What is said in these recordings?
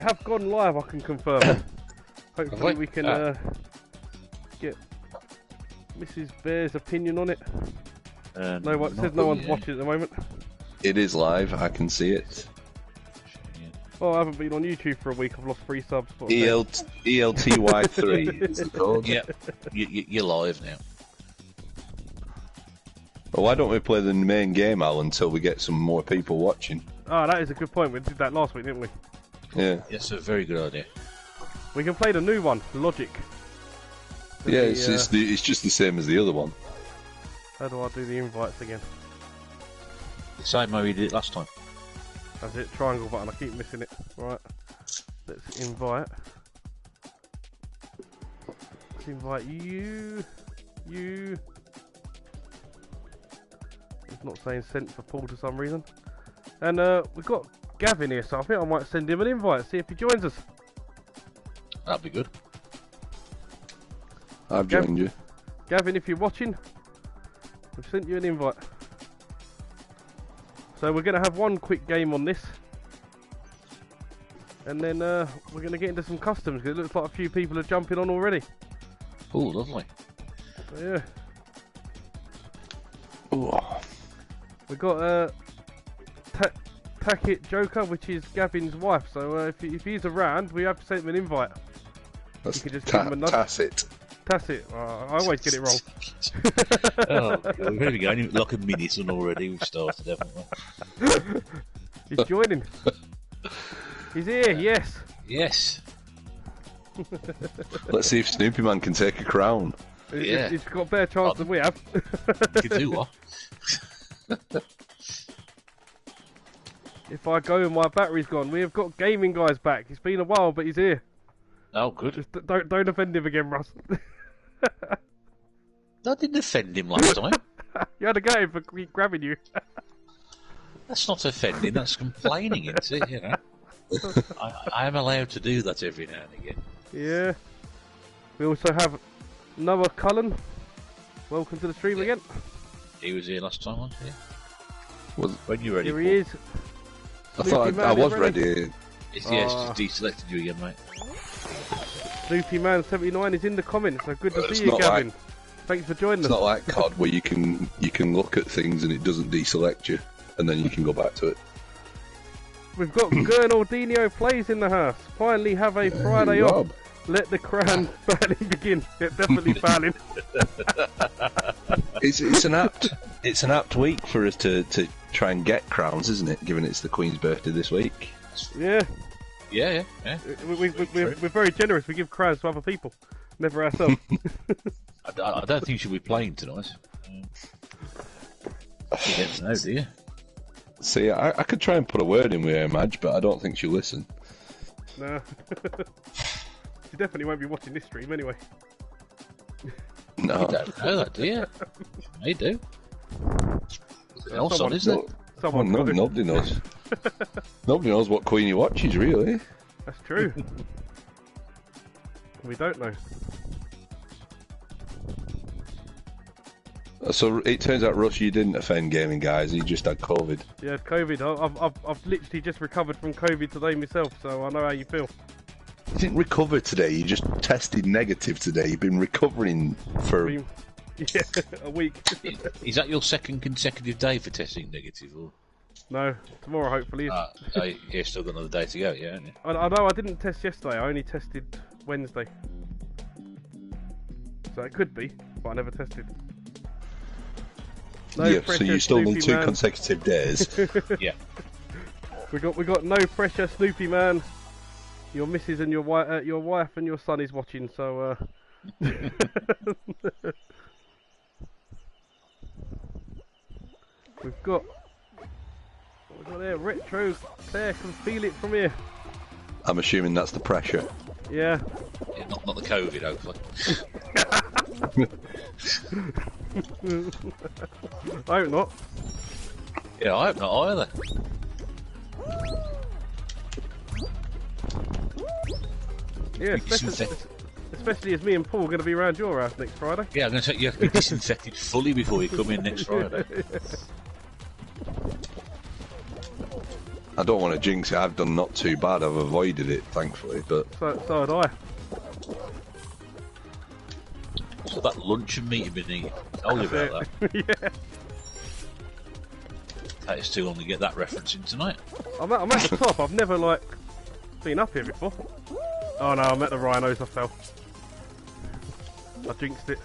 have gone live, I can confirm. Hopefully we can get Mrs. Bear's opinion on it. No one says no one's watching at the moment. It is live, I can see it. Oh, I haven't been on YouTube for a week, I've lost 3 subs. ELTY3 is the code. Yeah, you're live now. Well, why don't we play the main game, Al, until we get some more people watching? Oh, that is a good point. We did that last week, didn't we? Yeah. That's a very good idea. We can play the new one, Logic. Yeah, it's just the same as the other one. How do I do the invites again? The same way we did it last time. That's it, triangle button, I keep missing it. Right, let's invite. Let's invite you. It's not saying sent for Paul for some reason. And we've got Gavin here, so I think I might send him an invite, see if he joins us. That'd be good. I've joined you. Gavin, if you're watching, we've sent you an invite. So we're going to have one quick game on this. And then we're going to get into some customs, because it looks like a few people are jumping on already. Oh, lovely. So, yeah. Ooh. We've got Tackit Joker, which is Gavin's wife. So if he's around, we have to send him an invite. That's you can just give him a nudge. Tacit. Tacit. I always get it wrong. Oh, God, we're going to be going like a minute on already. We've started, haven't we? He's joining. He's here, yes. Yes. Let's see if Snoopy Man can take a crown. Yeah. He's got a better chance than we have. You can do what? If I go and my battery's gone, we have got gaming guys back. It's been a while, but he's here. Oh, good. Just don't offend him again, Russ. I didn't offend him last time. You had to go for grabbing you. That's not offending, that's complaining, isn't it? You know? I am allowed to do that every now and again. Yeah. We also have Noah Cullen. Welcome to the stream again. He was here last time, wasn't he? Was, when you ready? Here he is. I thought I was ready. It's just deselected you again, mate. Snoopy Man 79 is in the comments, so good to It's see you, not Gavin. like- Thanks for joining It's us. not like COD where you can look at things and it doesn't deselect you, and then you can go back to it. We've got Gernaldinho Plays in the house. Finally have a Friday off. Rob. Let the crown battling begin. Yeah, definitely battling. It's an apt week for us to try and get crowns, isn't it? Given it's the Queen's birthday this week. Yeah. Yeah. We're very generous. We give crowns to other people, never ourselves. I don't think she'll be playing tonight. You don't know, do you? See, I could try and put a word in with her, Madge, but I don't think she'll listen. Nah. She definitely won't be watching this stream anyway. No. You don't know that, do you? They do. Something else on, isn't it? Nobody knows. Nobody knows what Queenie watches, really. That's true. We don't know. So it turns out, Russ, you didn't offend gaming guys. You just had COVID. Yeah, COVID. I've literally just recovered from COVID today myself, so I know how you feel. You didn't recover today. You just tested negative today. You've been recovering for Yeah, a week. Is that your second consecutive day for testing negative? Or? No, tomorrow hopefully. You've still got another day to go, yeah, haven't you? I know I didn't test yesterday. I only tested Wednesday. So it could be, but I never tested. No yeah, so pressure, you still Snoopy need 2 Man. consecutive days. Yeah. We got no pressure, Snoopy Man. Your missus and your wife and your son is watching, so we've got there retro. There, can feel it from here. I'm assuming that's the pressure. Yeah. Not the COVID, hopefully. I hope not. Yeah, I hope not either. Yeah, especially as me and Paul are going to be around your house next Friday. Yeah, I'm going to say you have to be disinfected fully before you come in next Friday. I don't want to jinx it. I've done not too bad. I've avoided it, thankfully. But so had I. So that luncheon meat you've been eating. I told you about that. Yeah. Takes too long to get that reference in tonight. I'm at the top. I've never like been up here before. Oh no, I'm at the rhinos. I fell. I jinxed it.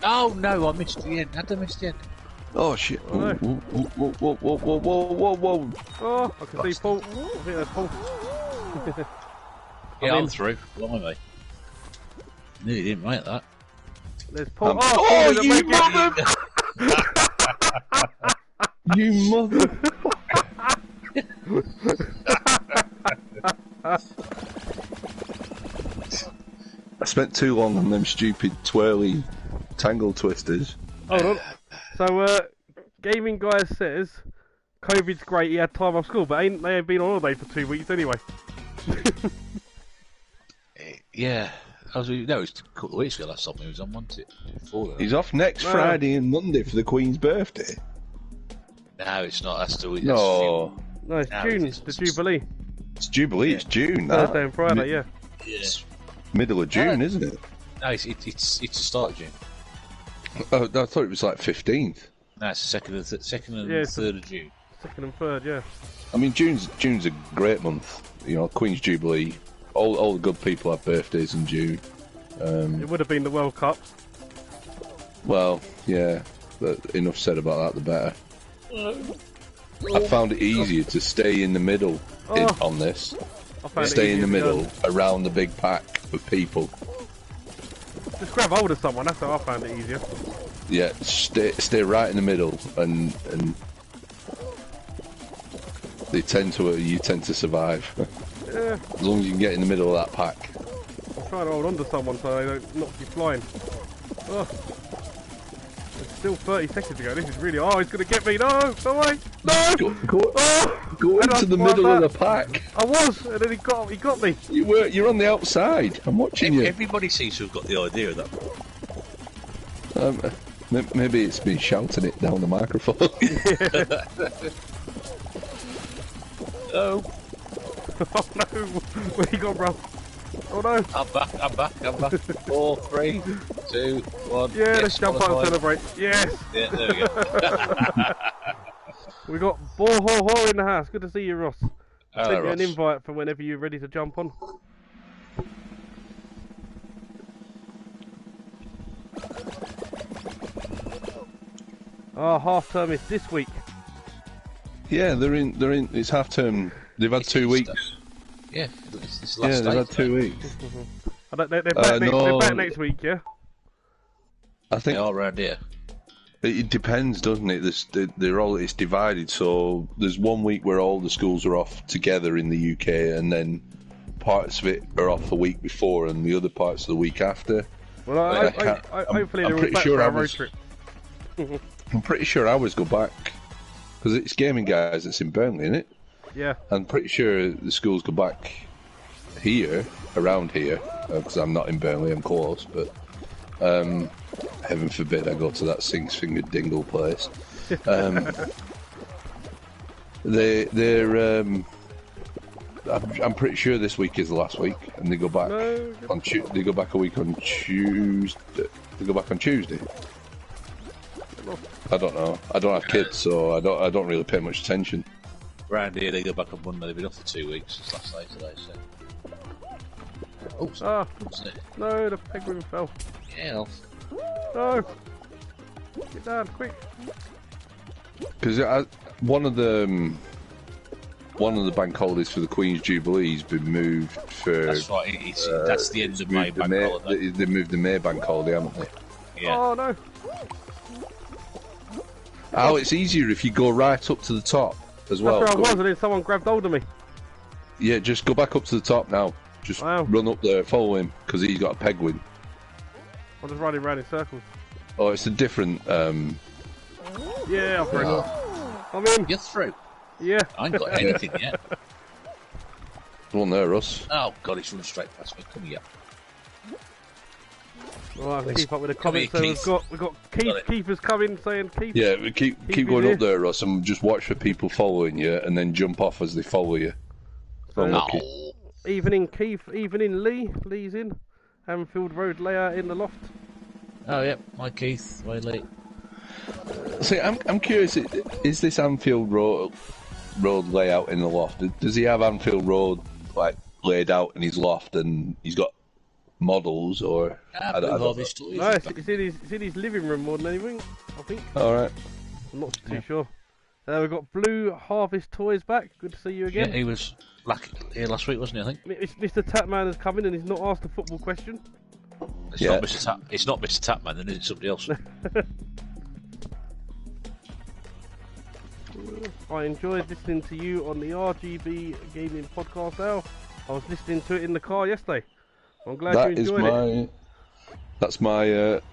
Oh no, I missed the end. How did I miss the end? oh shit! Oh, no. Whoa! Oh, I can see Paul. I think there's Paul. Yeah, I'm through. Blimey. Nearly didn't make that. There's Paul. Oh, Paul you mother! You mother! I spent too long on them stupid twirly tangle twisters. Hold on. So, Gaming Guy says COVID's great. He had time off school, but they ain't been on holiday for 2 weeks anyway. Yeah. No, it was a couple of weeks ago last time he was on, wasn't it? Before that. He's off next Friday and Monday for the Queen's birthday. No, it's not. That's the week. No. No, it's June. It's the Jubilee. It's Jubilee, it's June. Thursday and Friday, yeah. Yes. Middle of June, isn't it? No, it's the start of June. Oh, I thought it was like 15th. No, it's the second and 3rd of June. 2nd and 3rd, yeah. I mean, June's a great month. You know, Queen's Jubilee. All the good people have birthdays in June. It would have been the World Cup. Well, yeah. But enough said about that, the better. I found it easier to stay in the middle on this. Stay in the middle around the big pack of people. Just grab hold of someone. That's how I found it easier. Yeah, stay right in the middle, and you tend to survive. Yeah. As long as you can get in the middle of that pack. I'm trying to hold on to someone so they don't knock you flying. Oh. It's still 30 seconds ago. This is really. Oh, he's gonna get me! No, no way! No! Go into the middle of the pack. I was, and then he got me. You're on the outside. I'm watching you. Everybody seems to have got the idea of that. Maybe it's me shouting it down the microphone. Oh. Oh no! Where you gone, bro? Oh no! I'm back. 4, 3, 2, 1. Yeah, let's jump out and celebrate. Yes! Yeah, there we go. We got Bo in the house. Good to see you, Ross. Hello, Sent you an Ross. invite for whenever you're ready to jump on. Half term is this week. Yeah, they're in. It's half term. They've had 2 weeks. Yeah, it's last They've had 2 weeks. They're back next week, yeah? I think they are around here. It depends, doesn't it? It's divided. So there's 1 week where all the schools are off together in the UK, and then parts of it are off the week before, and the other parts the week after. Well, hopefully they're all back for our road trip. I'm pretty sure ours go back because it's Gaming Guys that's in Burnley, isn't it? Yeah. I'm pretty sure the schools go back here, around here, because I'm not in Burnley, I'm close, but heaven forbid I go to that six-fingered dingle place. I'm pretty sure this week is the last week, and they go back they go back a week on Tuesday. They go back on Tuesday. I don't know. I don't have kids, so I don't really pay much attention. Around here, they go back on Monday. They've been off for 2 weeks. It's last day today, so. Oh, no, the penguin fell. Yeah. No! Get down, quick! Because one of the bank holidays for the Queen's Jubilee has been moved for. That's right. That's the end of May bank holiday. They moved the May bank holiday, haven't they? Yeah. Oh no! Oh, it's easier if you go right up to the top as well. That's where I was, and then someone grabbed hold of me. Yeah, just go back up to the top now. Just run up there, follow him, because he's got a penguin. I'm just running around in circles. Oh, it's a different. Yeah, I'm through. I'm in. You're through. Yeah. I ain't got anything yet. Well, no, Russ. Oh God, it's running straight past me. Come here. Right, I'll keep up with the comments. So we've got Keith. Keith has come in saying Keith. Yeah, we keep going up there, Ross, and just watch for people following you, and then jump off as they follow you. Evening, Keith. Evening, Lee. Lee's in. Anfield Road layout in the loft. Oh yep, hi Keith. Hi Lee. See, I'm curious. Is this Anfield Road layout in the loft? Does he have Anfield Road like laid out in his loft, and he's got models, or I don't know. No, it's in his living room more than anything, I think. All right. I'm not too sure. We've got Blue Harvest Toys back. Good to see you again. Yeah, he was here last week, wasn't he? I think. Mr. Tapman has come in and he's not asked a football question. It's not Mr. Tapman, then is it somebody else? I enjoyed listening to you on the RGB Gaming Podcast, Al. I was listening to it in the car yesterday. I'm glad you enjoyed it. That's my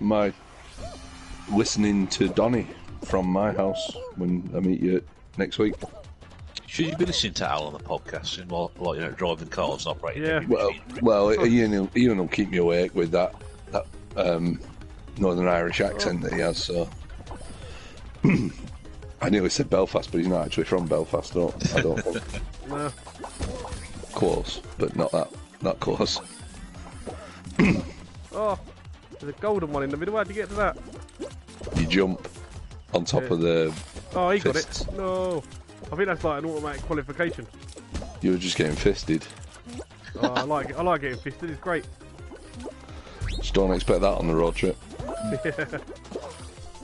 listening to Donny from my house when I meet you next week. Should you be listening to Al on the podcast and while driving cars and operating? Yeah. Well, Ian will keep me awake with that Northern Irish accent that he has. So I nearly said Belfast, but he's not actually from Belfast. I don't think. No. Close, but not that close. Oh, there's a golden one in the middle. How'd you get to that? You jump on top of the. Oh, he fists. got it. No, I think that's like an automatic qualification. You were just getting fisted. Oh, I like it. I like getting fisted. It's great. Just don't expect that on the road trip. Yeah.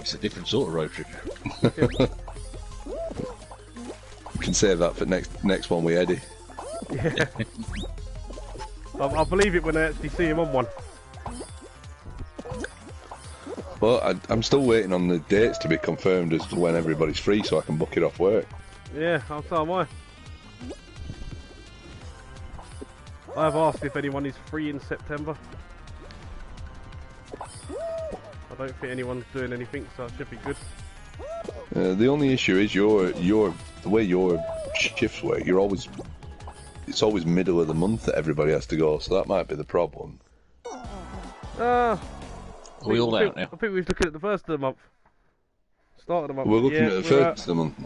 It's a different sort of road trip. We can save that for next one with Eddie. Yeah. I'll believe it when I actually see him on one. Well, I'm still waiting on the dates to be confirmed as to when everybody's free, so I can book it off work. Yeah, so am I. I have asked if anyone is free in September. I don't think anyone's doing anything, so it should be good. The only issue is the way your shifts work. It's always middle of the month that everybody has to go, so that might be the problem. Are we all out now? I think we was looking at the first of the month. Start of the month. We're looking at the first of the month.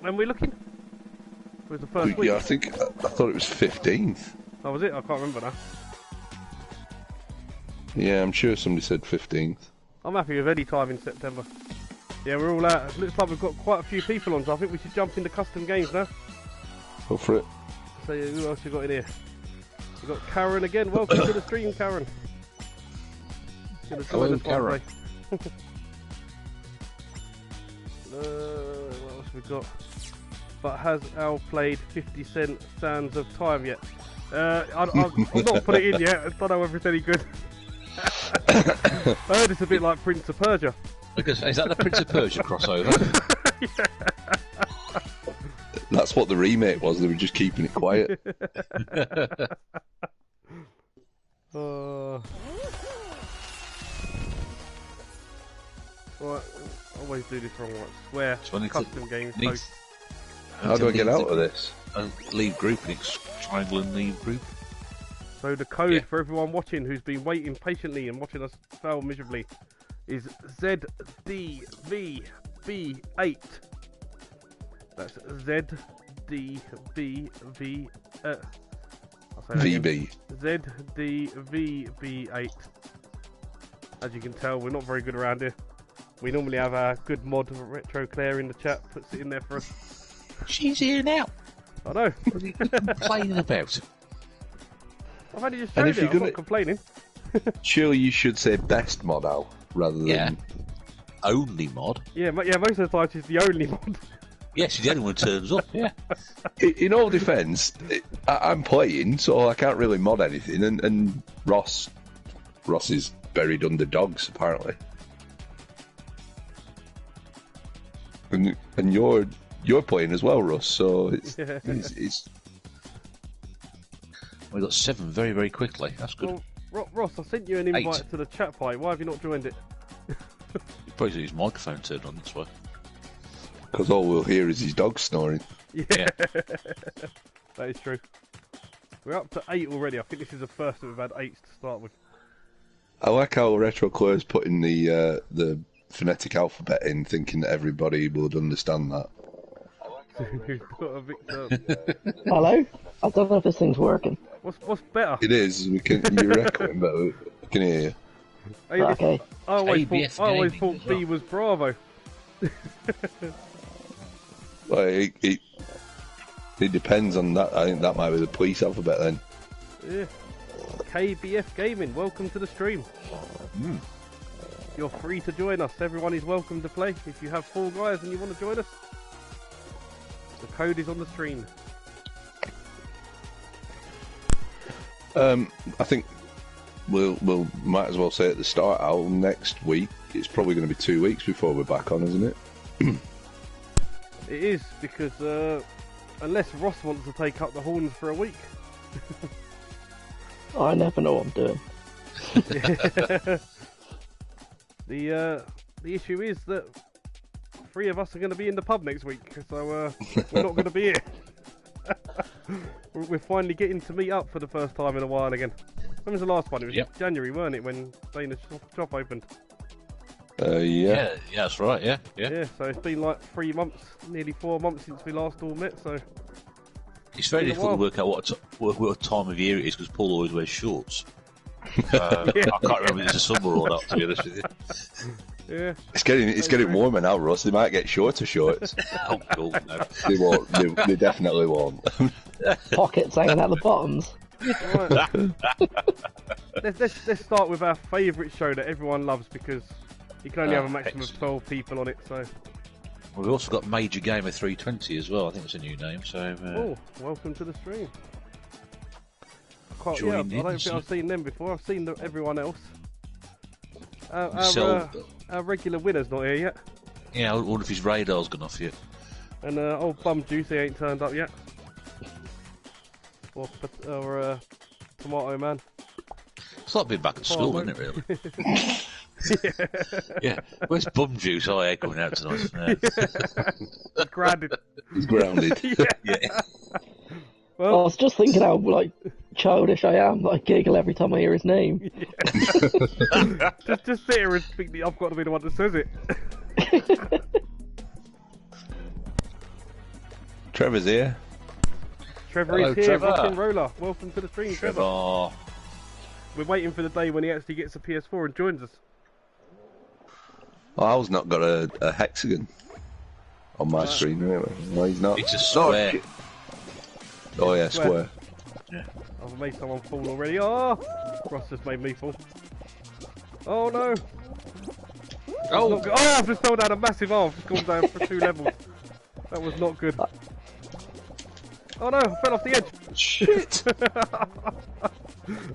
When we looking? It was the first week. Yeah, I thought it was 15th. Oh, was it? I can't remember now. Yeah, I'm sure somebody said 15th. I'm happy with any time in September. Yeah, we're all out. It looks like we've got quite a few people on, so I think we should jump into custom games now. Go for it. So who else you got in here? We've got Karen again. Welcome to the stream, Karen. Hello, Karen. What else we got? But has Al played 50 Cent Sands of Time yet? I've not put it in yet. I don't know if it's any good. I heard it's a bit like Prince of Persia. Because is that the Prince of Persia crossover? Yeah. That's what the remake was. They were just keeping it quiet. Right, I always do this wrong. I swear. Custom games. How do I get out of this? Leave group and triangle and leave group. So the code for everyone watching who's been waiting patiently and watching us fail miserably is ZDVB8. That's ZDVB. VB. ZDVB8. As you can tell, we're not very good around here. We normally have our good mod Retro Claire in the chat, puts it in there for us. She's here now. I know. What are you complaining about? I've only just showed it, I'm not complaining. Surely you should say best mod out rather than only mod. Yeah, most of the time she's the only mod. Yes, the only one turns up. Yeah. In all defence, I'm playing, so I can't really mod anything, and Ross is buried under dogs apparently, and you're playing as well, Russ. So it's we got 7 very, very quickly. That's good. Well, Ross, I sent you an invite to the chat party. Why have you not joined it? He probably his microphone turned on, that's why. Because all we'll hear is his dog snoring. Yeah. That is true. We're up to 8 already. I think this is the first that we've had 8 to start with. I like how Retro Claw's putting the phonetic alphabet in, thinking that everybody would understand that. Hello? I don't know if this thing's working. What's better? It is. You're echoing, but we can hear you. Okay. I always thought B was Bravo. Well, it depends on that. I think that might be the police alphabet then. Yeah. KBF Gaming, welcome to the stream. You're free to join us. Everyone is welcome to play. If you have Fall Guys and you want to join us, the code is on the stream. I think we'll might as well say at the start, Al, next week it's probably going to be 2 weeks before we're back on, isn't it? It is, because unless Ross wants to take up the horns for a week. I never know what I'm doing. The issue is that 3 of us are going to be in the pub next week, so we're not going to be here. We're finally getting to meet up for the first time in a while again. When was the last one? It was January, weren't it, when Dana's shop opened? Yeah, that's right. Yeah. So it's been like 3 months, nearly 4 months since we last all met. So it's very difficult to work out what time of year it is because Paul always wears shorts. I can't remember if it's a summer or not, to be honest with you. Yeah, it's getting warmer now, Russ. They might get shorter shorts. Oh, cool. No. They won't. They definitely won't. Pockets hanging out the bottoms. Right. Let's start with our favourite show that everyone loves, because you can only have a maximum of 12 people on it. So we've also got Major Gamer 320 as well. I think it's a new name. So welcome to the stream. I don't think I've seen them before. I've seen everyone else. Our regular winner's not here yet. Yeah, I wonder if his radar's gone off yet. And old Bum Juicy ain't turned up yet. Or Tomato Man. It's like being back at school, isn't it, really? Yeah. Where's Bum Juice? Oh, yeah, coming out tonight. He's grounded. He's grounded. Yeah. Well, I was just thinking how childish I am. I giggle every time I hear his name. Yeah. just sit here and think that I've got to be the one that says it. Trevor's here. Trevor is here, rock and roller. Welcome to the stream, Trevor. We're waiting for the day when he actually gets a PS4 and joins us. Oh, Al's not got a hexagon on my screen, anyway. No, he's not. It's a square. Oh, yeah, square. Yeah. I've made someone fall already. Oh! Ross just made me fall. Oh, no. Oh, I've just fell down a massive arm. I've just gone down for 2 levels. That was not good. Oh, no. I fell off the edge. Shit.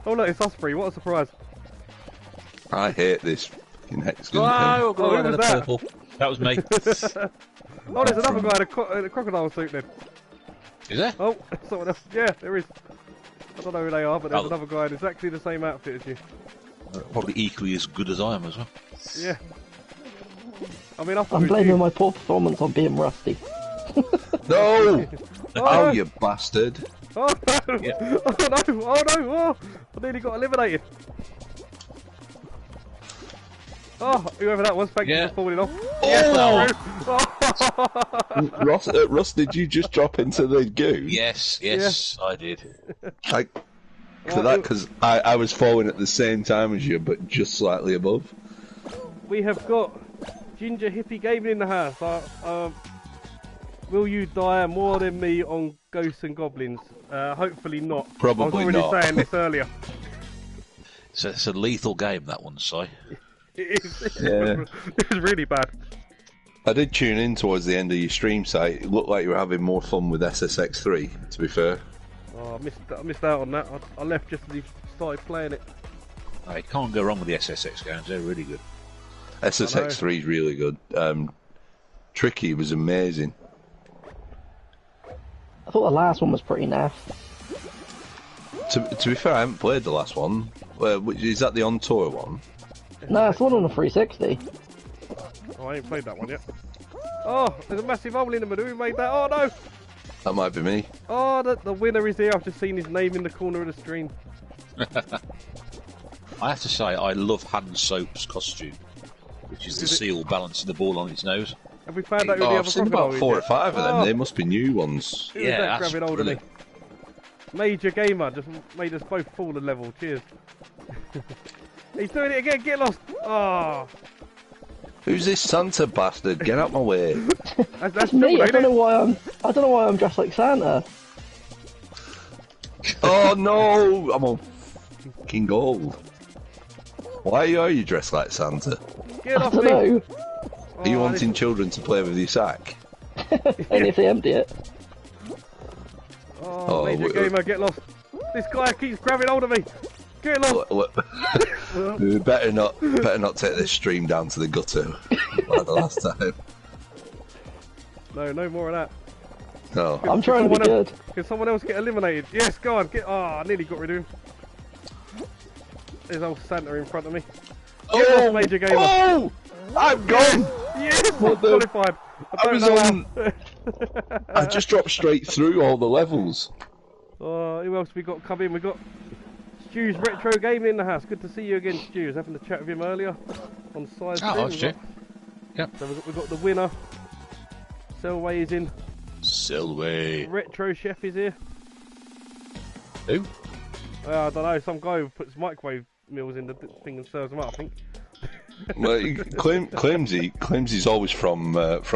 Oh, look, it's us 3. What a surprise. I hate this fucking hexagon. Oh, who was that? Purple. That was me. Oh, there's another guy in a crocodile suit then. Is there? Oh, someone else. Yeah, there is. I don't know who they are, but there's another guy in exactly the same outfit as you. Probably equally as good as I am as well. Yeah. I mean, I'm blaming my poor performance on being rusty. No! Oh, You bastard. Oh no! Yeah. Oh no! Oh no! Oh! I nearly got eliminated. Oh, whoever that was, thank you for falling off. Oh! Yes, Russ, did you just drop into the goo? Yes, I did. Because I was falling at the same time as you, but just slightly above. We have got Ginger Hippie Gaming in the house. Will you die more than me on Ghosts and Goblins? Hopefully not. Probably I was already saying this earlier. So it's a lethal game, that one, Si. It is. Yeah. It was really bad. I did tune in towards the end of your stream site. It looked like you were having more fun with SSX3, to be fair. Oh, I missed out on that. I left just as he started playing it. Oh, you can't go wrong with the SSX games, they're really good. SSX3 is really good. Tricky was amazing. I thought the last one was pretty naff. To be fair, I haven't played the last one. Is that the on-tour one? No, it's the one on the 360. Oh, I ain't played that one yet. Oh, there's a massive hole in the middle. Who made that? Oh no! That might be me. Oh, the winner is here. I've just seen his name in the corner of the screen. I have to say, I love Han Soap's costume, which is the seal balancing the ball on its nose. Have we found out who the Oh, other I've seen crocodile about is 4 or yet? 5 of them. They must be new ones. Who was Yeah, that that's grabbing hold of me? brilliant. Major Gamer just made us both fall a level. Cheers. He's doing it again. Get lost. Oh, Who's this Santa bastard? Get out my way. that's Me, trouble, I ain't don't it? know why I'm dressed like Santa. Oh no, I'm on fucking gold. Why are you dressed like Santa? Get I off don't me. know. Are you Oh, wanting children to play with your sack? Only if they empty it. Oh, Major Gamer, get lost. This guy keeps grabbing hold of me. Get lost. We better not take this stream down to the gutter like the last time. No more of that. No. I'm trying to be good. Can someone else get eliminated? Yes, go on. Get. Oh, I nearly got rid of him. There's old Santa in front of me. Get lost, Major Gamer. Oh! I'm gone! Yes, What the- qualified. I was on. I just dropped straight through all the levels. Oh, who else we got come in? We got Stu's Retro Gaming in the house. Good to see you again, Stu. I was having a chat with him earlier on side. Oh, that's Stu. Yep. So we've got the winner. Selway is in. Selway. Retro Chef is here. Who? I don't know. Some guy who puts microwave meals in the thing and serves them up, I think. Well, he claims he's always from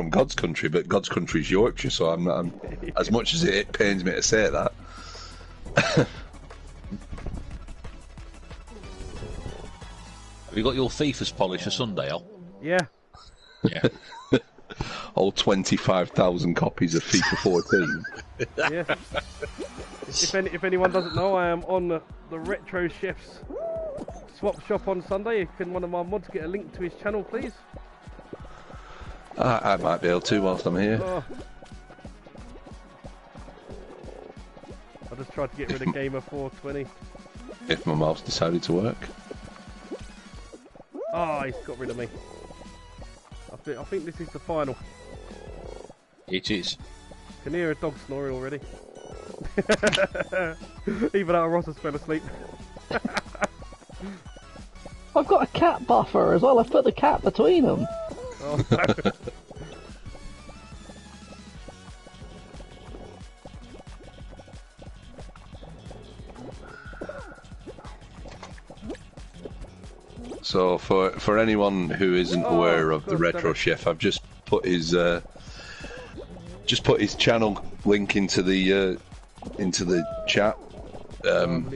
God's country, but God's country is Yorkshire, so I'm as much as it pains me to say that. Have you got your FIFA's polish for Sunday, Al? Yeah. Yeah. All 25,000 copies of FIFA 14. Yeah. If anyone doesn't know, I am on the Retro Chef's swap shop on Sunday. Can one of my mods get a link to his channel, please? I might be able to whilst I'm here. Oh. I just tried to get rid of Gamer 420. If my mouse decided to work. Ah, he's got rid of me. I think this is the final. It is. Can hear a dog snoring already. Even though Ross has fell asleep. I've got a cat buffer as well. I've put the cat between them. Oh, no. So for anyone who isn't aware of the God, Retro damn it. Chef, I've just put his channel link into the chat.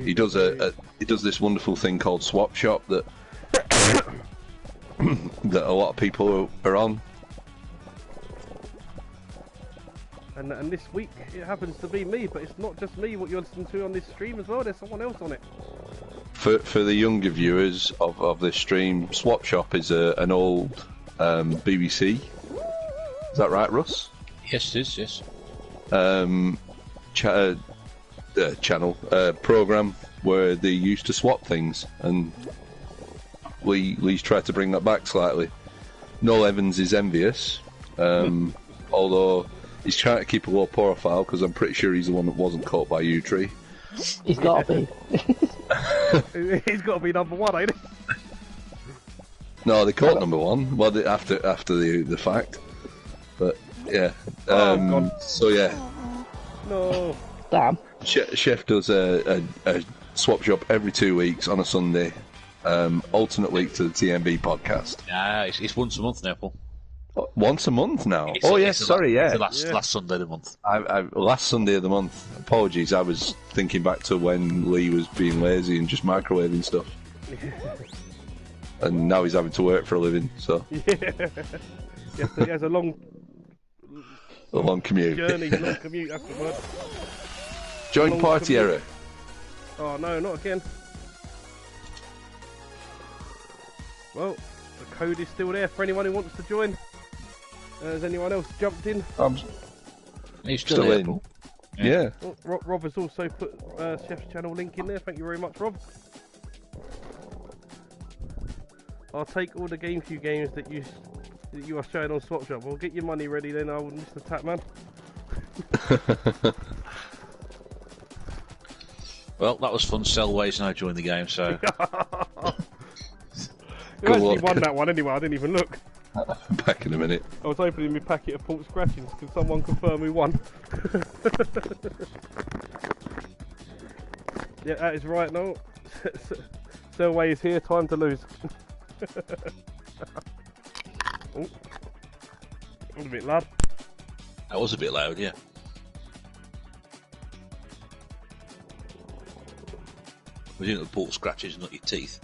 He does this wonderful thing called Swap Shop that that a lot of people are on. And this week it happens to be me, but it's not just me what you're listening to on this stream as well. There's someone else on it. For the younger viewers of this stream, Swap Shop is an old BBC. Is that right, Russ? Yes, it is, yes. Channel program where they used to swap things, and Lee's tried to bring that back slightly. Noel Evans is envious, although he's trying to keep a low profile because I'm pretty sure he's the one that wasn't caught by U-Tree. He's got to be. He's got to be number one, ain't he? No, they caught number one. Well, after the fact, but yeah. God. So yeah, No. Damn. Chef does a swap shop every 2 weeks on a Sunday, alternate week to the TMB podcast. Nah, it's once a month now, Paul. Once a month now. It's Yes, sorry, yeah. It's the last Sunday of the month. Last Sunday of the month. Apologies, I was thinking back to when Lee was being lazy and just microwaving stuff. And now he's having to work for a living, so Yeah. He has a long commute. journey, long commute, that's the word. Join long party commute. error. Oh no, not again. Well, the code is still there for anyone who wants to join. Has anyone else jumped in? I'm He's still there, in. Paul. Yeah. Oh, Rob has also put Chef's channel link in there. Thank you very much, Rob. I'll take all the GameCube games that you are showing on Swap Shop. We'll get your money ready then, old Mr. Tapman. Well, that was fun. Selway's now joined the game, so You actually won that one anyway, I didn't even look. Back in a minute. I was opening my packet of port scratchings. Can someone confirm who won? Yeah, that is right, no. Selway is here, time to lose. Oh. That was a bit loud. That was a bit loud, yeah. We're doing the port scratches, not your teeth.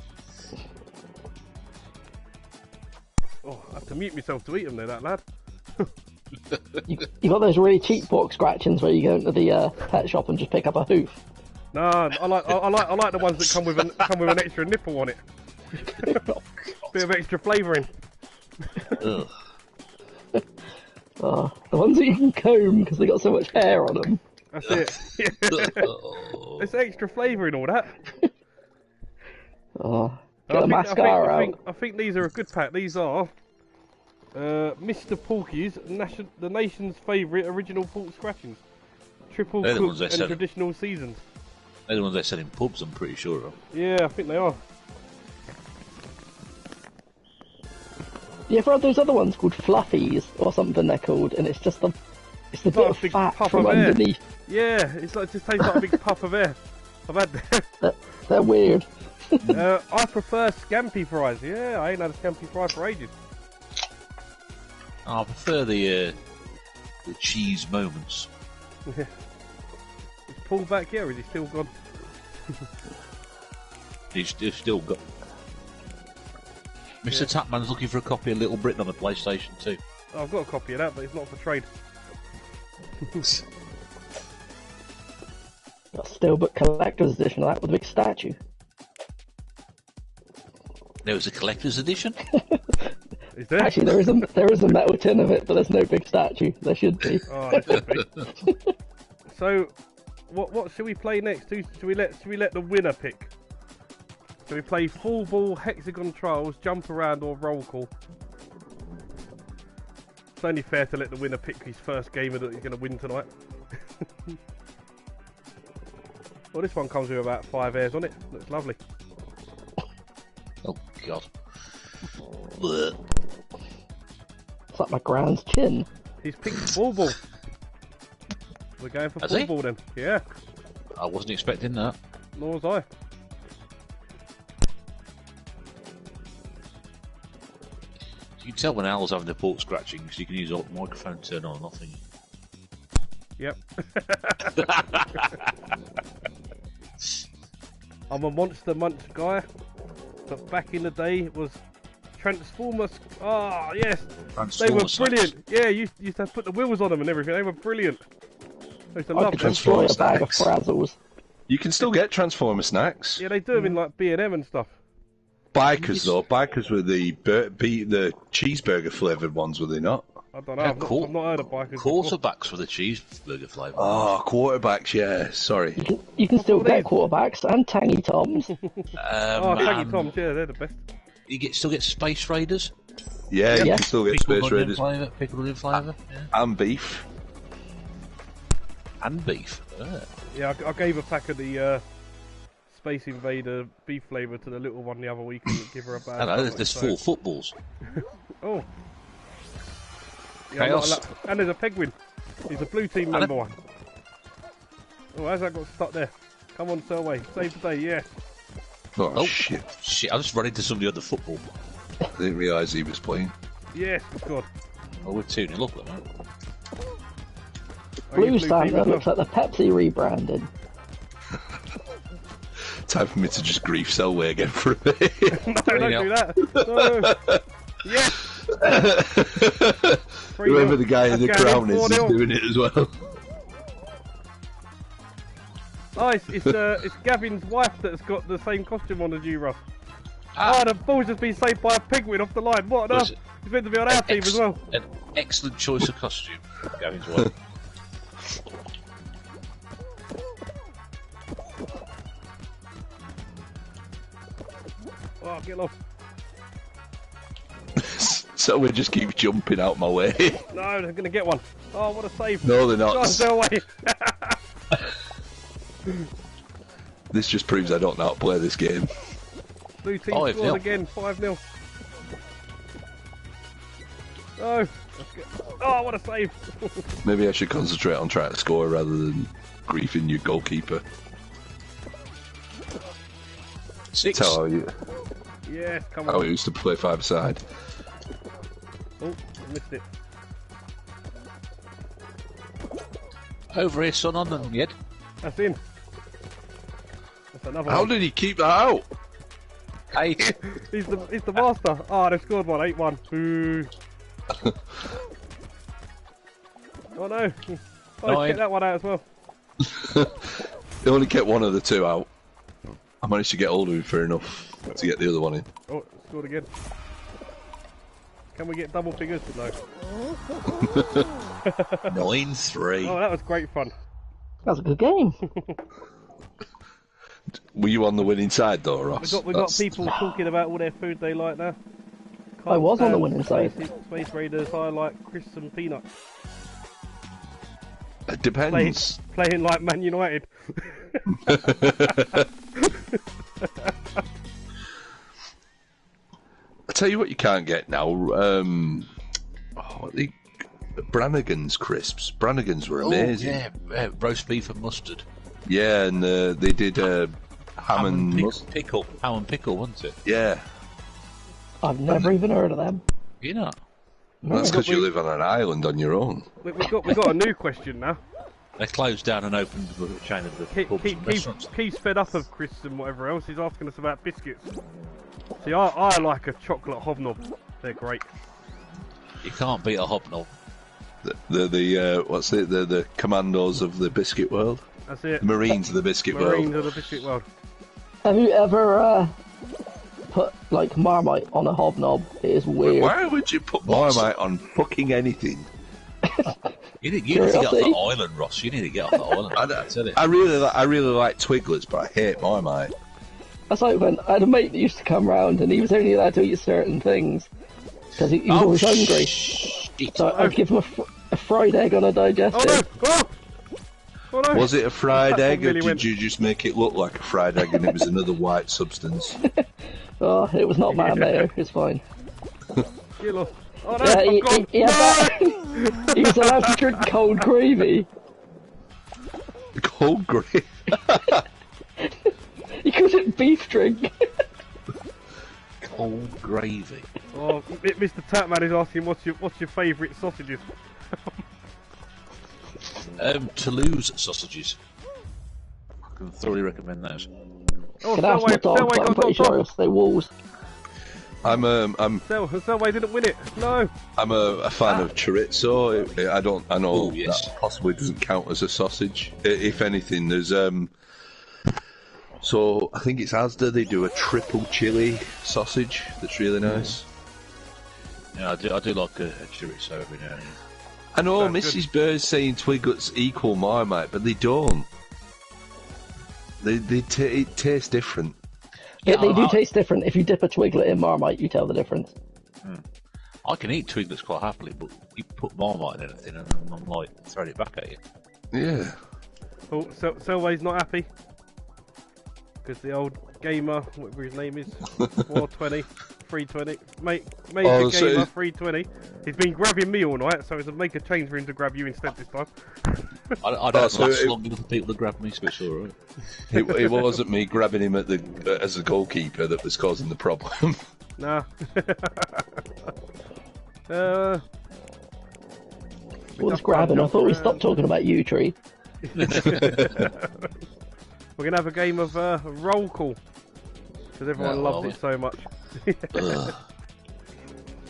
Oh, I have to mute myself to eat them there, that lad. You got those really cheap pork scratchings where you go into the pet shop and just pick up a hoof. No, I like the ones that come with an extra nipple on it. Bit of extra flavouring. The ones that you can comb because they got so much hair on them. That's it. It's extra flavour and all that. Get the mascara out. I think these are a good pack. These are Mr. Porky's, the nation's favourite original pork scratchings. Triple cooked and traditional seasons. They're the ones they sell in pubs, I'm pretty sure of. Yeah, I think they are. You ever had those other ones called Fluffies or something they're called, and it's just the bit of fat from underneath. Yeah, it's like, it just tastes like a big puff of air. I've had that. They're weird. I prefer scampi fries. Yeah, I ain't had a scampi fry for ages. I prefer the cheese moments. Is Paul back here, or is he still gone? He's still got. Mr. Tapman's looking for a copy of Little Britain on the PlayStation 2. I've got a copy of that, but it's not for trade. Got a Steelbook collector's edition of that with a big statue. There was a collector's edition? Is there? Actually, there is a metal tin of it, but there's no big statue. There should be. Oh, there should be. So, what should we play next? Should we let the winner pick? Should we play full ball, hexagon trials, jump around, or roll call? It's only fair to let the winner pick his first game that he's going to win tonight. Well, this one comes with about 5 airs on it. Looks lovely. Oh, God. It's like my grand's chin. He's picked full ball. We're going for full ball then. Yeah. I wasn't expecting that. Nor was I. You can tell when Al's having the port scratching because you can use the microphone turn on and off. Yep. I'm a Monster Munch guy, but back in the day it was Transformers. Ah, oh, yes, they were brilliant. Yeah, you used to put the wheels on them and everything. They were brilliant. I used to love them. Destroy a bag of Frazzles. You can still get Transformer snacks. Yeah, they do them in like B&M and stuff. Bikers though, bikers were the cheeseburger flavoured ones, were they not? I don't know. I've not heard of bikers. Quarterbacks for the cheeseburger flavour. Oh, quarterbacks, yeah. Sorry. You can still get quarterbacks and Tangy Toms. Tangy Toms, yeah, they're the best. You still get Space Raiders. Yeah, you can still get Space Raiders. Pickled onion flavour. Yeah. And beef. And beef. Yeah, I gave a pack of the Space Invader beef flavour to the little one the other week and give her a bag. Hello, there's 4 footballs. Oh. Yeah, Chaos. And there's a penguin. He's a blue team number 1. Oh, how's that got stuck there? Come on, Selway. Save the day, yeah. Oh, shit. I just ran into somebody on the football. I didn't realise he was playing. Yes, it's good. Oh, we're 2-0 up at the moment. Blue Standard looks like the Pepsi rebranding. Time for me to just grief Selway again for a bit. No, don't do that. No. Yes. Remember the guy in the crown is doing it as well. Oh, it's Gavin's wife that's got the same costume on as you, Russ. Oh, the ball's just been saved by a penguin off the line. What on earth? He's meant to be on our team as well. An excellent choice of costume, Gavin's wife. Oh, get off. So we just keep jumping out my way. No, they're going to get one. Oh, what a save. No, they're not. God, go away. This just proves I don't know how to play this game. Blue team scored again, 5-0. No. Oh, what a save. Maybe I should concentrate on trying to score rather than griefing your goalkeeper. 6. Tell how you, Yes, come on. how he used to play five-a-side. Oh, I missed it. Over here, son, on them, yet. That's in. That's another How one. did he keep that out? 8. He's the master. Oh, they've scored one. 8-1. Boo. Oh no. Oh, get that one out as well. They only kept one of the two out. I managed to get hold of him for enough to get the other one in. Oh, scored again. Can we get double figures? No. 9-3. Oh, that was great fun. That was a good game. Were you on the winning side though, Ross? We got people talking about all their food they like now. I was on the stand winning side. Space Raiders, I like crisps and peanuts. It depends. Playing like Man United. I tell you what, you can't get now. Brannigan's crisps. Brannigan's were amazing. Oh, yeah, roast beef and mustard. Yeah, and they did ham and pickle. Ham and pickle, wasn't it? Yeah. I've never even heard of them. You know. That's because you live on an island on your own. We got a new question now. They closed down and opened the chain of the pubs and restaurants. Keith's fed up of crisps and whatever else. He's asking us about biscuits. See, I like a chocolate hobnob. They're great. You can't beat a hobnob. The commandos of the biscuit world. That's it. The Marines of the biscuit Marines world. of the biscuit world. Have you ever put like Marmite on a hobnob? It is weird. Why would you put Marmite on fucking anything? You need to get off the island, Ross. You need to get off the island. I really like Twiglets, but I hate Marmite. That's like when I had a mate that used to come round and he was only allowed to eat certain things because he was always hungry. So I'd give him a fried egg on a digestive. Oh no! Oh no! Was it a fried egg, or really did you just make it look like a fried egg and it was another white substance? Oh, it was not mayo. It's fine. Get lost. Oh no! Yeah, he was allowed to drink cold gravy. Cold gravy? He couldn't beef drink. Cold gravy. Oh, Mr. Tapman is asking what's your favourite sausages? Toulouse sausages. I can thoroughly recommend those. Oh, Can ask my dog, but I'm pretty sure it'll stay Wolves. Selway didn't win it. No. I'm a fan of chorizo. I know yes. that possibly doesn't count as a sausage. If anything, there's So I think it's Asda. They do a triple chili sausage that's really nice. Yeah, I do like a chorizo every now and then. I know That's Mrs. Bird's saying Twiglets equal Marmite, but they don't. It tastes different. Yeah, they do taste different. If you dip a Twiglet in Marmite, you tell the difference. I can eat Twiglets quite happily, but you put Marmite in anything and I'm like throwing it back at you. Yeah. Oh, Selway's not happy. Because the old gamer, whatever his name is, 420, 320, Major Gamer 320, he's been grabbing me all night, so it's a make a change for him to grab you instead this time. I don't last long enough for people to grab me, so it's alright. It wasn't me grabbing him as a goalkeeper that was causing the problem. Nah. What was grabbing? I thought we stopped talking about you, Tree. We're going to have a game of roll call. Because everyone loves it so much.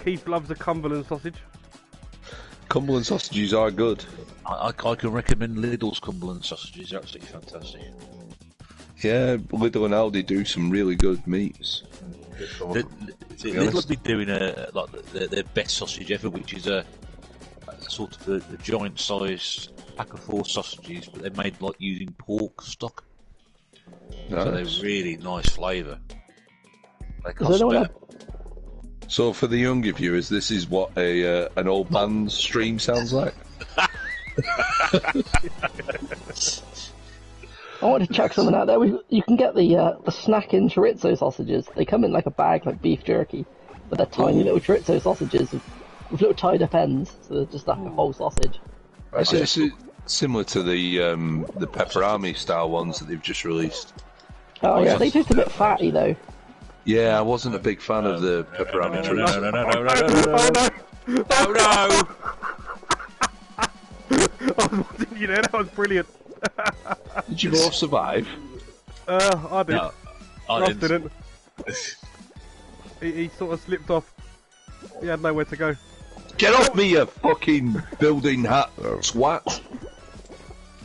Keith loves a Cumberland sausage. Cumberland sausages are good. I can recommend Lidl's Cumberland sausages. They're absolutely fantastic. Yeah, Lidl and Aldi do some really good meats. Lidl have been doing their best sausage ever, which is a sort of a giant size pack of 4 sausages, but they're made like using pork stock. Nice. So they're really nice flavour. They cost better. So for the younger viewers, this is what an old band stream sounds like. I want to check something out there. You can get the snacking chorizo sausages. They come in like a bag, like beef jerky, but they're tiny little chorizo sausages with with little tied up ends, so they're just like a whole sausage. It's similar to the pepperami style ones that they've just released. Oh yeah, they're just a bit fatty though. Yeah, I wasn't a big fan of the pepperami treats. No. I was watching you there, that was brilliant. Did you both survive? I did. No, I Ross didn't. He sort of slipped off. He had nowhere to go. Get off me, you fucking building hat swat!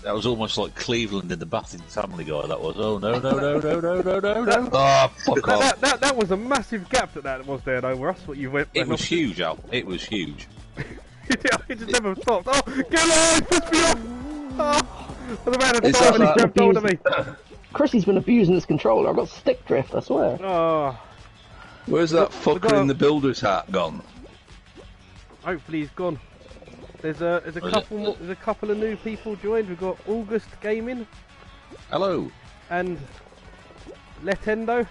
That was almost like Cleveland in the Bathing Family Guy. That was. Oh no! Ah, fuck off! That was a massive gap that was there, though, Russ. What you went. It was huge, Al. It was huge. It just never stopped. Oh, get away! Push me off! Oh, the man had It's time and he like grabbed hold of me. Chrissy's been abusing his controller. I've got stick drift, I swear. Oh, Where's that fucker in the builder's hat gone? hopefully he's gone. There's a couple of new people joined. We've got August Gaming Hello. and Letendo.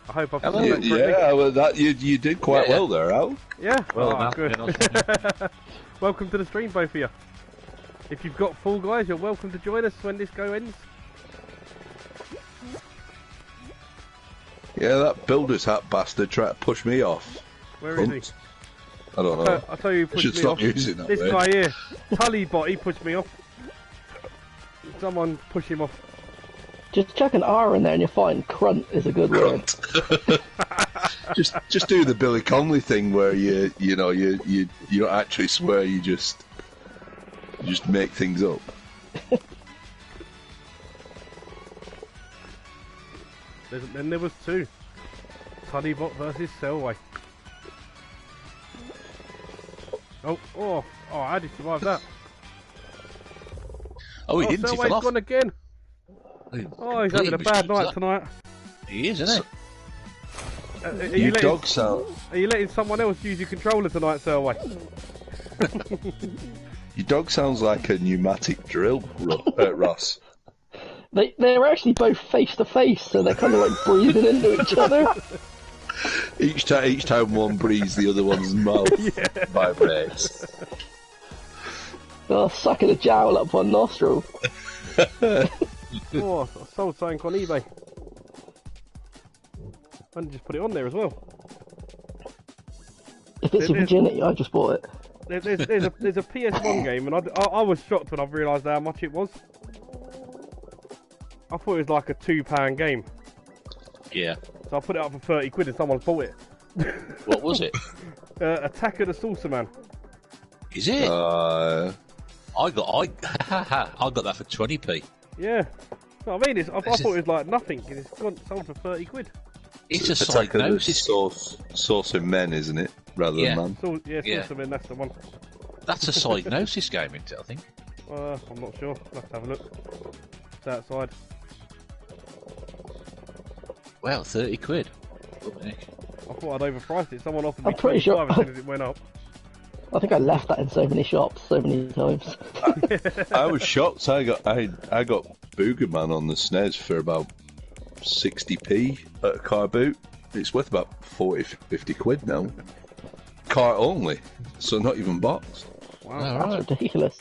I hope I've said Yeah, that correctly. well, you did quite well there, Al. Yeah? Well, Oh, now, good. Welcome to the stream, both of you. If you've got Fall Guys, you're welcome to join us when this go ends. Yeah, that builder's hat bastard tried to push me off. Where is he? Cunt. I don't know. I'll tell you who I should pushed me stop off. using that This word. guy here. Tullybot, he pushed me off. Someone push him off. Just chuck an R in there and you're fine. Crunt is a good word. just do the Billy Connolly thing where you don't actually swear, you just make things up. Then there was two. Tullybot versus Selway. Oh, how did he survive that? Oh, he didn't. He Selway's fell off. gone again. Oh, he's having a bad night tonight. He is, isn't he? Are You letting, dog sound. are you letting someone else use your controller tonight, Selway? Your dog sounds like a pneumatic drill, Ross. They're actually both face to face, so they're kind of like breathing into each other. Each time one breathes, the other one's mouth vibrates. Oh, sucking a jowl up one nostril. Oh, I sold something on eBay. And just put it on there as well. If it's your virginity, I just bought it. There's a PS1 game, and I was shocked when I realised how much it was. I thought it was like a £2 game. Yeah. So I put it up for 30 quid and someone bought it. What was it? Attack of the Saucer Man. Is it? Uh, I got that for 20p. Yeah. No, I mean, I thought it was like nothing, and it's sold for 30 quid. It's a Attack of the psygnosis. Saucer Men, isn't it? Rather Yeah. than man. Yeah. Saucer Man, that's the one. That's a psygnosis game, isn't it? I think. I'm not sure. Let's have a look. It's outside. Well, 30 quid. Blimey. I thought I'd overpriced it. Someone offered me I'm pretty 25 sure- as soon as it went up. I think I left that in so many shops so many times. I was shocked. I got Boogerman on the SNES for about 60p at a car boot. It's worth about 40, 50 quid now. Car only, so not even boxed. All That's right. ridiculous.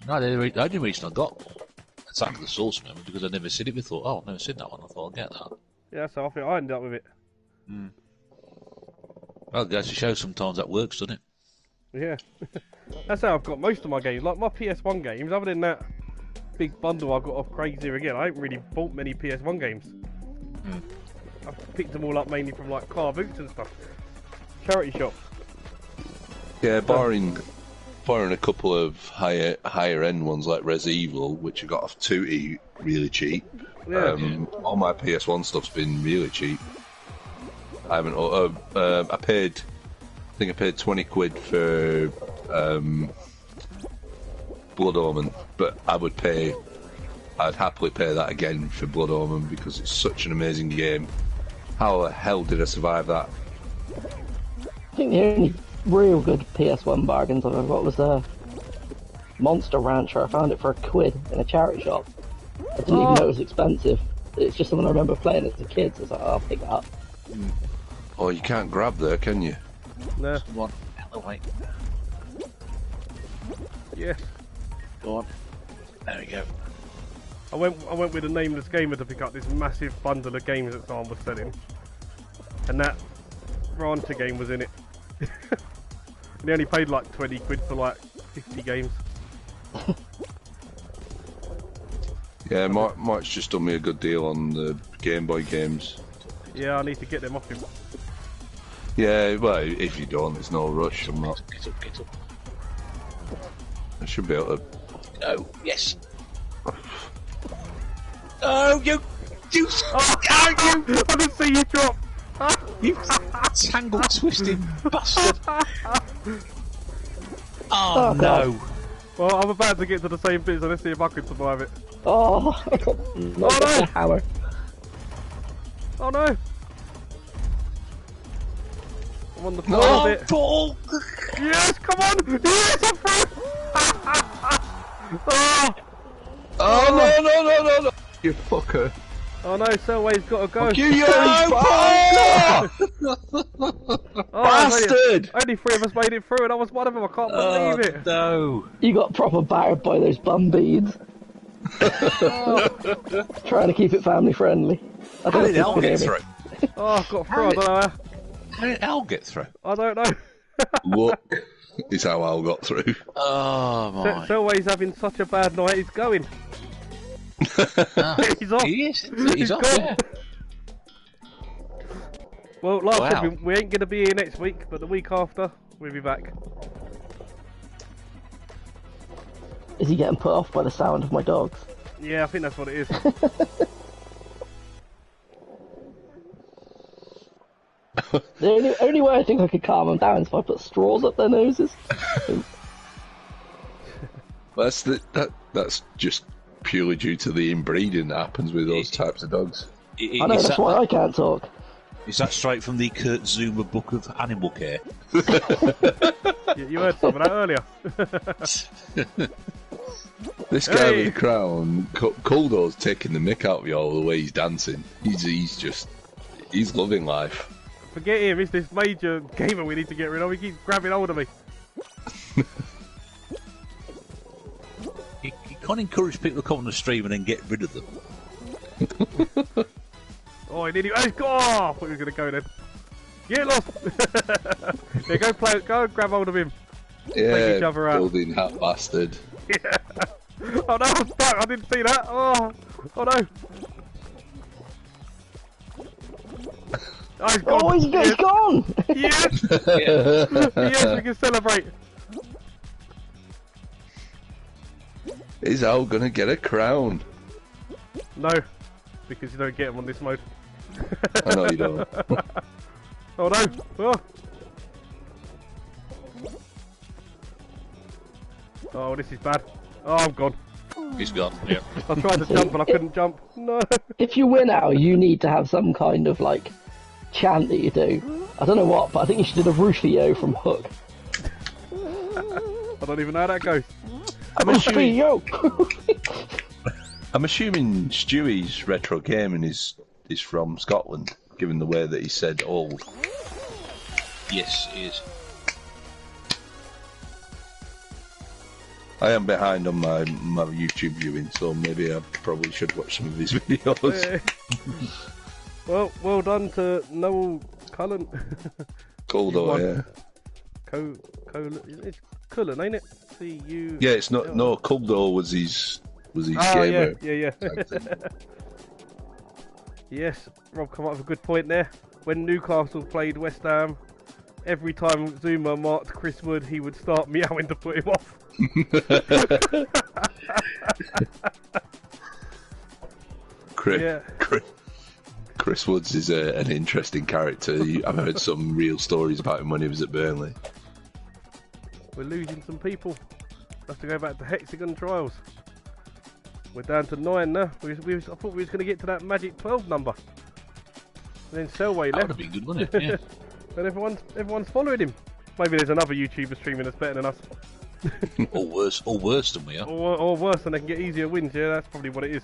No, the only reason I got Attack of the Sauceman was because I'd never seen it before. Oh, I've never seen that one. I thought I'd get that. Yeah, so I think I ended up with it. Well, it goes to show sometimes that works, doesn't it? Yeah. That's how I've got most of my games. Like my PS1 games, other than that big bundle I got off Craigslist again, I haven't really bought many PS1 games. I've picked them all up mainly from like car boots and stuff. Charity shops. Yeah, barring a couple of higher end ones like Res Evil, which I got off Tootie really cheap. Yeah. All my PS1 stuff's been really cheap. I haven't. I think I paid 20 quid for Blood Omen, but I'd happily pay that again for Blood Omen because it's such an amazing game. How the hell did I survive that? I think the only real good PS1 bargains I've ever got was Monster Rancher. I found it for £1 in a charity shop. I didn't even know it was expensive. It's just something I remember playing as a kid, so I was like, oh, I'll pick it up. Oh, you can't grab there, can you? No. Come on, out the way. Yes. Go on. There we go. I went with a nameless gamer to pick up this massive bundle of games that someone was selling, and that Rancher game was in it. And he only paid like 20 quid for like 50 games. Yeah, Mike's just done me a good deal on the Game Boy games. Yeah, I need to get them off him. Yeah, well, if you don't, there's no rush. I'm not. Get up. I should be able to. Oh, yes. Oh, you. Oh, I didn't see you drop. You tangle twisting bastard. Oh, no. Well, I'm about to get to the same bit, so let's see if I can survive it. Oh, not no. the hammer. Oh no! I'm on the final bit. Paul! Yes, come on! Yes, I'm through! Oh, no! You fucker. Oh no, Selway's got to go. Fuck you, you fucker! Bastard! Only 3 of us made it through, and I was one of them. I can't believe it. No. You got proper battered by those bum beads. Trying to keep it family friendly. How did Al get through? Oh, I got through. I don't know How did Al get through? I don't know. Look, is how Al got through. Oh, my. Selway's having such a bad night. He's going. He's off. He is. He's off, gone. yeah. Well, like I said, we ain't going to be here next week, but the week after, we'll be back. Is he getting put off by the sound of my dogs? Yeah, I think that's what it is. The only way I think I could calm them down is if I put straws up their noses. That's just purely due to the inbreeding that happens with those types of dogs. I know, that's why I can't talk. Is that straight from the Kurt Zuma book of animal care? You heard some of that earlier. This guy with the crown, Coldo's taking the mick out of you all the way he's dancing. He's loving life. Forget him, it's this major gamer we need to get rid of. He keeps grabbing hold of me. You can't encourage people to come on the stream and then get rid of them. Oh, he nearly. Oh, I thought he was going to go then. Get lost! Yeah, go and grab hold of him. Yeah, take each other out. building hat bastard. Yeah. Oh no, I'm stuck. I didn't see that. Oh no. Oh, he's gone. Oh, he's gone! Yes! Yes, we can celebrate. Is Al gonna get a crown? No, because you don't get him on this mode. I know you don't. Oh no! Oh, this is bad. Oh, I'm gone. He's gone, yeah. I tried to jump, but I couldn't jump. No. If you win Al, you need to have some kind of, like, chant that you do. I don't know what, but I think you should do the Rufio from Hook. I don't even know how that goes. Rufio! I'm assuming Stewie's retro gaming is from Scotland, given the way that he said old. Yes, he is. I am behind on my YouTube viewing, so maybe I probably should watch some of his videos. Well done to Noel Cullen. Coldo, yeah. It's Cullen, ain't it? C-U... Yeah, it's not. No, Coldo was his Oh, gamer. yeah. Yes, Rob come up with a good point there. When Newcastle played West Ham, every time Zuma marked Chris Wood, he would start meowing to put him off. Chris Woods is an interesting character. I've heard some real stories about him when he was at Burnley. We're losing some people. Have to go back to Hexagon Trials. We're down to 9 now. I thought we was going to get to that magic 12 number. And then Selway left. That would have been good, wouldn't it? Yeah. And everyone's following him. Maybe there's another YouTuber streaming that's better than us. Or worse than we are. Or worse, and they can get easier wins. Yeah, that's probably what it is.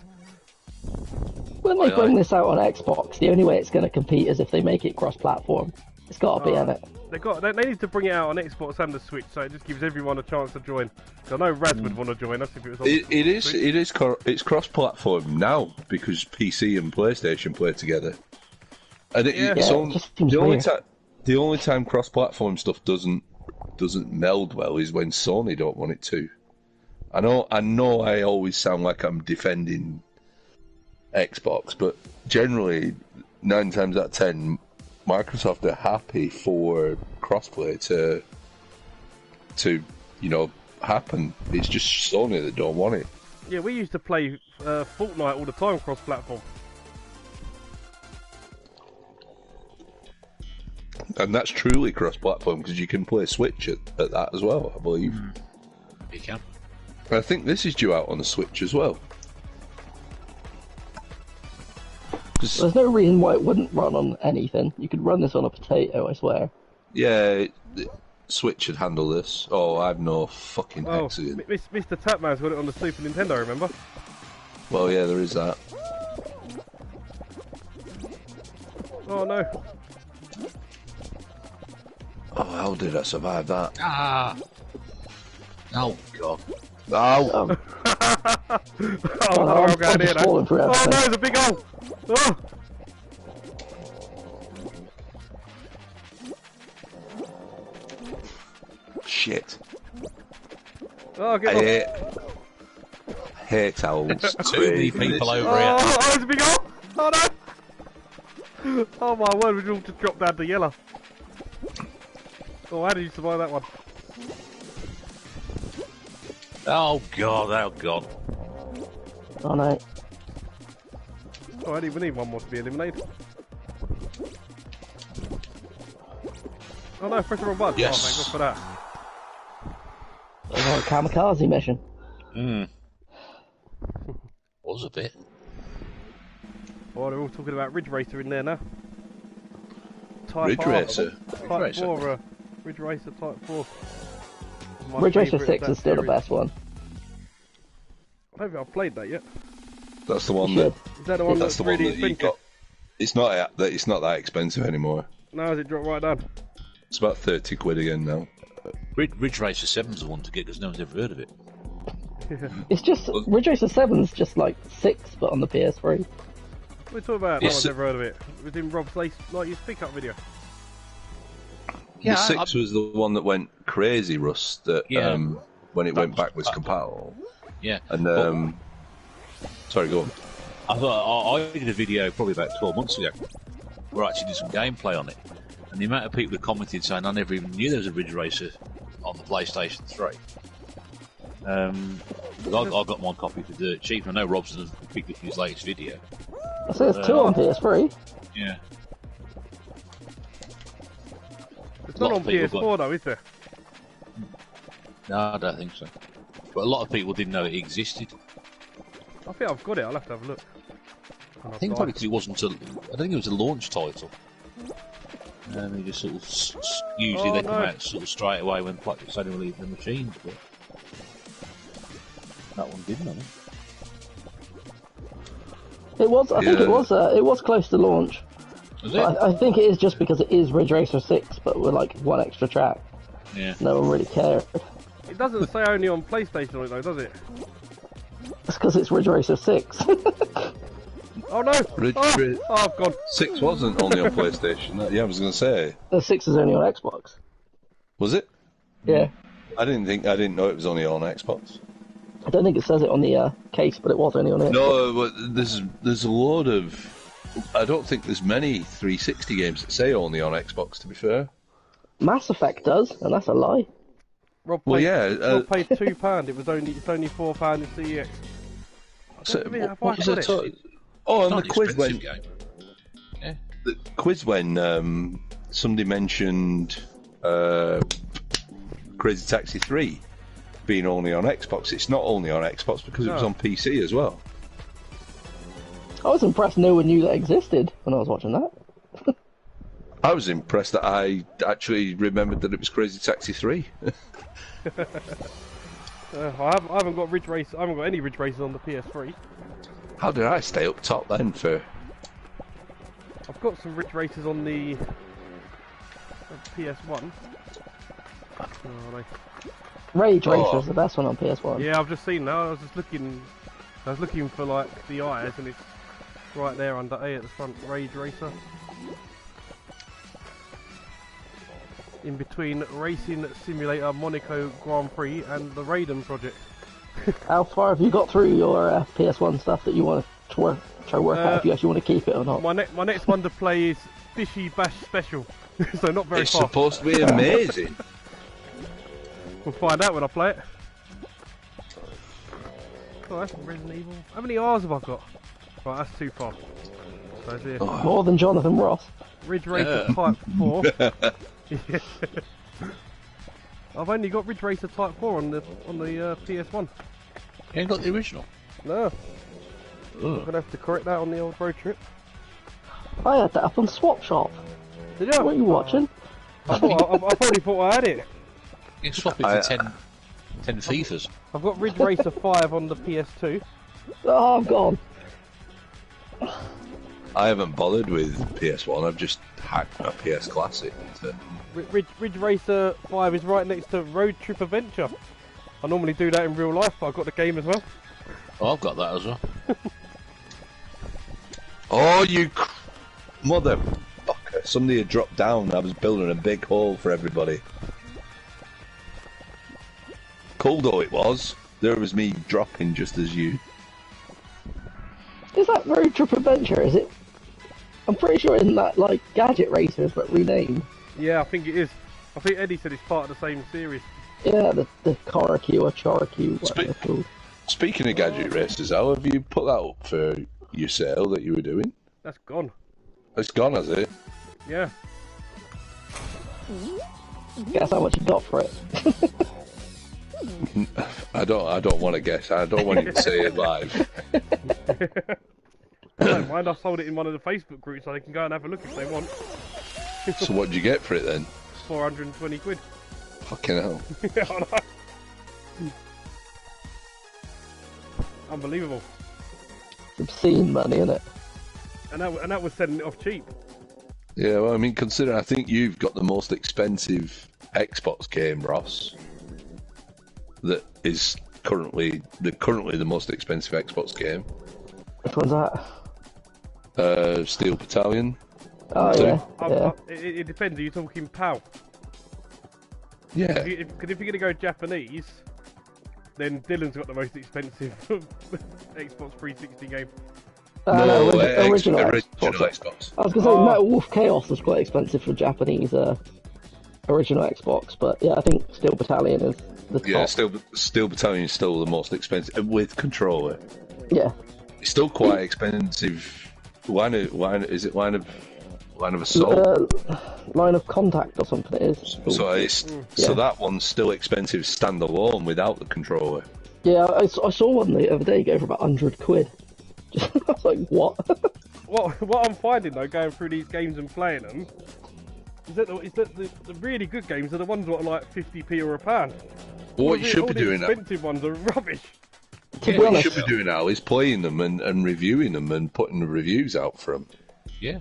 When they bring this out on Xbox, the only way it's going to compete is if they make it cross-platform. It's got to be, hasn't it? They need to bring it out on Xbox and the Switch, so it just gives everyone a chance to join. I know Raz would want to join us if it was on it's cross-platform now because PC and PlayStation play together. And the only time cross-platform stuff doesn't meld well is when Sony don't want it to. I know I always sound like I'm defending Xbox, but generally 9 times out of 10 Microsoft are happy for crossplay to happen. It's just Sony that don't want it. Yeah, we used to play Fortnite all the time cross-platform. And that's truly cross-platform because you can play Switch at that as well, I believe. You can. I think this is due out on the Switch as well. There's no reason why it wouldn't run on anything. You could run this on a potato, I swear. Yeah, Switch should handle this. Oh, I have no fucking accident. Mr. Tapman's got it on the Super Nintendo, remember? Well, yeah, there is that. Oh no. Oh, how did I survive that? Ah! Oh, God. Oh! I'm going here now. Oh no, there's a big hole! Oh! Shit. Oh, get off. Hate owls. Too many people over here. Oh, there's a big hole! Oh no! Oh my word, we all just dropped down to yellow. Oh, how did you survive that one? Oh, God, oh, God. Oh no. Oh, we need one more to be eliminated. Oh no, press the wrong button. Yes. Oh, thank God for that. Oh, a kamikaze mission. Was a bit. Oh, they're all talking about Ridge Racer in there now. Type Ridge R. Racer? Type 4, Ridge Racer Type 4. My Ridge Racer favourite 6 of is that still the series. best one. I don't think I've played that yet. That's the one You that. Is that the one That's that's the one really that you expensive? got. It's not that expensive anymore. No, has it dropped right down? It's about 30 quid again now. Ridge Racer 7's the one to get because no one's ever heard of it. It's just Ridge Racer 7's just like 6, but on the PS3. We're talking about, no Yes. one's ever heard of it. It was in Rob's latest pickup video. Yeah, the 6 was the one that went crazy, Russ, that Yeah. when it went backwards compatible. Yeah. And, sorry, go on. I thought I did a video probably about 12 months ago where I actually did some gameplay on it. And the amount of people who commented saying I never even knew there was a Ridge Racer on the PlayStation 3. I got my copy for dirt cheap. I know Rob's done picked up his latest video. I say there's 2 on PS3. Yeah. It's not Lot on of people PS4 though, is there? No, I don't think so. But a lot of people didn't know it existed. I think I've got it, I'll have to have a look. I think probably because it wasn't I don't think it was a launch title. They just sort of usually they come out sort of straight away when Sony release the machines, but that one didn't. I think. It was. I think it was. It was close to launch. Was it? I think it is just because it is Ridge Racer 6, but with like 1 extra track. Yeah. No one really cared. It doesn't say only on PlayStation on it though, does it? That's because it's Ridge Racer 6. Oh no! Oh, I've gone. 6 wasn't only on PlayStation. Yeah, I was going to say. The 6 is only on Xbox. Was it? Yeah. I didn't know it was only on Xbox. I don't think it says it on the case, but it was only on it. No, but there's a load of. I don't think there's many 360 games that say only on Xbox. To be fair, Mass Effect does, and that's a lie. Rob well, paid, yeah. Rob paid £2. It's only £4 in CEX. So, Have what I was got it? Oh, and Not the an quiz expensive when game. Yeah. the quiz when somebody mentioned Crazy Taxi 3 being only on Xbox. It's not only on Xbox because it was No. on PC as well. I was impressed no one knew that existed when I was watching that. I was impressed that I actually remembered that it was Crazy Taxi 3. I haven't got Ridge Racer. I haven't got any Ridge Racers on the PS3. How did I stay up top then for... I've got some Ridge Racers on the PS1. Oh, they... Rage Racer's the best one on PS1. Yeah, I've just seen that. I was looking for like the eyes, and it's right there under A at the front. Rage Racer. In between Racing Simulator Monaco Grand Prix and the Raiden project. How far have you got through your PS1 stuff that you want to try work out if you actually want to keep it or not? My next one to play is Fishy Bash Special, so not very It's far. supposed to be amazing. We'll find out when I play it. Oh, that's Resident Evil. How many R's have I got? Right, that's too far. So it's here. More than Jonathan Ross. Ridge Racer Type 4. Yeah. I've only got Ridge Racer Type 4 on the PS1. You ain't got the original? No. I'm gonna have to correct that on the old road trip. I had that up on Swap Shop. Did you? What are you watching? I probably thought I had it. You can swap it for 10 FIFAs. I've got Ridge Racer 5 on the PS2. Oh, I'm gone. I haven't bothered with PS1. I've just hacked my PS Classic. Ridge Racer 5 is right next to Road Trip Adventure. I normally do that in real life, but I've got the game as well. Oh, I've got that as well. Oh, you motherfucker. Somebody had dropped down. I was building a big hole for everybody. Cool though it was. There was me dropping just as you. Is that Road Trip Adventure? Is it? I'm pretty sure it's that like Gadget Racers, but renamed. Yeah, I think it is. I think Eddie said it's part of the same series. Yeah, the Korakyu or Chorakyu, whatever they're called. Speaking of Gadget Races, how have you put that up for your sale that you were doing? That's gone. It's gone, has it? Yeah. Mm-hmm. Guess how much you got for it? I don't want to guess. I don't want you to say it live. I don't mind. I sold it in one of the Facebook groups, so they can go and have a look if they want. So what did you get for it then? 420 quid. Fucking hell. Yeah, I know. Unbelievable. Obscene money, innit? And that was selling it off cheap. Yeah, well, I mean, consider I think you've got the most expensive Xbox game, Ross. That is currently the most expensive Xbox game. Which one's that? Steel Battalion. Oh, yeah. It depends. Are you talking PAL? Yeah. Because if you're going to go Japanese, then Dylan's got the most expensive Xbox 360 game. No, original Xbox. I was going to say Metal Wolf Chaos was quite expensive for Japanese original Xbox, but yeah, I think Steel Battalion is the top. Yeah, Steel Battalion is still the most expensive with controller. Yeah. It's still quite expensive. Line of Assault? Line of Contact or something it is. So that one's still expensive standalone without the controller. Yeah, I saw one the other day go for about 100 quid. I was like, what? What I'm finding though, going through these games and playing them, is that the really good games are the ones that are like 50p or £1. What you should be doing now. The expensive ones are rubbish. What you should be doing now is playing them and reviewing them and putting the reviews out for them. Yeah.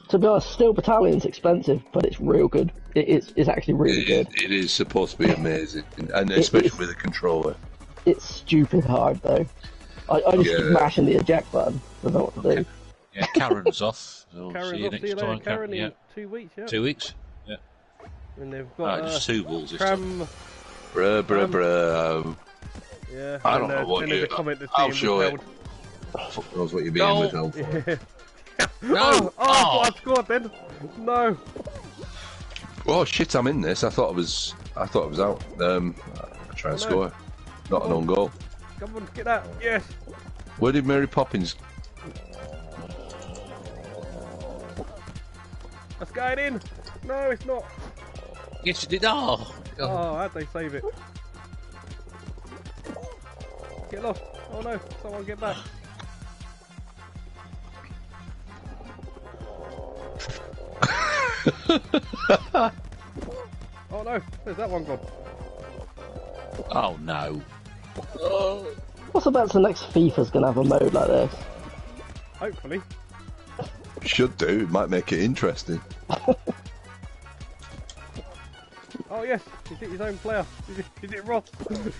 To be honest, Steel Battalion's expensive, but it's real good. It's actually really good. It is supposed to be amazing, and especially with a controller. It's stupid hard though. I just keep mashing the eject button. I don't know what to do. Yeah, Karen's off. Karen's see you off. next See you later, time, Karen, yeah. in 2 weeks. Yeah. 2 weeks. Yeah. And they've got just 2 balls this time. Bruh. Yeah. I don't know what you. I'll show it. Fuck knows what you're being withheld for. Yeah. No! I scored then. No. Oh shit! I'm in this. I thought I was out. I'll try and score. Not an own goal. Come on, get that. Yes. Where did Mary Poppins? That's going in. No, it's not. Yes, you did. Oh, how'd they save it? Get lost. Oh no, someone get back. Oh no, where's that one gone? Oh no. What's about the next FIFA's gonna have a mode like this? Hopefully. Should do. It might make it interesting. Oh yes, is it his own player? Is it Ross?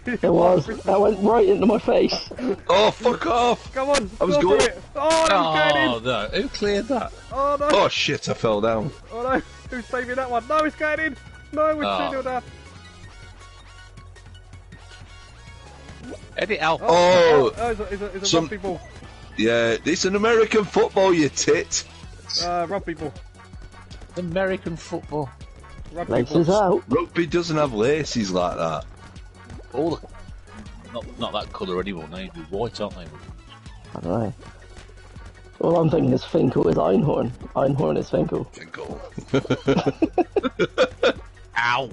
It was. That went right into my face. Oh, fuck off! Come on, I was go going. for it. Oh, that was going in. no! Who cleared that? Oh no! Oh shit! I fell down. Oh no! Who's saving that one? No, it's going in. No, we're 2-0 down. Edit out. Oh, it's a some- rugby ball. Yeah, it's an American football, you tit. Rugby ball. American football. Rugby Laces ball. out. Rugby doesn't have laces like that. All the... Not that colour anymore. They'd be white, aren't they? I don't know. All I'm thinking is Finkel is Einhorn. Einhorn is Finkel. Finkel. Ow!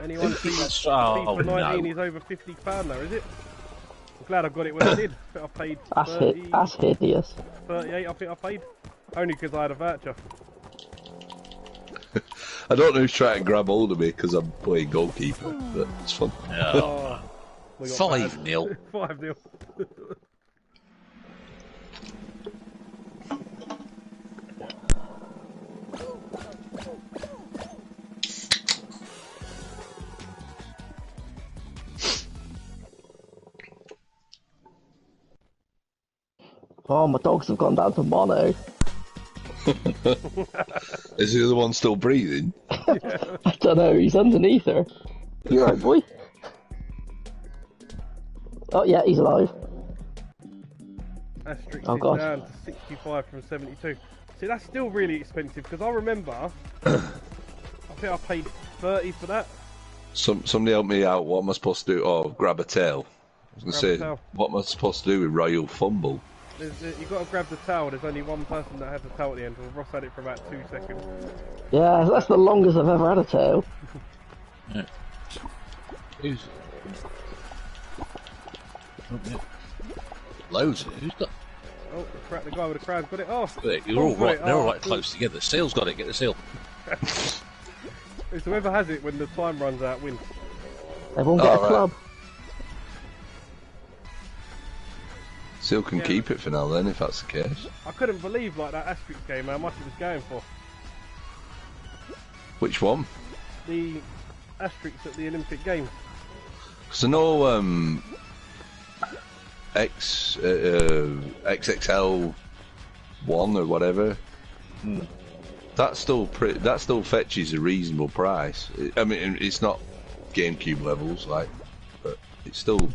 Anyone see Oh, FIFA 19 no. is over £50 now, is it? I'm glad I got it when I did. I think I paid That's hideous. 38, I think I paid. Only because I had a voucher. I don't know who's trying to grab hold of me because I'm playing goalkeeper, but it's fun. No. We got 5-0. 5-0. Oh, my dogs have gone down to mono. Is the other one still breathing? I don't know, he's underneath her. You right, boy? Oh, yeah, he's alive. Asterix Oh, is God. down to 65 from 72. See, that's still really expensive because I remember, I think I paid 30 for that. Somebody help me out. What am I supposed to do? Oh, grab a tail. I was going to Grab a say, tail. what am I supposed to do with Royal Fumble? You've got to grab the towel. There's only one person that has the towel at the end. Well, Ross had it for about 2 seconds. Yeah, that's the longest I've ever had a tail. Yeah. Who's... Loads of it. Who's got... Oh, crap, the guy with the crowd's got it. Oh, You're all right. They're all right cool. close together. Seal's got it. Get the seal. It's whoever has it when the time runs out wins. Everyone get a right. club. Seal can Yeah. keep it for now then, if that's the case. I couldn't believe like that Asterix game how much it was going for. Which one? The Asterix at the Olympic Games. Because I know XXL 1 or whatever. That still fetches a reasonable price. I mean, it's not GameCube levels, like, but it's still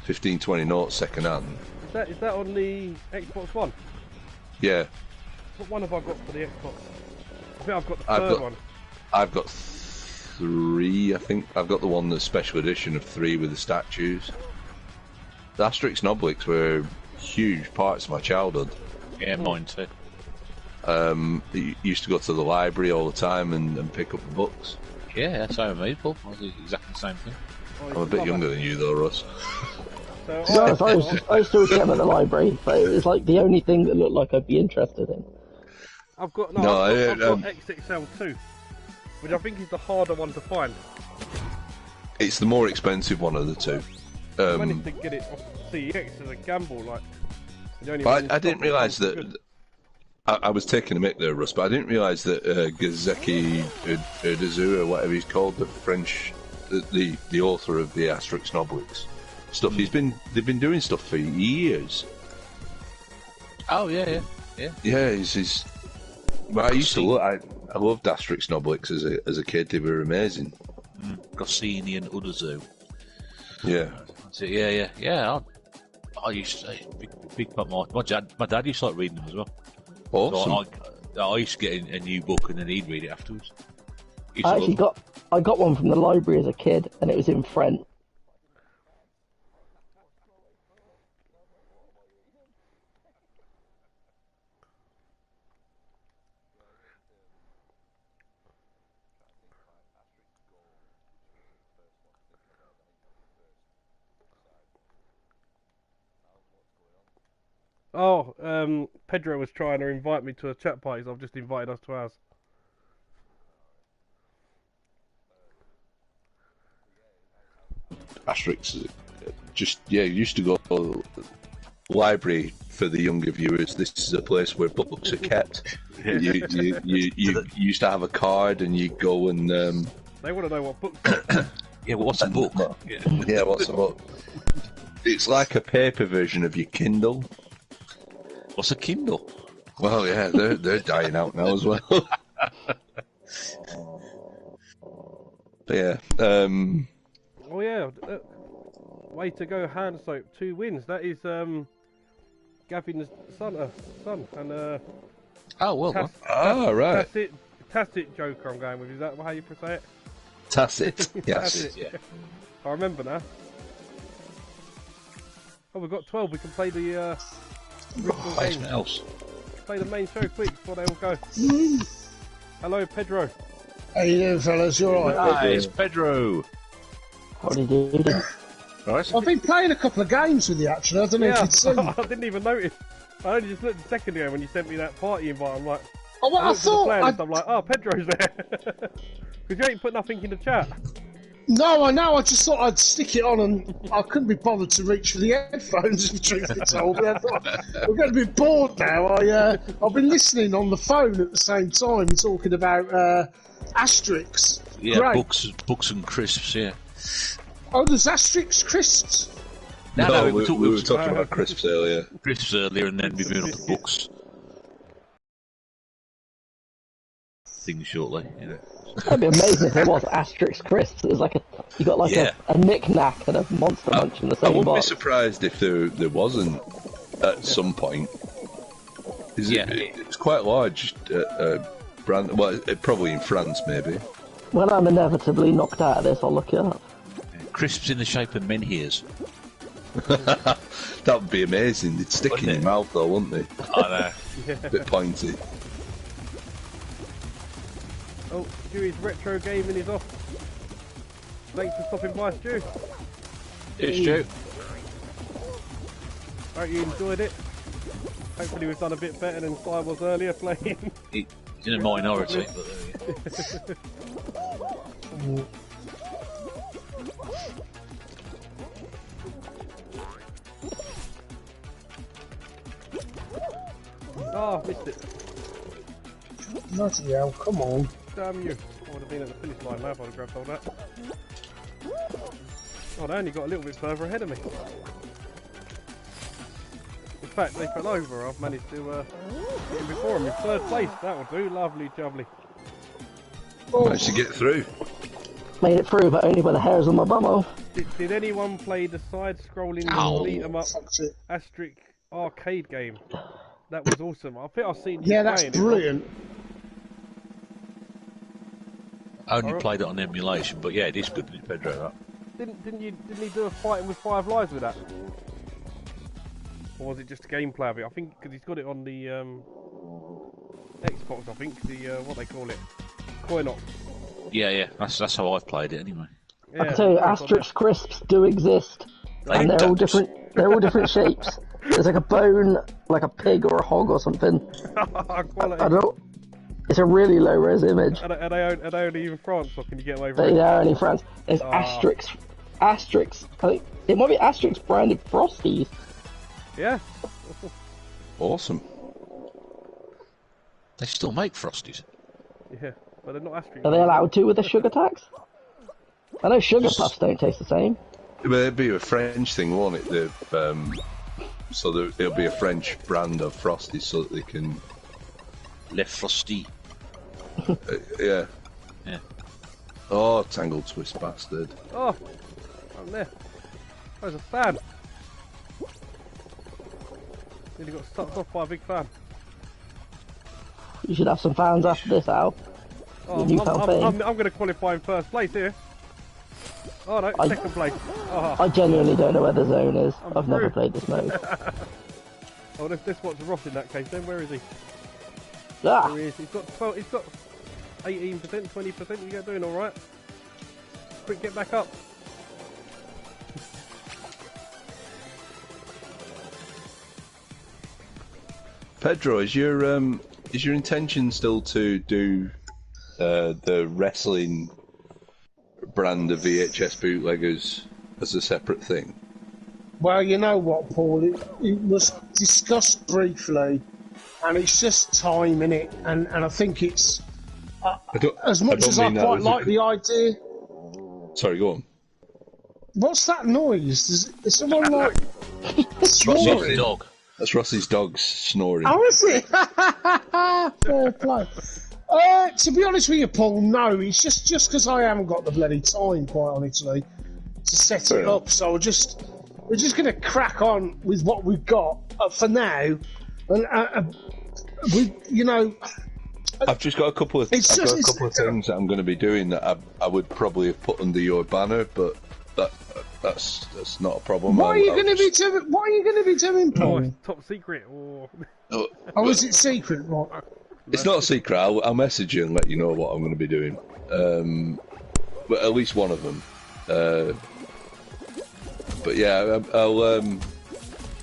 15-20 noughts second hand. Is that on the Xbox One? Yeah, What one have I got for the Xbox? I think I've got the third one. I've got 3. I think I've got the one that's special edition of 3 with the statues. The Asterix and Obelix were huge parts of my childhood. Yeah, mine too. Used to go to the library all the time and pick up the books. Yeah, that's how I made Paul. I do exactly the same thing. I'm a bit younger than you though, Russ. So, To be honest, I used to always get them at the library, but it was like the only thing that looked like I'd be interested in. I've got No, I've got XXL2, which I think is the harder one to find. It's the more expensive one of the two. I managed to get it off CEX as a gamble, like. I didn't realise that. I was taking a mick there, Russ, but I didn't realise that Gazeki Urdazu, or whatever he's called, the French, the author of the Asterix and Obelix stuff, they've been doing stuff for years. Oh yeah. Yeah, he's. Well, I loved Asterix and Obelix as a kid. They were amazing. Goscinny and Uderzo. Yeah. So, yeah. I used to big part of my dad used to like reading them as well. Awesome. So I used to get a new book and then he'd read it afterwards. I got one from the library as a kid, and it was in French. Oh, Pedro was trying to invite me to a chat party, so I've just invited us to ours. Asterix, used to go to the library for the younger viewers. This is a place where books are kept. You used to have a card, and you go and They want to know what books are. Yeah, well, what's a book? Yeah, what's a book? It's like a paper version of your Kindle. What's a Kindle? Well, yeah, they're dying out now as well. But yeah. Oh yeah. Way to go, hand soap. 2 wins. That is Gavin's son, and Oh, well done. Right. Tacit Joker. I'm going with. Is that how you say it? Tacit. Yes. Tacit. Yeah. I remember now. Oh, we've got 12. We can play the original game. Else. Play the main show quick before they all go. Hello, Pedro. How you doing, fellas? You alright? Hi, it's Pedro. What did you do? Right. I've been playing a couple of games with you, actually. I don't know if you'd seen. I didn't even notice. I only just looked a second ago when you sent me that party invite. I'm like, Oh, well, I looked at the thought. playlist, I'm like, oh, Pedro's there. Because you ain't put nothing in the chat. No, I know. I just thought I'd stick it on, and I couldn't be bothered to reach for the headphones. If the truth be told, I thought we're going to be bored now. I've been listening on the phone at the same time, talking about Asterix. Yeah, Great. books and crisps. Yeah. Oh, there's Asterix crisps. No, we were talking about crisps earlier. Crisps earlier, and then we moved on to books. Things shortly. Yeah. That'd be amazing if there was Asterix crisps. It was like you got like a knick-knack and a Monster Munch in the I same wouldn't be box. surprised if there wasn't at some point. It's quite large brand. Well, probably in France, maybe. When I'm inevitably knocked out of this, I'll look it up. Crisps in the shape of menhirs. That would be amazing. They'd stick in your mouth, though, wouldn't they? I know. A bit pointy. Oh, Stewie's retro gaming is off. Thanks for stopping by, Stew. It's Stu. Hope you enjoyed it. Hopefully we've done a bit better than Si was earlier playing. He's in a minority, but there we go. Oh, missed it. Bloody hell, come on. Damn you. I would have been at the finish line now if I'd have grabbed all that. Oh, they only got a little bit further ahead of me. In fact, they fell over. I've managed to get in before them in 3rd place. That will do. Lovely, jubbly. Managed to get through. Made it through, but only by the hairs on my bum. Did anyone play the side-scrolling beat-em-up Asterix arcade game? That was awesome. I think I've seen you Yeah, that's playing brilliant. I only played it on emulation, but yeah, it is good, Pedro. That. Didn't he do a fighting with 5 lives with that? Or was it just a gameplay of it? I think because he's got it on the Xbox. I think the what they call it, Coin-Op. Yeah. That's how I've played it anyway. Yeah, I can tell you, Asterix crisps do exist, and they're all different. They're all different shapes. There's like a bone, like a pig or a hog or something. Quality. I don't. It's a really low res image. Are they only in France, or can you get away with They it? are only in France. There's Asterix. I think it might be Asterix branded Frosties. Yeah. Awesome. They still make Frosties. Yeah, but they're not Asterix. Are they allowed to with the sugar tax? I know sugar puffs don't taste the same. But it'd be a French thing, won't it? It'll be a French brand of Frosty so that they can... Le Frosty. Yeah. Yeah. Oh, Tangled Twist bastard. Oh, I'm there. There's a fan. Nearly got sucked off by a big fan. You should have some fans after this, Al. Oh, I'm going to qualify in 1st place here. Oh no, 2nd place. Oh. I genuinely don't know where the zone is. I've never through. played this mode. Oh, this what's Ross in that case then. Where is he? Ah! There he is. He's got 12. He's got 18%, 20%. You're doing all right. Quick, get back up. Pedro, is your intention still to do the wrestling brand of VHS bootleggers as a separate thing? Well, you know what, Paul? It was discussed briefly, and it's just time in it, and I think it's as much as I quite like the idea. Sorry, go on. What's that noise? Is someone like Rossi's snoring? dog. That's Rossi's dog snoring. Oh, is it? Fair play. To be honest with you, Paul, no. It's just because I haven't got the bloody time, quite honestly, to set it up. So we're just going to crack on with what we've got for now, and I've just got a couple of things that I'm going to be doing that I would probably have put under your banner, but that's not a problem. What are you going to be doing? What are you going to be doing, Paul? Top secret or? Oh, is it secret? Right. It's not a secret. I'll message you and let you know what I'm going to be doing. But at least one of them. But yeah, I'll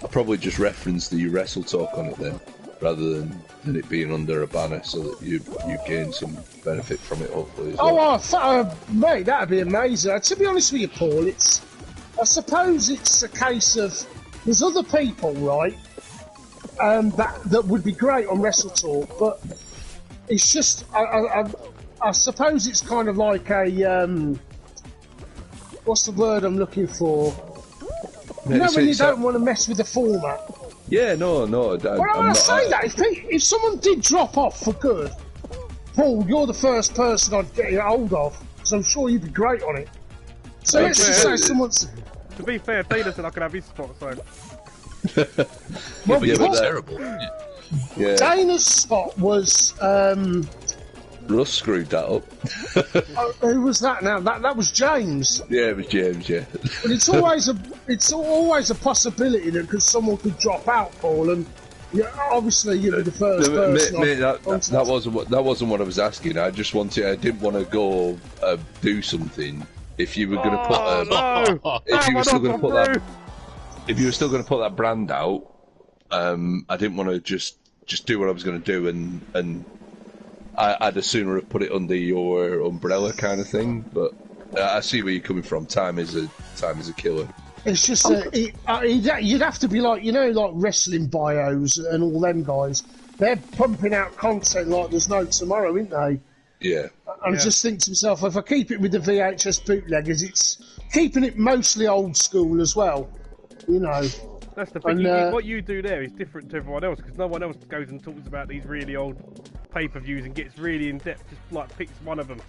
probably just reference the Wrestle Talk on it then, rather than it being under a banner, so that you gain some benefit from it, hopefully. As well. Mate, that'd be amazing. To be honest with you, Paul, I suppose it's a case of there's other people, right, that would be great on Wrestle Talk, but it's just I suppose it's kind of like a what's the word I'm looking for? You know when you don't want to mess with the format. Yeah, no. I say that if someone did drop off for good, Paul, you're the first person I'd get a hold of, so I'm sure you'd be great on it. So let's just say someone's. To be fair, Dana said I could have his spot, so. But you're terrible. Yeah. Dana's spot was. Russ screwed that up. Who was that now? That was James. Yeah, it was James. Yeah. But it's always a possibility that because someone could drop out, Paul, and obviously you'd be the first person. Mate, that wasn't what I was asking. I didn't want to go do something. If you were going to put, if you were still going to put that brand out, I didn't want to just do what I was going to do, and I'd as sooner have put it under your umbrella kind of thing. But I see where you're coming from. Time is a killer. It's just you'd have to be like like wrestling bios and all them guys. They're pumping out content like there's no tomorrow, aren't they? Yeah. I just think to myself, if I keep it with the VHS bootleggers, it's keeping it mostly old school as well. That's the thing. What you do there is different to everyone else, because no one else goes and talks about these really old pay-per-views and gets really in depth. Just like picks one of them.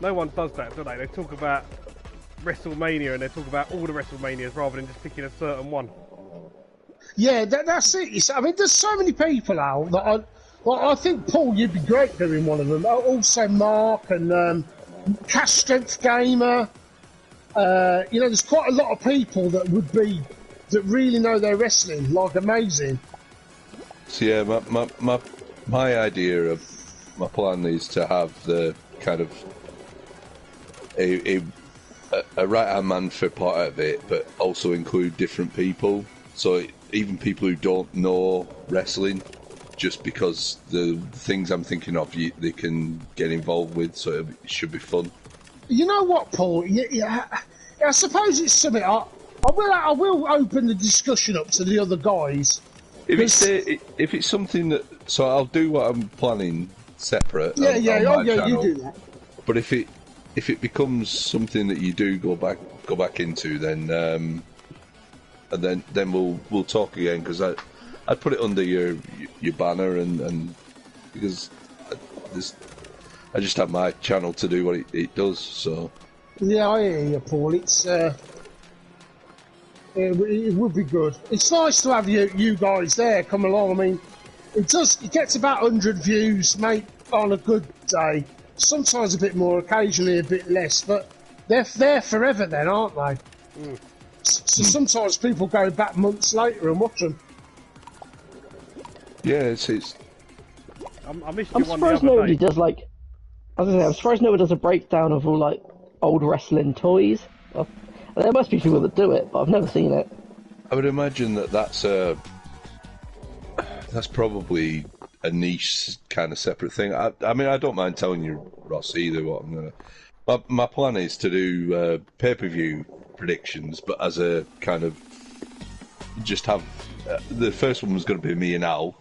No one does that, do they? They talk about WrestleMania and they talk about all the WrestleManias rather than just picking a certain one. Yeah, that's it. I mean, there's so many people out that I think, Paul, you'd be great doing one of them. Also, Mark and Cash Strength Gamer. There's quite a lot of people that really know their wrestling, like amazing. So yeah, my idea of my plan is to have the kind of a right-hand man for part of it, but also include different people. So even people who don't know wrestling, just because the things I'm thinking of, they can get involved with, so it should be fun. You know what, Paul? I suppose it's something. I will open the discussion up to the other guys. If it's something that, so I'll do what I'm planning separate. Yeah, on you channel. do that. But if it becomes something that you do go back into, then and then we'll talk again, because I'd put it under your banner, and because I just have my channel to do what it does. So yeah, I hear you, Paul. It would be good. It's nice to have you guys there come along. I mean, it gets about 100 views, mate, on a good day. Sometimes a bit more, occasionally a bit less, but they're there forever then, aren't they? Mm. So sometimes people go back months later and watch them. Yeah, it's. I missed I'm you one the surprised other nobody day. does like. I'm surprised nobody does a breakdown of all like old wrestling toys. There must be people that do it, but I've never seen it. I would imagine that's probably a niche kind of separate thing. I mean, I don't mind telling you, Ross, either what I'm gonna. My plan is to do pay-per-view predictions, but as a kind of just have the first one was going to be me and Al,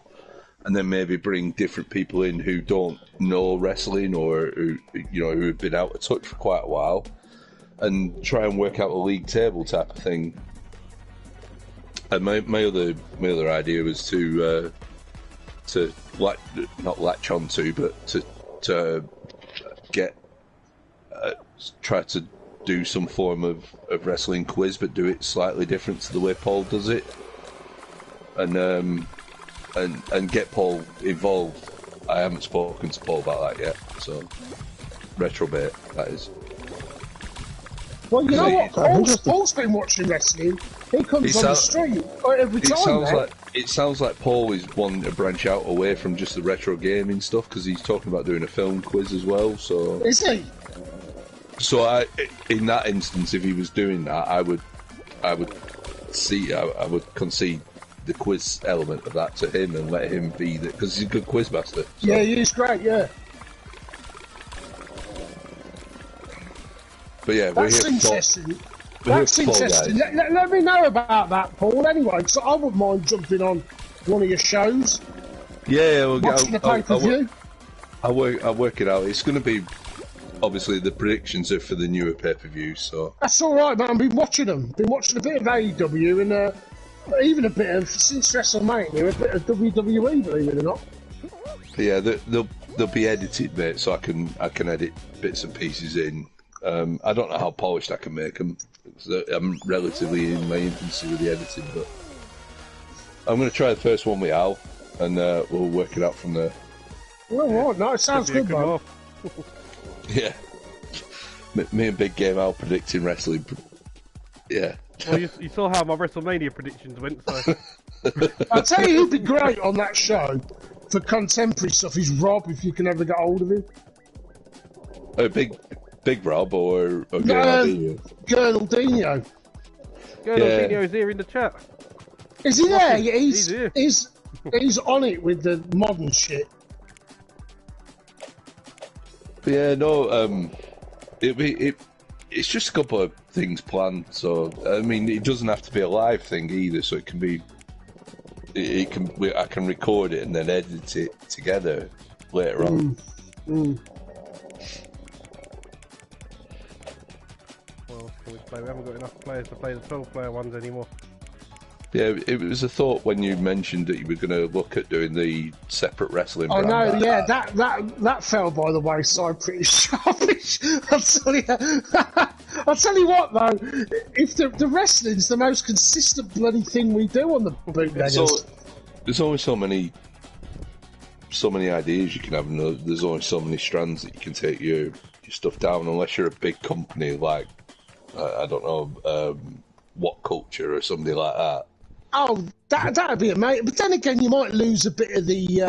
and then maybe bring different people in who don't know wrestling or who have been out of touch for quite a while, and try and work out a league table type of thing. And my other idea was to not latch on to, but to get try to do some form of wrestling quiz, but do it slightly different to the way Paul does it, and get Paul involved. I haven't spoken to Paul about that yet, so retrobait, that is. Well, you know what? Paul's been watching wrestling. He comes on the stream every time. It sounds like Paul is wanting to branch out away from just the retro gaming stuff, because he's talking about doing a film quiz as well. So is he? So in that instance, if he was doing that, I would concede the quiz element of that to him and let him be the, because he's a good quiz master. So. Yeah, he is great. Yeah. But yeah, that's interesting. That's interesting. Let me know about that, Paul. Anyway, because I wouldn't mind jumping on one of your shows. Yeah, we'll watching the pay-per-view. I'll work it out. It's going to be. Obviously, the predictions are for the newer pay-per-view, so... That's all right, man. I've been watching them. Been watching a bit of AEW and even a bit of, since WrestleMania, a bit of WWE, believe it or not. Yeah, they'll be edited, mate, so I can edit bits and pieces in. I don't know how polished I can make them. I'm relatively in my infancy with the editing, but I'm going to try the first one with Al, and we'll work it out from there. Well, right, no, it sounds good, man. Yeah, me and Big Game Al predicting wrestling. Yeah. Well, you saw how my WrestleMania predictions went, so... I'll tell you who'd be great on that show for contemporary stuff is Rob, if you can ever get hold of him. Oh, Big Rob or Gernaldinho? Gernaldinho. Gernaldinho's here in the chat. Is he there? Yeah, he's here. He's on it with the modern shit. Yeah, no, it's just a couple of things planned. So I mean, it doesn't have to be a live thing either. So it can be, I can record it and then edit it together later on. Well, can we play? We haven't got enough players to play the 12-player ones anymore. Yeah, it was a thought when you mentioned that you were going to look at doing the separate wrestling. Oh no, yeah, that fell by the wayside pretty sharpish. I'll tell you what though, if the wrestling's the most consistent bloody thing we do on the bootleggers. There's only so many ideas you can have, and there's only so many strands that you can take your stuff down, unless you're a big company like I don't know, What Culture or somebody like that. Oh, that'd be amazing. But then again, you might lose a bit of the.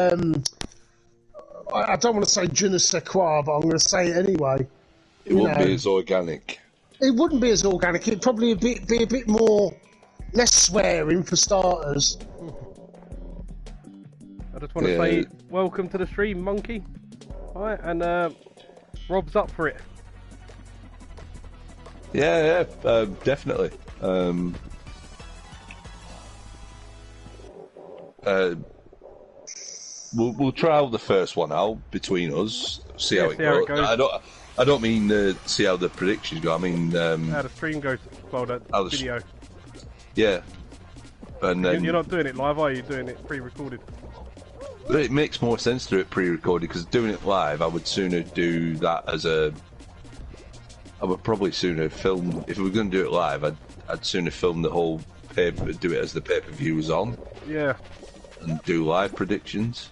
I don't want to say je ne sais quoi, but I'm going to say it anyway. It wouldn't be as organic. It wouldn't be as organic. It'd probably be a bit more, less swearing for starters. I just want to say welcome to the stream, Monkey. Alright, and Rob's up for it. Yeah, definitely. We'll try out the first one out between us, see how it goes. I don't mean see how the predictions go. I mean how the stream goes. Well, that video. Yeah, and then you're not doing it live, are you? Doing it pre-recorded. It makes more sense to do it pre-recorded, because doing it live, I would sooner do that as a. I would probably sooner film if we were going to do it live. I'd sooner film the whole paper, do it as the pay-per-view was on. Yeah. And do live predictions.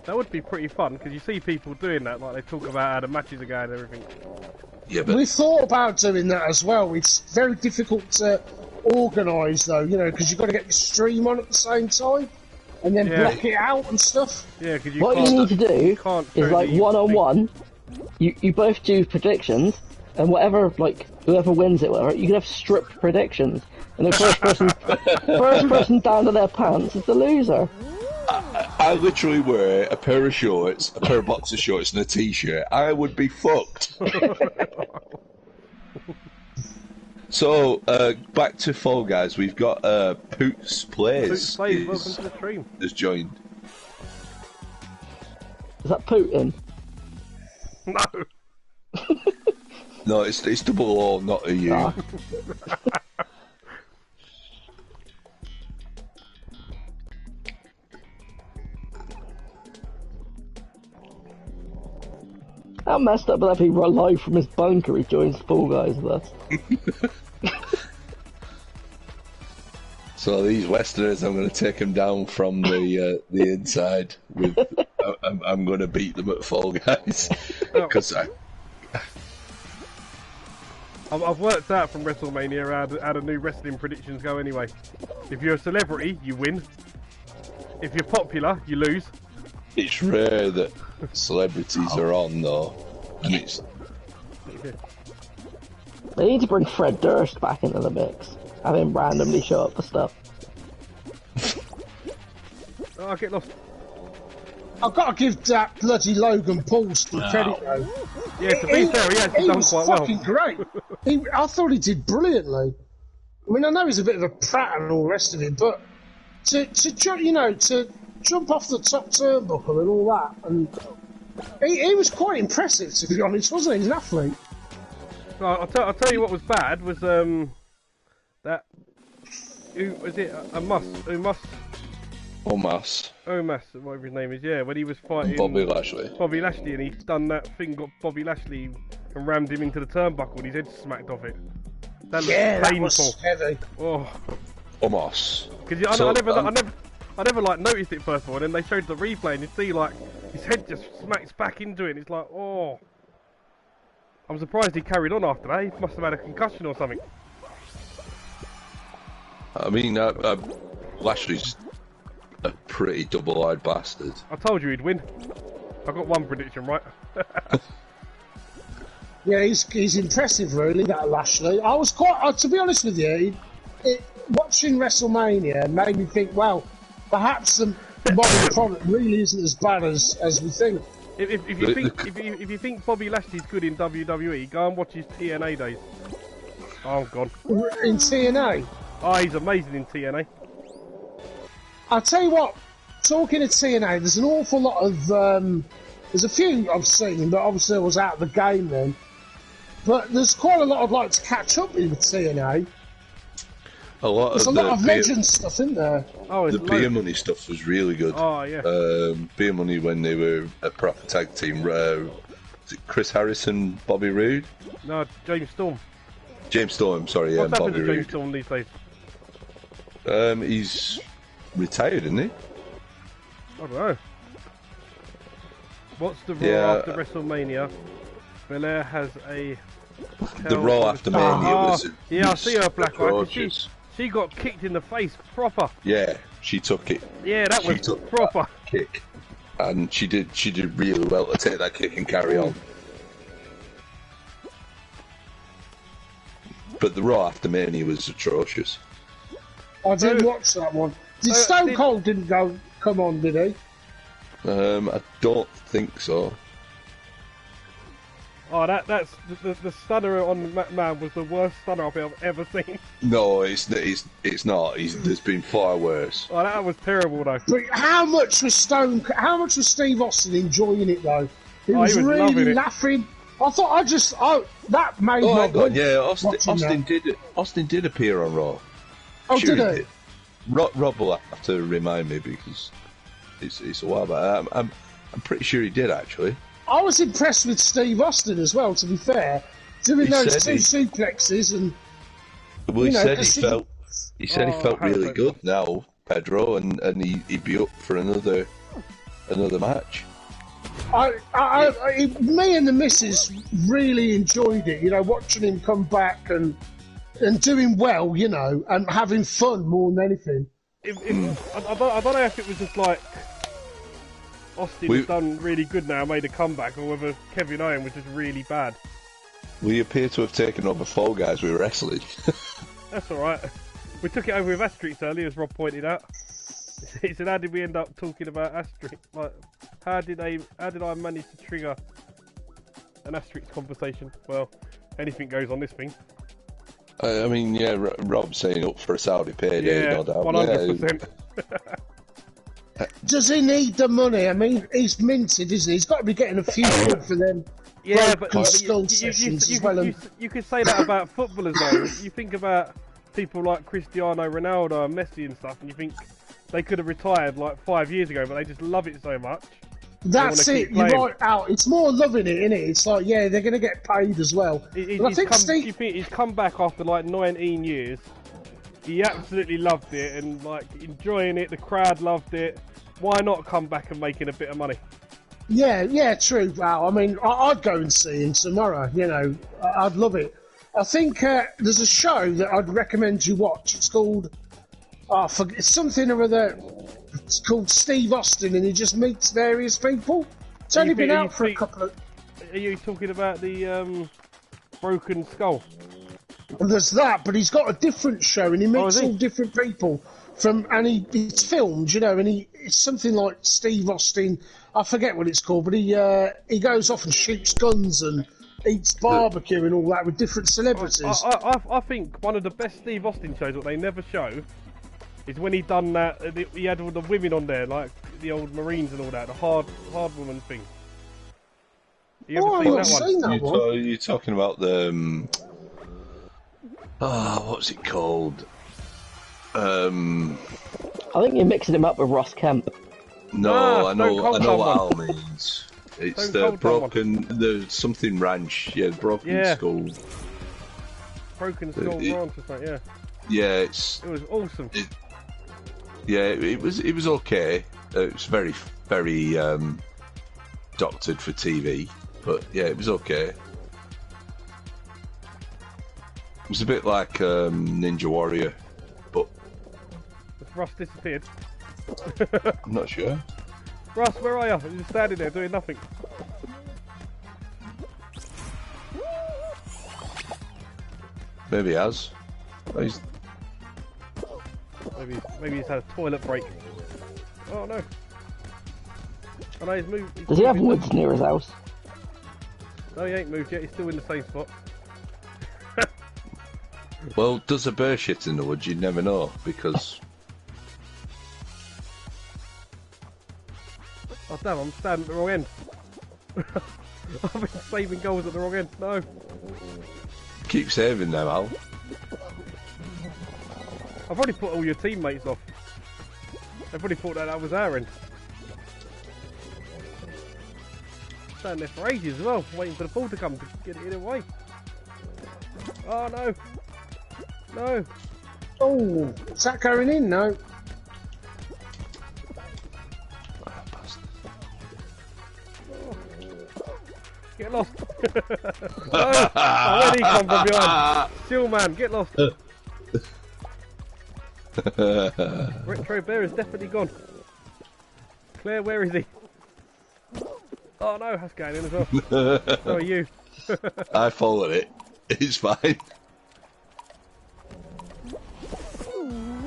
That would be pretty fun, because you see people doing that, like they talk about how the matches are going and everything. Yeah, but we thought about doing that as well. It's very difficult to organise though, because you've got to get the stream on at the same time, and then block it out and stuff. Yeah, because what you need to do is like one-on-one. You both do predictions, and whoever wins it, you can have stripped predictions, and the first person down to their pants is the loser. I literally wear a pair of shorts, a pair of boxer shorts, and a t-shirt. I would be fucked. So, back to Fall Guys. We've got Poots Plays. Poots Plays, welcome to the stream. Has joined. Is that Putin? No. No, it's double O, not a U. Ah. How messed up would that be? Live from his bunker, he joins Fall Guys with us. So these Westerners, I'm going to take them down from the inside. With I'm going to beat them at Fall Guys because I've worked out from WrestleMania how the new wrestling predictions go anyway. If you're a celebrity, you win. If you're popular, you lose. it's rare that celebrities are on though. And it's They need to bring Fred Durst back into the mix. Have him randomly show up for stuff. Oh, I get lost. I've got to give that bloody Logan Paul some credit though. Yeah, to be fair, he actually done was quite well. fucking great. I thought he did brilliantly. I mean, I know he's a bit of a prat and all the rest of it, but to jump off the top turnbuckle and all that, and he was quite impressive, to be honest, wasn't he? He's an athlete. I'll tell you what was bad was that who was it? Omas, whatever his name is. Yeah, when he was fighting Bobby Lashley. and he's done that thing, got Bobby Lashley and rammed him into the turnbuckle, and his head smacked off it. That looked That painful. was heavy. Oh, Omos. because I never like noticed it first of all, and then they showed the replay, and you see like his head just smacks back into it, and it's like, oh. I'm surprised he carried on after that. He must have had a concussion or something. I mean, Lashley's a pretty double-eyed bastard. I told you he'd win. I got one prediction right. Yeah, he's impressive, really, that Lashley. I was quite, to be honest with you, watching WrestleMania made me think, well, perhaps the modern product really isn't as bad as we think. If you think Bobby Lashley's good in WWE, go and watch his TNA days. Oh God. In TNA? Oh, he's amazing in TNA. I'll tell you what, talking of TNA, there's an awful lot of, there's a few I've seen, but obviously I was out of the game then. But there's quite a lot I'd like to catch up with TNA. There's a lot of legend stuff in there. Oh, the Beer Money stuff was really good. Oh, yeah. Beer Money when they were a proper tag team. Was it Chris Harrison, Bobby Roode? No, James Storm. James Storm, sorry, What's happened Bobby to James Roode. Storm these days? He's retired, isn't he? I don't know. What's the Raw after WrestleMania? Belair has a... The Raw after Mania was... Yeah, I see her black eye. She She got kicked in the face proper. Yeah, she took it. Yeah, that was proper kick, and she did really well to take that kick and carry on. But the Raw after Mania was atrocious. I didn't watch that one. Stone Cold didn't come on, did he? I don't think so. Oh, that's the stunner on McMahon was the worst stunner I've ever seen. No, it's not. There's been far worse. Oh, that was terrible though. But how much was Steve Austin enjoying it though? He was really laughing. I thought that made my God, yeah, Austin did appear on Raw. Oh, sure did he? Rob will have to remind me because it's a while back. I'm pretty sure he did actually. I was impressed with Steve Austin as well, to be fair. Doing those two suplexes and... Well, he said he felt really good now, Pedro, and he'd be up for another match. Me and the missus really enjoyed it, watching him come back and doing well, and having fun more than anything. I don't know if it was just like... Austin's done really good now, made a comeback, or whether Kevin Owens was just really bad. We appear to have taken over Fall Guys with wrestling. That's alright. We took it over with Asterix earlier, as Rob pointed out. He said, how did we end up talking about Asterix? Like, how did I manage to trigger an Asterix conversation? Well, anything goes on this thing. I mean, yeah, Rob's saying up for a Saudi payday, no doubt. 100%. Does he need the money? I mean, he's minted, isn't he? He's got to be getting a few quid for them. Yeah, but skull sessions as well. You could say that about footballers, though. You think about people like Cristiano Ronaldo and Messi and stuff, and you think they could have retired like 5 years ago, but they just love it so much. That's it. You're right, Al. It's more loving it, isn't it? It's like, yeah, they're going to get paid as well. He's come back after like 19 years. He absolutely loved it and like enjoying it. The crowd loved it. Why not come back and making a bit of money? Yeah, true, Al. I mean, I'd go and see him tomorrow. You know, I'd love it. I think there's a show that I'd recommend you watch. It's called, it's something or other. It's called Steve Austin, and he just meets various people. It's only been out for a couple of... Are you talking about the Broken Skull? Well, there's that, but he's got a different show, and he meets all different people. It's filmed, you know, and it's something like Steve Austin. I forget what it's called, but he goes off and shoots guns and eats barbecue and all that with different celebrities. I think one of the best Steve Austin shows, what they never show, is when he done that. He had all the women on there, like the old Marines and all that, the hard woman thing. You ever seen that one? You're talking about the what's it called? I think you're mixing him up with Ross Kemp. No, I know what Al means. It's the something ranch. Yeah, Broken Skull. Broken Skull Ranch or something. Yeah. Yeah, it was awesome. It was okay. It was very, very doctored for TV, but yeah, it was okay. It was a bit like Ninja Warrior, but Ross disappeared. I'm not sure. Ross, where are you? You're just standing there doing nothing. Maybe he has. Maybe he's had a toilet break. Oh no! Oh no, he's moved. Does he have woods near his house? No, he ain't moved yet. He's still in the same spot. Well, does a bear shit in the woods? You'd never know, because... Oh damn, I'm standing at the wrong end. I've been saving goals at the wrong end. No. Keep saving them, Al. I've already put all your teammates off. They've already thought that was our end. Standing there for ages as well, waiting for the ball to come to get it away. Oh no! No! Oh, is that going in? No. Get lost! No! Oh, where'd he come from behind? Still man, get lost! Retro Bear is definitely gone. Claire, where is he? Oh no, that's going in as well. So are you. I followed it. It's fine.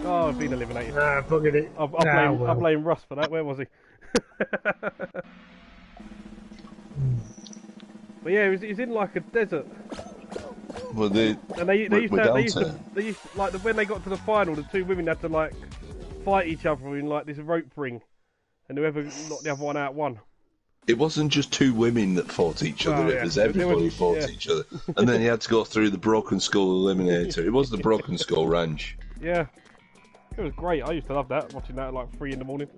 Oh, I've been eliminated. Nah, buggered it. I blame Russ for that. Where was he? But yeah, he's in like a desert. Well, they used like when they got to the final, the two women had to like fight each other in like this rope ring, and whoever knocked the other one out won. It wasn't just two women that fought each other; it was everybody fought each other, and then you had to go through the Broken Skull Eliminator. It was the Broken Skull Ranch. Yeah, it was great. I used to love that, watching that at like 3 in the morning.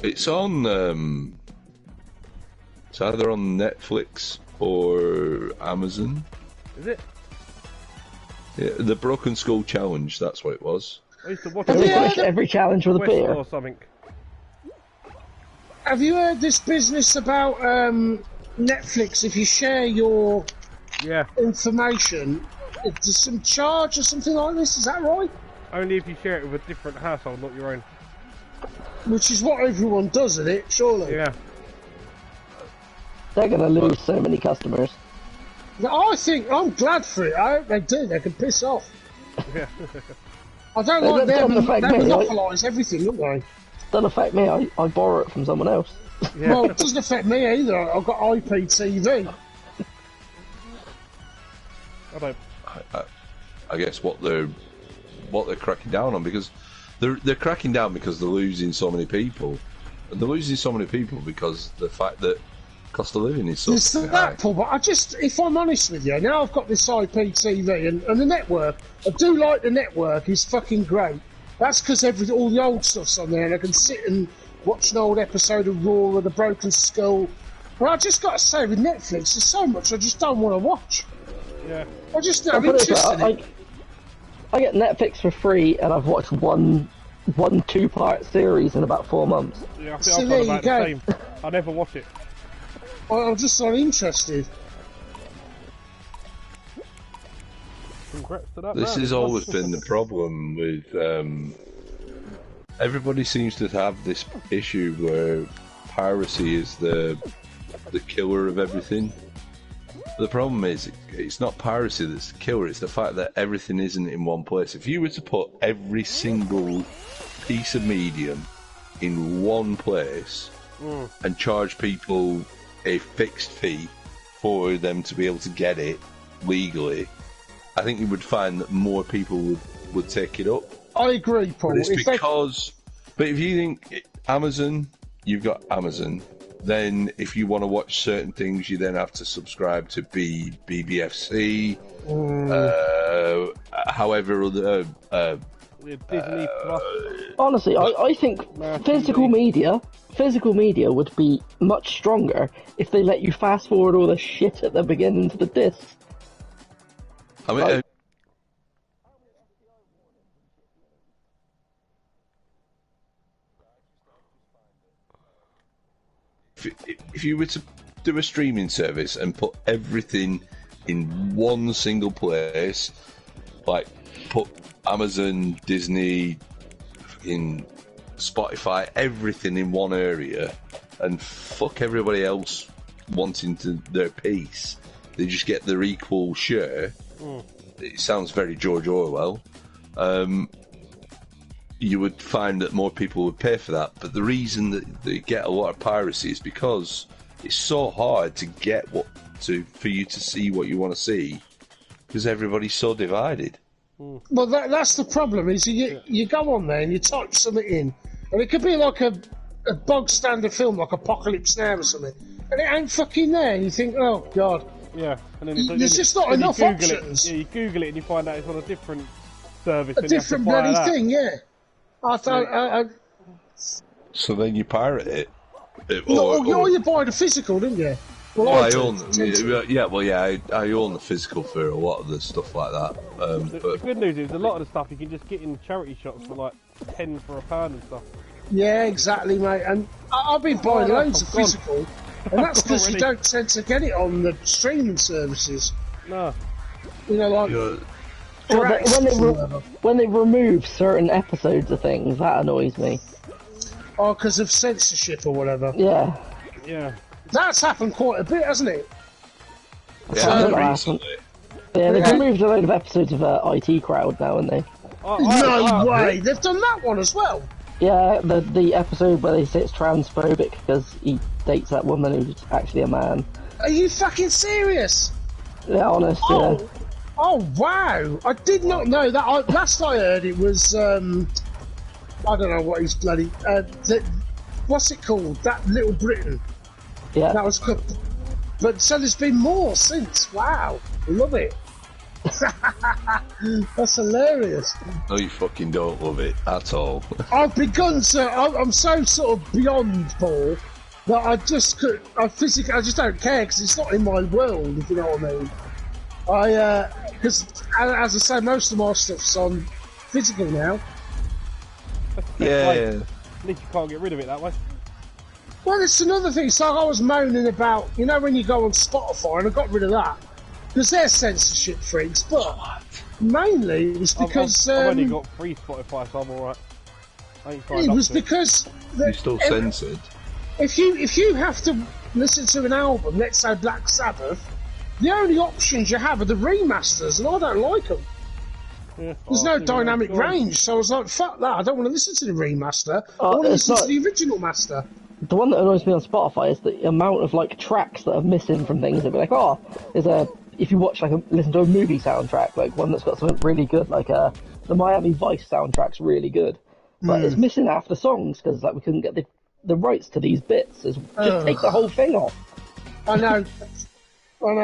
It's on. It's either on Netflix or Amazon. Is it? Yeah, the Broken Skull Challenge. That's what it was. I used to watch every challenge with a beer or something. Have you heard this business about Netflix? If you share your information, there's some charge or something like this. Is that right? Only if you share it with a different household, not your own. Which is what everyone does, isn't it? Surely. Yeah. They're going to lose so many customers. I think I'm glad for it. I hope they do. They can piss off. Yeah. I don't like them. They monopolise everything, don't they? Doesn't affect me. I borrow it from someone else. Yeah. Well, it doesn't affect me either. I've got IPTV. I don't. I guess, what they're cracking down on, because they're cracking down because they're losing so many people, and they're losing so many people because the fact that cost of living is so high. That, Paul, but if I'm honest with you, now I've got this IPTV and the network, I do like the network, it's fucking great. That's because all the old stuff's on there, and I can sit and watch an old episode of Raw or The Broken Skull. But I just got to say, with Netflix, there's so much I just don't want to watch. Yeah. I just don't interested in it. I get Netflix for free, and I've watched one 2-part series in about 4 months. Yeah, I think I've got about the same. I never watch it. I'm just not interested. Congrats to that. This has always been the problem with. Everybody seems to have this issue where piracy is the killer of everything. The problem is, it's not piracy that's the killer, it's the fact that everything isn't in one place. If you were to put every single piece of medium in one place and charge people a fixed fee for them to be able to get it legally, I think you would find that more people would take it up. I agree, Paul. But it's because... But if you think Amazon, you've got Amazon. Then, if you want to watch certain things, you then have to subscribe to BBFC, however other. Disney Plus. Honestly, I think physical media would be much stronger if they let you fast forward all the shit at the beginning to the discs. I mean. If you were to do a streaming service and put everything in one single place, like put Amazon, Disney, fucking Spotify, everything in one area, and fuck everybody else wanting their piece, they just get their equal share. It sounds very George Orwell. You would find that more people would pay for that. But the reason that they get a lot of piracy is because it's so hard to get for you to see what you want to see, because everybody's so divided. Well, that's the problem. Is you go on there and you type something in, and it could be like a bog standard film like Apocalypse Now or something, and it ain't fucking there. And you think, oh god. Yeah, and then there's just not enough options. Yeah, you Google it and you find out it's on a different service. A different bloody thing, yeah. I thought. So then you pirate it. Or you buy the physical, didn't you? Well, I own. I own the physical for a lot of the stuff like that. The good news is a lot of the stuff you can just get in charity shops for like 10 for £1 and stuff. Yeah, exactly, mate. And I've been buying loads of physical, and that's because you don't tend to get it on the streaming services. No. You know, like. When they remove certain episodes of things, that annoys me. Oh, because of censorship or whatever. Yeah. Yeah. That's happened quite a bit, hasn't it? Yeah, they've removed a load of episodes of IT Crowd now, haven't they? No way! They've done that one as well. Yeah, the episode where they say it's transphobic because he dates that woman who's actually a man. Are you fucking serious? Yeah, honest. Yeah. Oh wow! I did not know that. Last I heard, it was I don't know what he's bloody. What's it called? That Little Britain. Yeah. That was good. But so there's been more since. Wow, I love it. That's hilarious. No, you fucking don't love it at all. I've begun to. I'm so sort of beyond Paul that I just could. I just don't care because it's not in my world. If you know what I mean. Because as I say, most of my stuff's on physical now. Yeah. At least you can't get rid of it that way. Well, it's another thing. So I was moaning about, you know, when you go on Spotify, and I got rid of that because they're censorship freaks. But mainly it was because I've only got free Spotify, so I'm alright. It was because you're still censored. If you have to listen to an album, let's say Black Sabbath, the only options you have are the remasters, and I don't like them. Yeah. There's no dynamic range, so I was like, fuck that, I don't want to listen to the remaster, I want to listen to the original master. The one that annoys me on Spotify is the amount of like tracks that are missing from things. They'll be like, oh, there's a if you watch listen to a movie soundtrack, like one that's got something really good, like the Miami Vice soundtrack's really good, but it's missing half the songs because we couldn't get the rights to these bits. Just take the whole thing off. I know.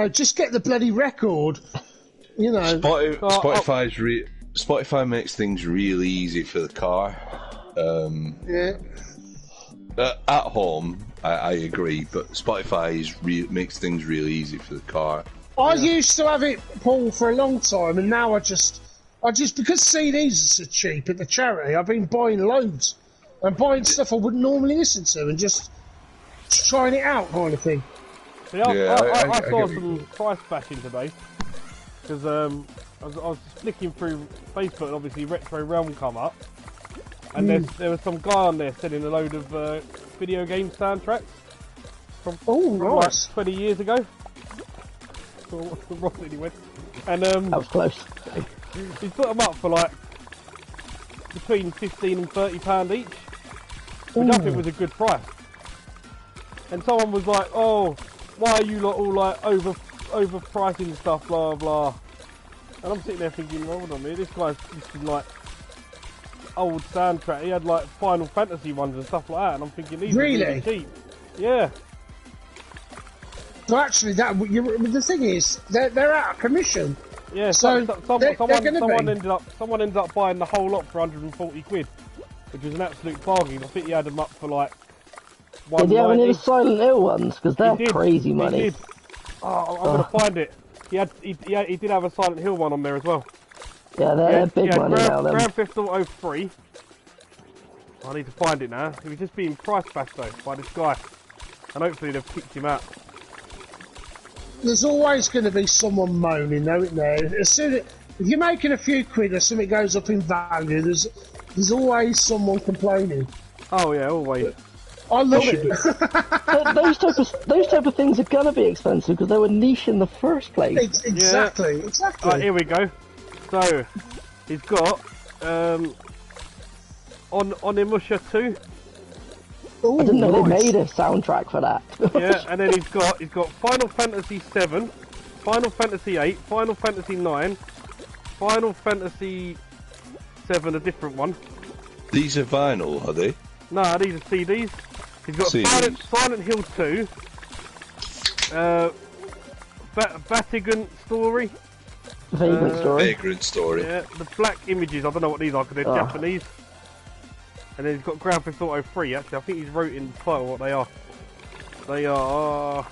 Just get the bloody record. You know. Spotify makes things really easy for the car. Yeah. At home, I agree, but Spotify makes things really easy for the car. I used to have it, Paul, for a long time, and now I just because CDs are so cheap at the charity, I've been buying loads and buying stuff I wouldn't normally listen to and just trying it out, kind of thing. See, I saw some price bashing today because I was flicking through Facebook and obviously Retro Realm come up, and there was some guy on there selling a load of video game soundtracks from like 20 years ago. And that was close. He's put them up for like between £15 and £30 each, which I think was a good price. And someone was like, "Oh, why are you lot all like overpricing stuff, blah blah?" And I'm sitting there thinking, hold on a minute, this guy's using like old soundtrack. He had like Final Fantasy ones and stuff like that, and I'm thinking these are really cheap. Yeah. So actually, the thing is, they're out of commission. Yeah. So someone ended up buying the whole lot for 140 quid, which was an absolute bargain. I think he had them up for like. Did you have any of the Silent Hill ones? Because they're crazy money. He did. Oh, I'm gonna find it. He did have a Silent Hill one on there as well. Yeah, they're big money now. Grand Theft Auto 3. I need to find it now. He was just being price bashed though by this guy, and hopefully they've kicked him out. There's always going to be someone moaning, though, isn't there? If you're making a few quid or something goes up in value, there's always someone complaining. Oh yeah, always. I love it. those type of things are gonna be expensive because they were niche in the first place. Exactly. Right, here we go. So he's got on Onimusha 2. Ooh, I didn't know they made a soundtrack for that. Yeah, and then he's got Final Fantasy 7, Final Fantasy 8, Final Fantasy 9, Final Fantasy 7, a different one. These are vinyl, are they? No, these are CDs. He's got Silent Hill 2, Vatigant Story. Vagrant Story. Yeah, the Black Images. I don't know what these are because they're Japanese. And then he's got Grand Theft Auto 3. Actually, I think he's wrote in the title what they are. They are.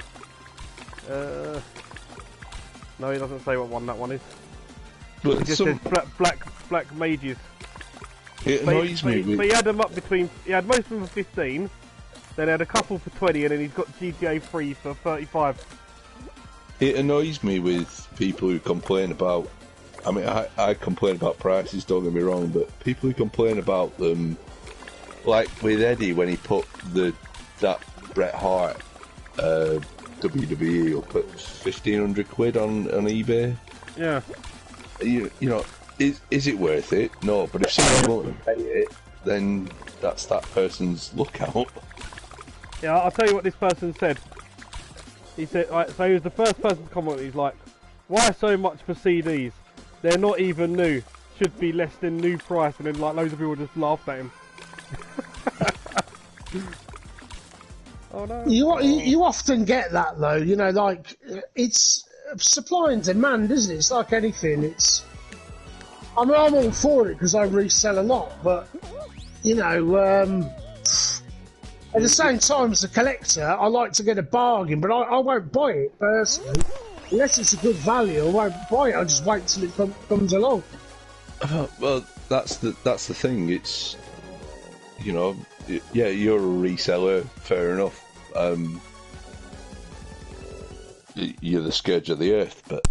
No, he doesn't say what one that one is. But he just says Black Mages. It annoys me. But he had them up between. He had most of them for 15. Then he had a couple for 20, and then he's got GTA 3 for 35. It annoys me with people who complain about. I mean, I complain about prices. Don't get me wrong, but people who complain about them, like with Eddie when he put that Bret Hart WWE will put 1,500 quid on eBay. Yeah. You know, is it worth it? No, but if someone won't pay it, then that's that person's lookout. Yeah, I'll tell you what this person said. He said, right, so he was the first person to comment. He's like, "Why so much for CDs? They're not even new. Should be less than new price." And then like loads of people just laughed at him. Oh no! You often get that though. You know, like it's supply and demand, isn't it? It's like anything. I'm all for it because I resell a lot, but you know, at the same time as a collector, I like to get a bargain, but I won't buy it personally unless it's a good value. I won't buy it. I'll just wait till it comes along. Well, that's the thing. It's, you know, yeah, you're a reseller, fair enough. You're the scourge of the earth, but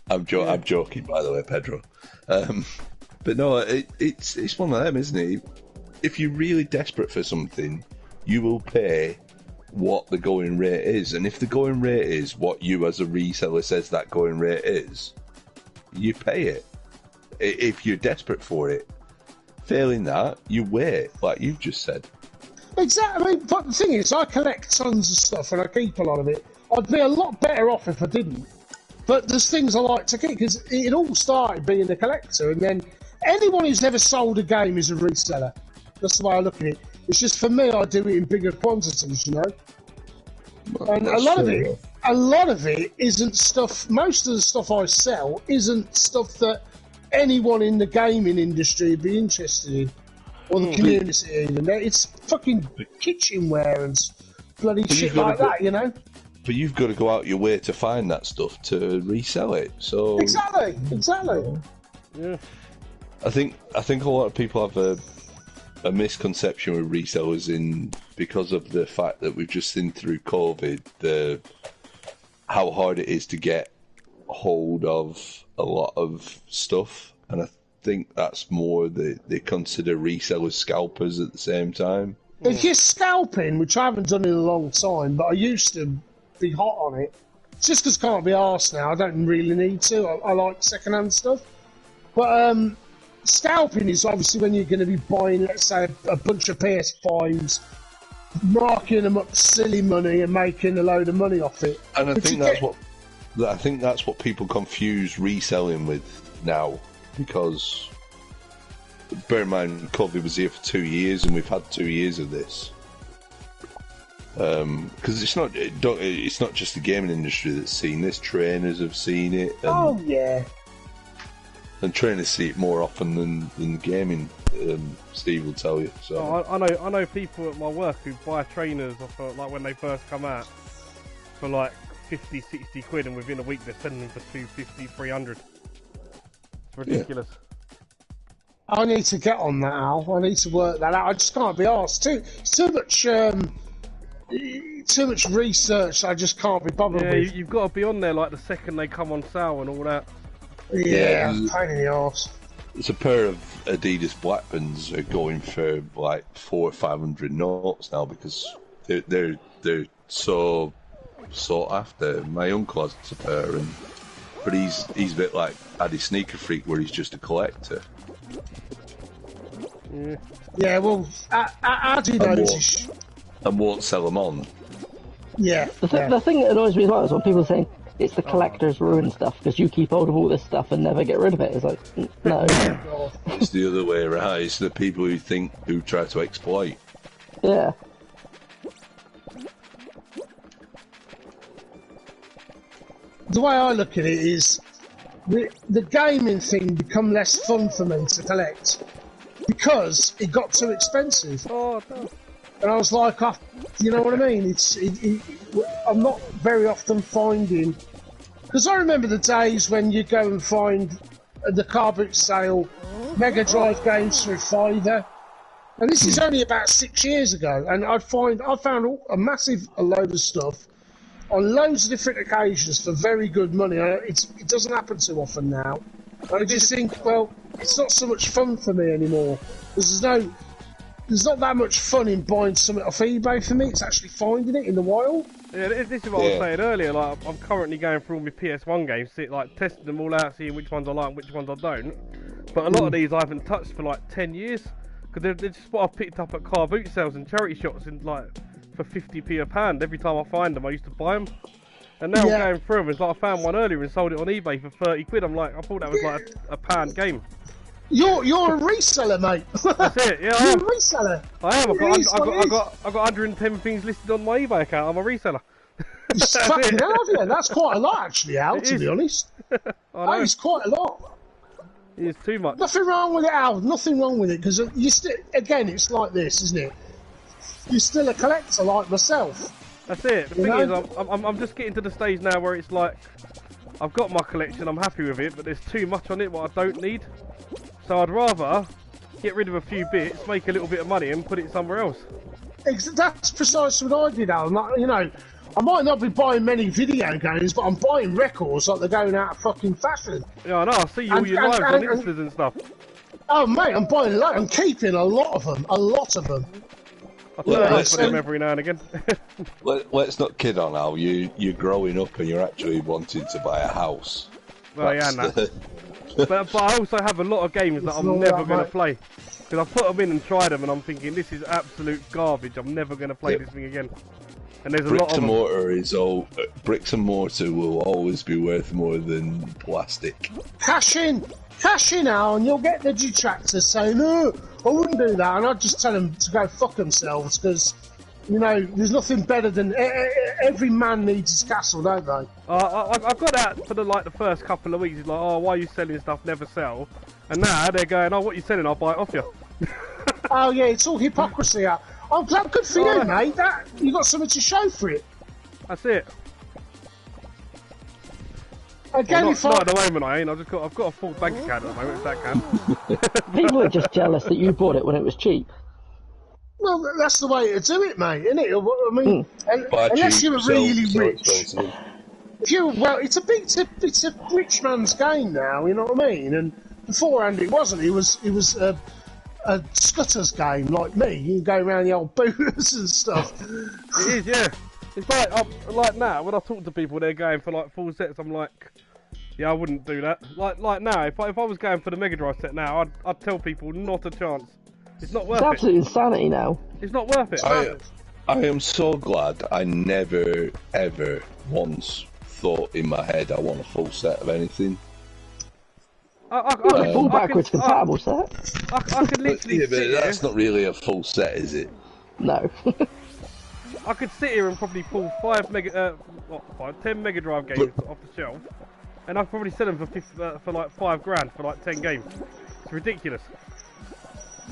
I'm joking, by the way, Pedro. But no, it's one of them, isn't it? If you're really desperate for something, you will pay what the going rate is, and if the going rate is what you as a reseller says that going rate is, you pay it. If you're desperate for it. Failing that, you wait, like you've just said. Exactly. I mean, but the thing is, I collect tons of stuff and I keep a lot of it. I'd be a lot better off if I didn't. But there's things I like to keep, because it all started being a collector, and then anyone who's never sold a game is a reseller. That's the way I look at it. It's just, for me, I do it in bigger quantities, you know? And a lot of it isn't stuff, most of the stuff I sell isn't stuff that anyone in the gaming industry would be interested in, or the community even. It's fucking kitchenware and bloody shit like that, you know? But you've got to go out your way to find that stuff to resell it. So exactly. Yeah. I think a lot of people have a misconception with resellers because of the fact that we've just seen through COVID how hard it is to get hold of a lot of stuff, and I think that's more they consider resellers scalpers at the same time. If you're scalping, which I haven't done in a long time, but I used to be hot on it, it's just because I can't be arsed now. I don't really need to. I like second-hand stuff. But scalping is obviously when you're going to be buying, let's say, a bunch of PS5s, marking them up silly money and making a load of money off it. And I think that's what people confuse reselling with now, because bear in mind COVID was here for 2 years and we've had 2 years of this. Because it's not just the gaming industry that's seen this. Trainers have seen it. And trainers see it more often than gaming. Steve will tell you. So I know people at my work who buy trainers like when they first come out for like 50, 60 quid, and within a week they're selling them for 250, 300. It's ridiculous. Yeah. I need to get on that, Al. I need to work that out. I just can't be asked. Too much research. I just can't be bothered with. You've got to be on there like the second they come on sale and all that. Yeah, pain in the arse. It's a pair of Adidas Blackburns are going for like 400 or 500 notes now because they're so sought after. My uncle has a pair, but he's a bit like Addy Sneaker Freak, where he's just a collector. Yeah, well, Addy knows. And won't sell them on. Yeah. The thing that annoys me as well is when people are saying it's the collector's ruin stuff because you keep hold of all this stuff and never get rid of it. It's like, no. It's the other way around. It's the people who try to exploit. Yeah. The way I look at it is the gaming thing become less fun for me to collect because it got too expensive. Oh, no. And I was like, you know what I mean? I'm not very often finding... Because I remember the days when you go and find the car boot sale Mega Drive games for £5. And this is only about 6 years ago. And I found a massive load of stuff on loads of different occasions for very good money. It doesn't happen too often now. And I just think, well, it's not so much fun for me anymore. There's not that much fun in buying something off eBay for me. It's actually finding it in the wild. Yeah, this is what I was saying earlier. Like, I'm currently going through all my PS1 games, testing them all out, seeing which ones I like and which ones I don't. But a lot of these I haven't touched for like 10 years because they're just what I've picked up at car boot sales and charity shops for 50p a pound. Every time I find them, I used to buy them. And now I'm going through them. It's like I found one earlier and sold it on eBay for 30 quid. I'm like, I thought that was like a pound game. You're a reseller, mate. That's it. Yeah, you're a reseller. I am. I got 110 things listed on my eBay account. I'm a reseller. Fucking hell, have you? That's quite a lot, actually, Al. To be honest, that is quite a lot. It is too much. Nothing wrong with it, Al. Nothing wrong with it because you still. Again, it's like this, isn't it? You're still a collector like myself. That's it. The thing is, I'm just getting to the stage now where it's like I've got my collection. I'm happy with it, but there's too much on it what I don't need. So I'd rather get rid of a few bits, make a little bit of money, and put it somewhere else. That's precisely what I did, Alan. Like, you know, I might not be buying many video games, but I'm buying records like they're going out of fucking fashion. Yeah, I know. I see all your lives on Instas and stuff. Oh, mate, I'm buying a lot. I'm keeping a lot of them. A lot of them. I turn up for them every now and again. Let's not kid on, Al. You're growing up and you're actually wanting to buy a house. Well, yeah, no. But I also have a lot of games that I'm never going to play. Because I've put them in and tried them and I'm thinking, this is absolute garbage. I'm never going to play this thing again. And there's a bricks lot of and them. mortar is all bricks and mortar will always be worth more than plastic. Cash in now, and you'll get the detractors saying, "Oh, I wouldn't do that," and I'd just tell them to go fuck themselves because, you know, there's nothing better than every man needs his castle, don't they? I got that for the first couple of weeks. It's like, oh, why are you selling stuff? Never sell. And now they're going, oh, what are you selling? I'll buy it off you. Oh yeah, it's all hypocrisy. I'm glad, good for you, mate. That you got something to show for it. That's it. Again, Well, not at the moment, I ain't. I've got a full bank account at the moment, if that can. People are just jealous that you bought it when it was cheap. Well, that's the way to do it, mate, isn't it? I mean, unless cheap, you're really rich. Expensive. If you it's a rich man's game now. You know what I mean? And beforehand, it wasn't. It was a scutter's game like me. You can go around the old booters and stuff. It is, yeah. It's like now when I talk to people, they're going for like full sets. I'm like, yeah, I wouldn't do that. Like now, if I was going for the Mega Drive set now, I'd tell people not a chance. It's not worth It's it. absolute insanity now. It's not worth it. I am so glad I never ever once thought in my head I want a full set of anything. A full backwards compatible set. I could literally Yeah, but sit that's here. not really a full set, is it? No. I could sit here and probably pull 10 Mega Drive games off the shelf, and I'd probably sell them for like £5 for like 10 games. It's ridiculous.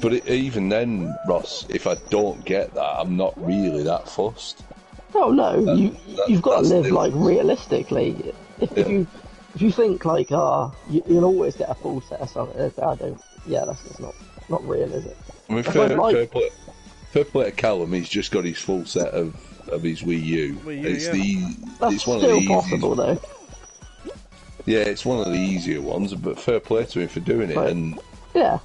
But even then, Ross, if I don't get that, I'm not really that fussed. Oh no, you've got to live like realistically. If you think like you'll always get a full set of something, I don't. Yeah, that's just not real, is it? I mean, fair play to Callum, he's just got his full set of his Wii U. That's it's one still of the possible though. Yeah, it's one of the easier ones, but fair play to him for doing it. Right. And yeah,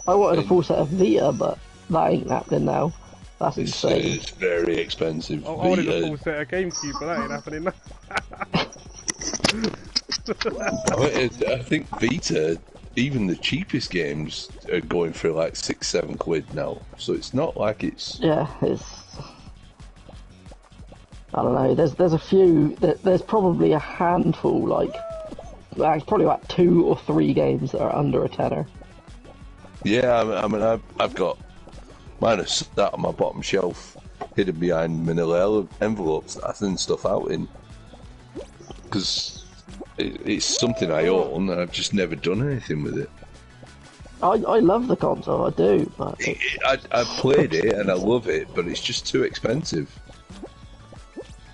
I wanted a full set of Vita, but that ain't happening now. That's insane. It's very expensive. I wanted a full set of GameCube, but that ain't happening now. I think Vita, even the cheapest games are going for like £6-7 now. So it's not like it's. Yeah, it's. I don't know. There's a few. There's probably a handful, like probably like 2 or 3 games that are under a tenner. Yeah, I mean, I've got mine are sat on my bottom shelf, hidden behind manila envelopes that I send stuff out in, because it's something I own and I've just never done anything with it. I love the console, I do, but I played it and I love it, but it's just too expensive.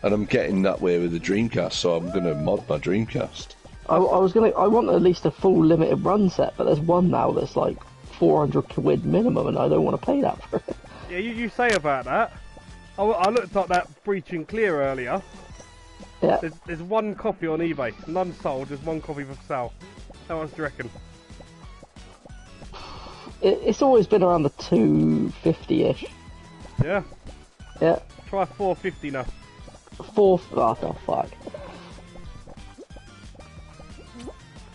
And I'm getting that way with the Dreamcast, so I'm gonna mod my Dreamcast. I want at least a full limited run set, but there's one now that's like £400 minimum, and I don't want to pay that for it. Yeah, you say about that. I looked up that Breach and Clear earlier. Yeah. There's one copy on eBay, none sold. There's one copy for sale. How much do you reckon? It's always been around the 250-ish. Yeah. Yeah. Try 450 now. Oh fuck.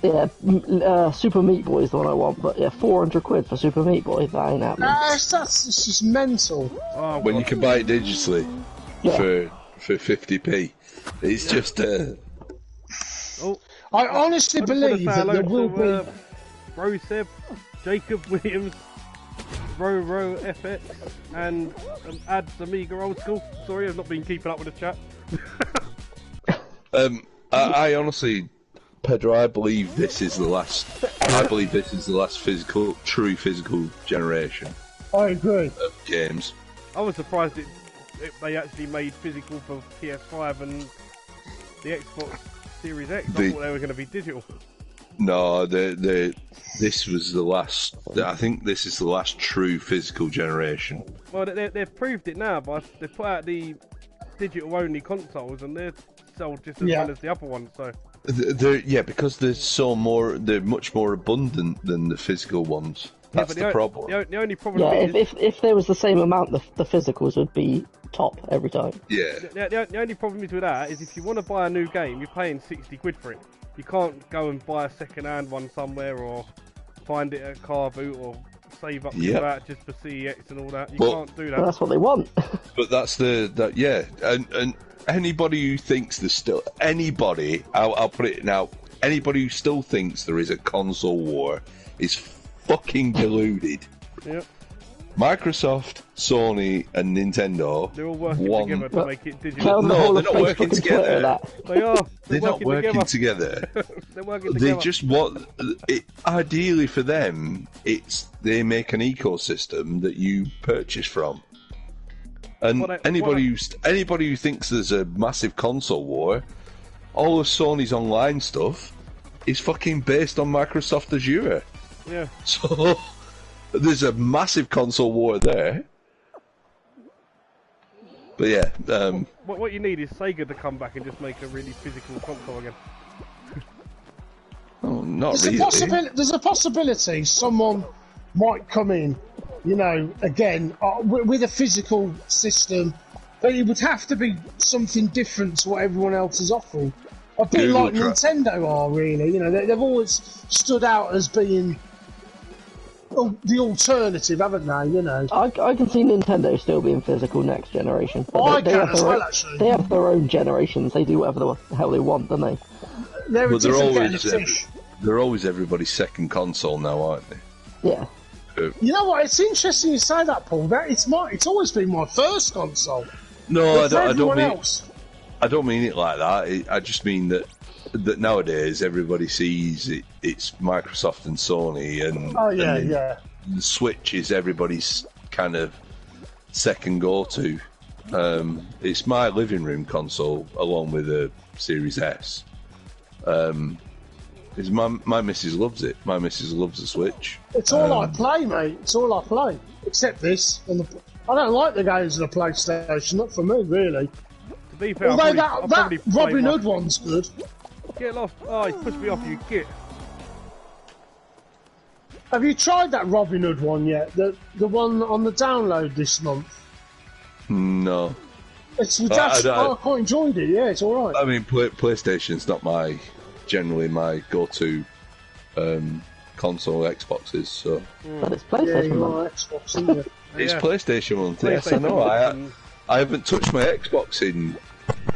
Yeah, Super Meat Boy is the one I want, but yeah, £400 for Super Meat Boy, that ain't happening. It's just mental. Oh, When you can buy it digitally for 50p, it's just I honestly believe that there will be. Roseb, Jacob Williams, Ro FX, and Ads Amiga Old School. Sorry, I've not been keeping up with the chat. I honestly, Pedro, I believe this is the last. I believe this is the last true physical generation I agree. of games. I was surprised they actually made physical for PS5 and the Xbox Series X. I thought they were going to be digital. No, this was the last. I think this is the last true physical generation. Well, they've proved it now, but they put out the digital-only consoles, and they're sold just as well as the other ones. So. Because they're much more abundant than the physical ones. That's the problem. The only problem is if there was the same amount, the physicals would be top every time. Yeah. The only problem is with that is if you want to buy a new game, you're paying £60 for it. You can't go and buy a second-hand one somewhere or find it at a car boot or save up your vouchers for CEX and all that. You can't do that. Well, that's what they want. But that's and anybody who thinks there's still anybody, I'll put it now. Anybody who still thinks there is a console war is fucking deluded. Yep. Microsoft, Sony, and Nintendo. They're all working together to make it Tell digital. No, they're not working together. They are. They're not working together. They're working together. They just want. Ideally for them, they make an ecosystem that you purchase from. And anybody who thinks there's a massive console war, all of Sony's online stuff is fucking based on Microsoft Azure. Yeah. So there's a massive console war there. But yeah. What you need is Sega to come back and just make a really physical console again. Oh, not there's really. There's a possibility someone might come in, you know, again, with a physical system, but it would have to be something different to what everyone else is offering. A bit like Nintendo are, really. You know, they've always stood out as being the alternative, haven't they? You know, I can see Nintendo still being physical next generation. I can as well, actually. They have their own generations. They do whatever the hell they want, don't they? They're always everybody's second console now, aren't they? Yeah. You know what? It's interesting you say that, Paul. It's always been my first console. No, I don't mean it like that. I just mean that nowadays everybody sees it's Microsoft and Sony, and the Switch is everybody's kind of second go-to. It's my living room console along with a Series S. My missus loves it. My missus loves the Switch. It's all I play, mate. It's all I play. Except this. I don't like the games on the PlayStation. Not for me, really. To be fair, although that Robin Hood one's good. Get lost. Oh, he's pushed me off, you git. Have you tried that Robin Hood one yet? The one on the download this month? No. I quite enjoyed it, yeah, it's alright. I mean, PlayStation's not generally my go-to console. Xboxes, so. But it's PlayStation month. Xbox, isn't it? It's PlayStation month. Yes, I know. I haven't touched my Xbox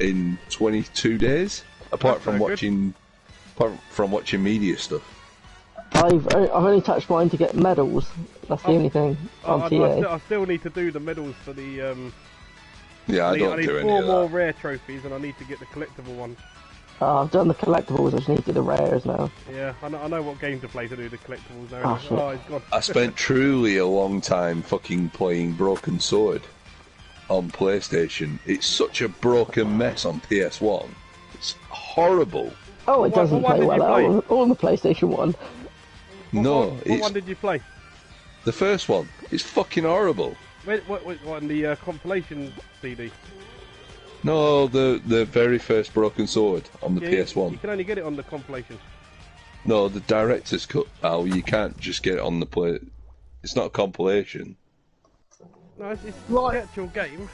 in 22 days, apart from watching media stuff. I've only touched mine to get medals. That's the only thing on TA. I still need to do the medals for the. Yeah, I need do any 4 of more that. rare trophies, and I need to get the collectible one. I've done the collectibles. I just need to do the rares now. Yeah, I know what game to play to do the collectibles now. Oh, shit. He's gone. I spent truly a long time fucking playing Broken Sword on PlayStation. It's such a broken mess on PS1. It's horrible. Oh, it doesn't what play one well did you at all on the PlayStation 1. What one did you play? The first one. It's fucking horrible. What on the compilation CD? No, the very first Broken Sword on the PS1. You can only get it on the compilation. No, the director's cut. Al, you can't just get it on the play. It's not a compilation. No, it's the actual game.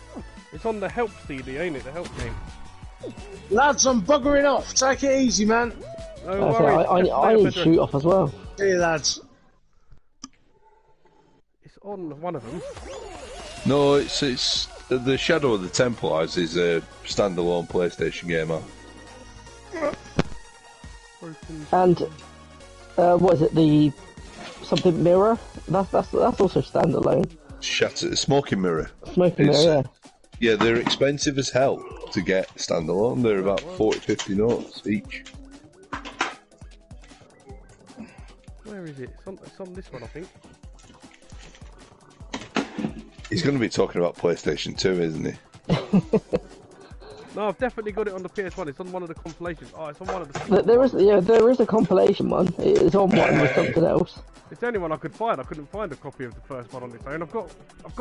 It's on the help CD, ain't it? The help game. Lads, I'm buggering off. Take it easy, man. No worries. I need to shoot off as well. See you, lads. It's on one of them. No, it's the Shadow of the Templars is a standalone PlayStation game. And what is it? The something mirror? That's also standalone. Smoking Mirror. Smoking Mirror, yeah. Yeah, they're expensive as hell to get standalone. They're about 40-50 notes each. Where is it? It's on this one, I think. He's going to be talking about PlayStation 2, isn't he? No, I've definitely got it on the PS1. It's on one of the compilations. Oh, it's on one of the. There is a compilation one. It's on one with something else. It's the only one I could find. I couldn't find a copy of the first one on its own. I've got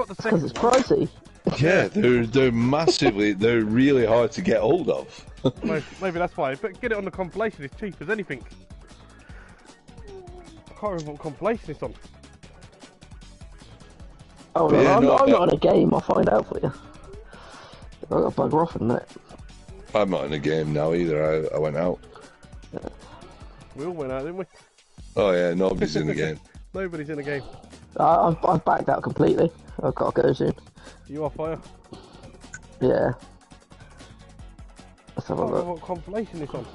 the second. Because it's pricey. Yeah, they're massively. They're really hard to get hold of. Maybe that's why. But get it on the compilation. It's cheap as anything. I can't remember what compilation it's on. Oh no, yeah, I'm not in a game. I'll find out for you. I got bugger off in a minute. I'm not in a game now either. I went out. We all went out, didn't we? Oh yeah, nobody's in the game. Nobody's in the game. I've backed out completely. I've got to go soon. You off fire? Yeah. Let's have a I don't know look. what compilation it's on.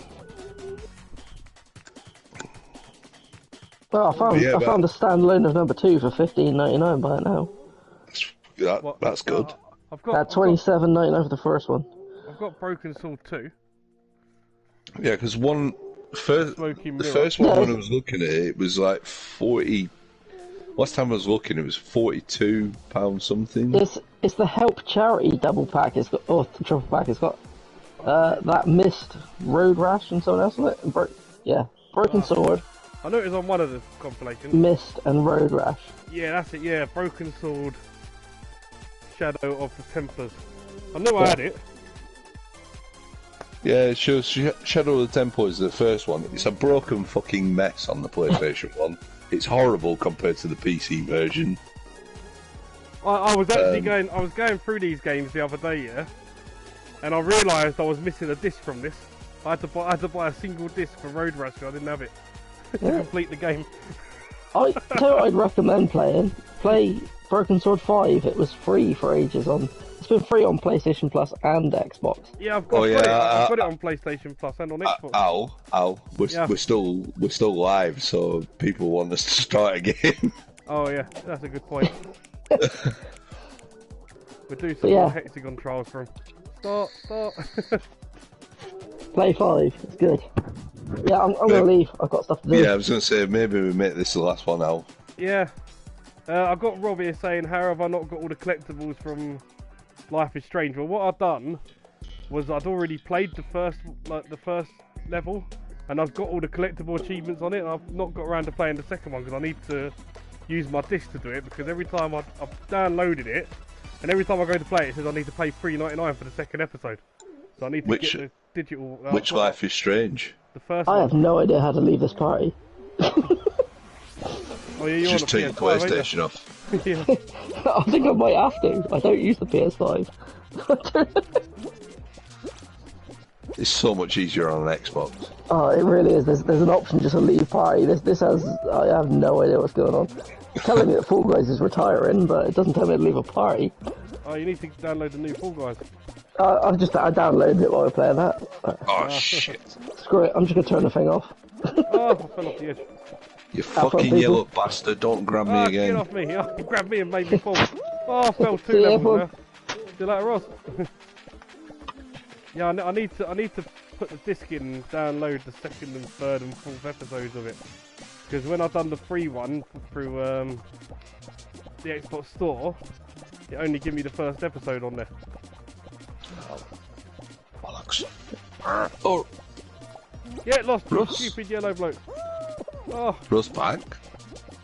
Well, I found Yeah, I found a standalone of number 2 for $15.99 by now. That's good. I've got $27.99 for the first one. I've got Broken Sword 2. Yeah, because the Mirror. first one when I was looking at it, it was like 40. Last time I was looking, it was £42 something. It's the Help Charity double pack. It's got triple pack. It's got that Mist, Road Rash, and something else on it. Broken Sword. I know it was on one of the compilations. Mist and Road Rash. Yeah, that's it. Yeah, Broken Sword, Shadow of the Templars. I knew I had it. Yeah, it shows Shadow of the Temple is the first one. It's a broken fucking mess on the PlayStation 1. It's horrible compared to the PC version. I was actually going through these games the other day, yeah, and I realised I was missing a disc from this. I had to buy a single disc for Road Rash. I didn't have it to complete the game. I tell you what I'd recommend playing. Play Broken Sword 5. It was free for ages on. It's been free on PlayStation Plus and Xbox. Yeah, I've got it on PlayStation Plus and on Xbox. We're still live, so people want us to start again. Oh yeah, that's a good point. We'll do some more Hexagon trials for him. Start. Play 5. It's good. Yeah, I'm gonna leave. I've got stuff to do. Yeah, I was gonna say maybe we make this the last one now. Yeah. I got Rob here saying, how have I not got all the collectibles from Life is Strange? Well, what I've done was I'd already played the first level, and I've got all the collectible achievements on it, and I've not got around to playing the second one because I need to use my disc to do it, because every time I've downloaded it, and every time I go to play it says I need to pay $3.99 for the second episode. So I need to get the digital... Which Life is Strange? The first I one. have no idea how to leave this party. Oh, yeah, Just take your PlayStation off. Yeah. I think I might have to. I don't use the PS5. It's so much easier on an Xbox. Oh, it really is. There's an option just to leave party. This has... I have no idea what's going on. It's telling me that Fall Guys is retiring, but it doesn't tell me to leave a party. Oh, you need to download the new Fall Guys. I downloaded it while we were playing that. Oh shit! Screw it, I'm just gonna turn the thing off. Oh, I fell off the edge. You fucking yellow bastard, don't grab me again. Get off me. Oh, you grabbed me and made me fall. Oh, I fell 2 levels now. See you later, Ross. Yeah, I need to put the disc in and download the second and third and fourth episodes of it. Because when I've done the free one through the Xbox Store, it only gives me the first episode on there. Bollocks. Oh, Get lost, you Russ. stupid yellow bloke. Oh, Russ back.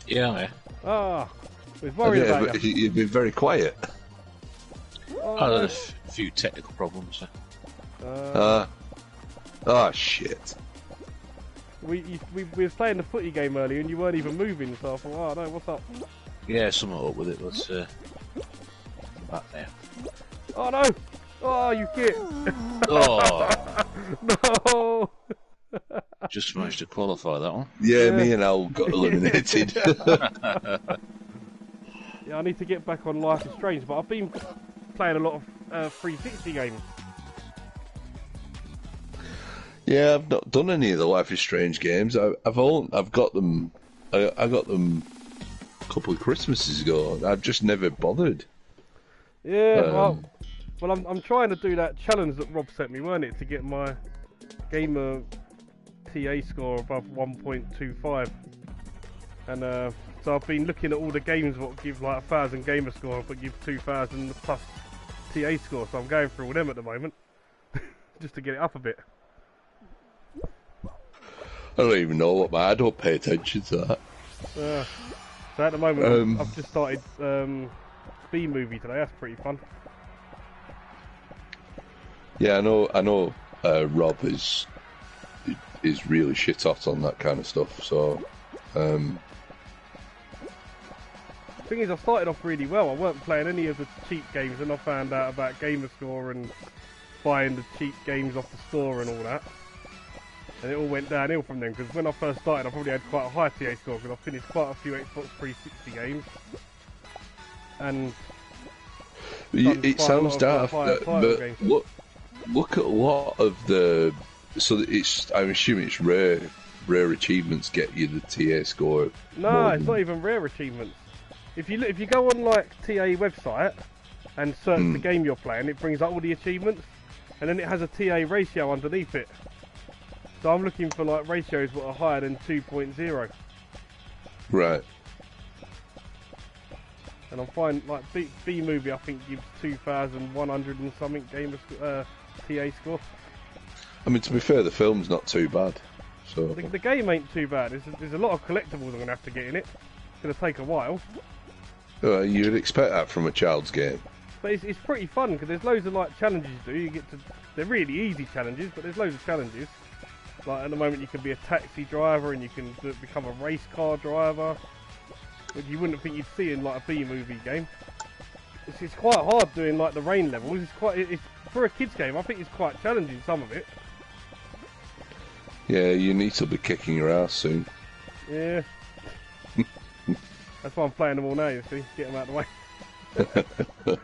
yeah. I was worried about you. You've been very quiet. Oh, I had no. a few technical problems. Oh shit. We were playing the footy game earlier and you weren't even moving, so I thought, oh no, what's up? Yeah, something up with it. Let's back there. Oh no! Oh, you git! Oh, No! just managed to qualify that one. Yeah, me and Al got eliminated. Yeah, I need to get back on Life is Strange, but I've been playing a lot of 360 games. Yeah, I've not done any of the Life is Strange games. I've got them. I got them a couple of Christmases ago. I've just never bothered. Yeah, well, I'm trying to do that challenge that Rob sent me, weren't it, to get my gamer TA score above 1.25. And so I've been looking at all the games what give like 1,000 gamer score, but give 2,000 plus TA score. So I'm going through all them at the moment, just to get it up a bit. I don't even know what I don't pay attention to that. So at the moment, I've just started B-movie today. That's pretty fun. Yeah, I know. Rob is really shit hot on that kind of stuff. So, The thing is, I started off really well. I weren't playing any of the cheap games, and I found out about Gamerscore and buying the cheap games off the store and all that. And it all went downhill from them, because when I first started, I probably had quite a high TA score, because I finished quite a few Xbox 360 games. And it sounds daft, but look at a lot of the... So I'm assuming it's rare achievements get you the TA score. No, it's not even rare achievements. If you go on like TA website and search the game you're playing, it brings up all the achievements, and then it has a TA ratio underneath it. So I'm looking for like ratios that are higher than 2.0. Right. And I'm finding like B movie I think gives 2,100 and something game TA score. I mean, to be fair, the film's not too bad. So the game ain't too bad. There's a lot of collectibles I'm gonna have to get in it. It's gonna take a while. You'd expect that from a child's game. But it's pretty fun because there's loads of like challenges to do. You get to they're really easy challenges, but there's loads of challenges. Like at the moment, you can be a taxi driver and you can become a race car driver, which you wouldn't think you'd see in like a B movie game. It's quite hard doing like the rain levels. It's for a kids game. I think it's quite challenging, some of it. Yeah, you need to be kicking your ass soon. Yeah. That's why I'm playing them all now, you see. Get them out of the way.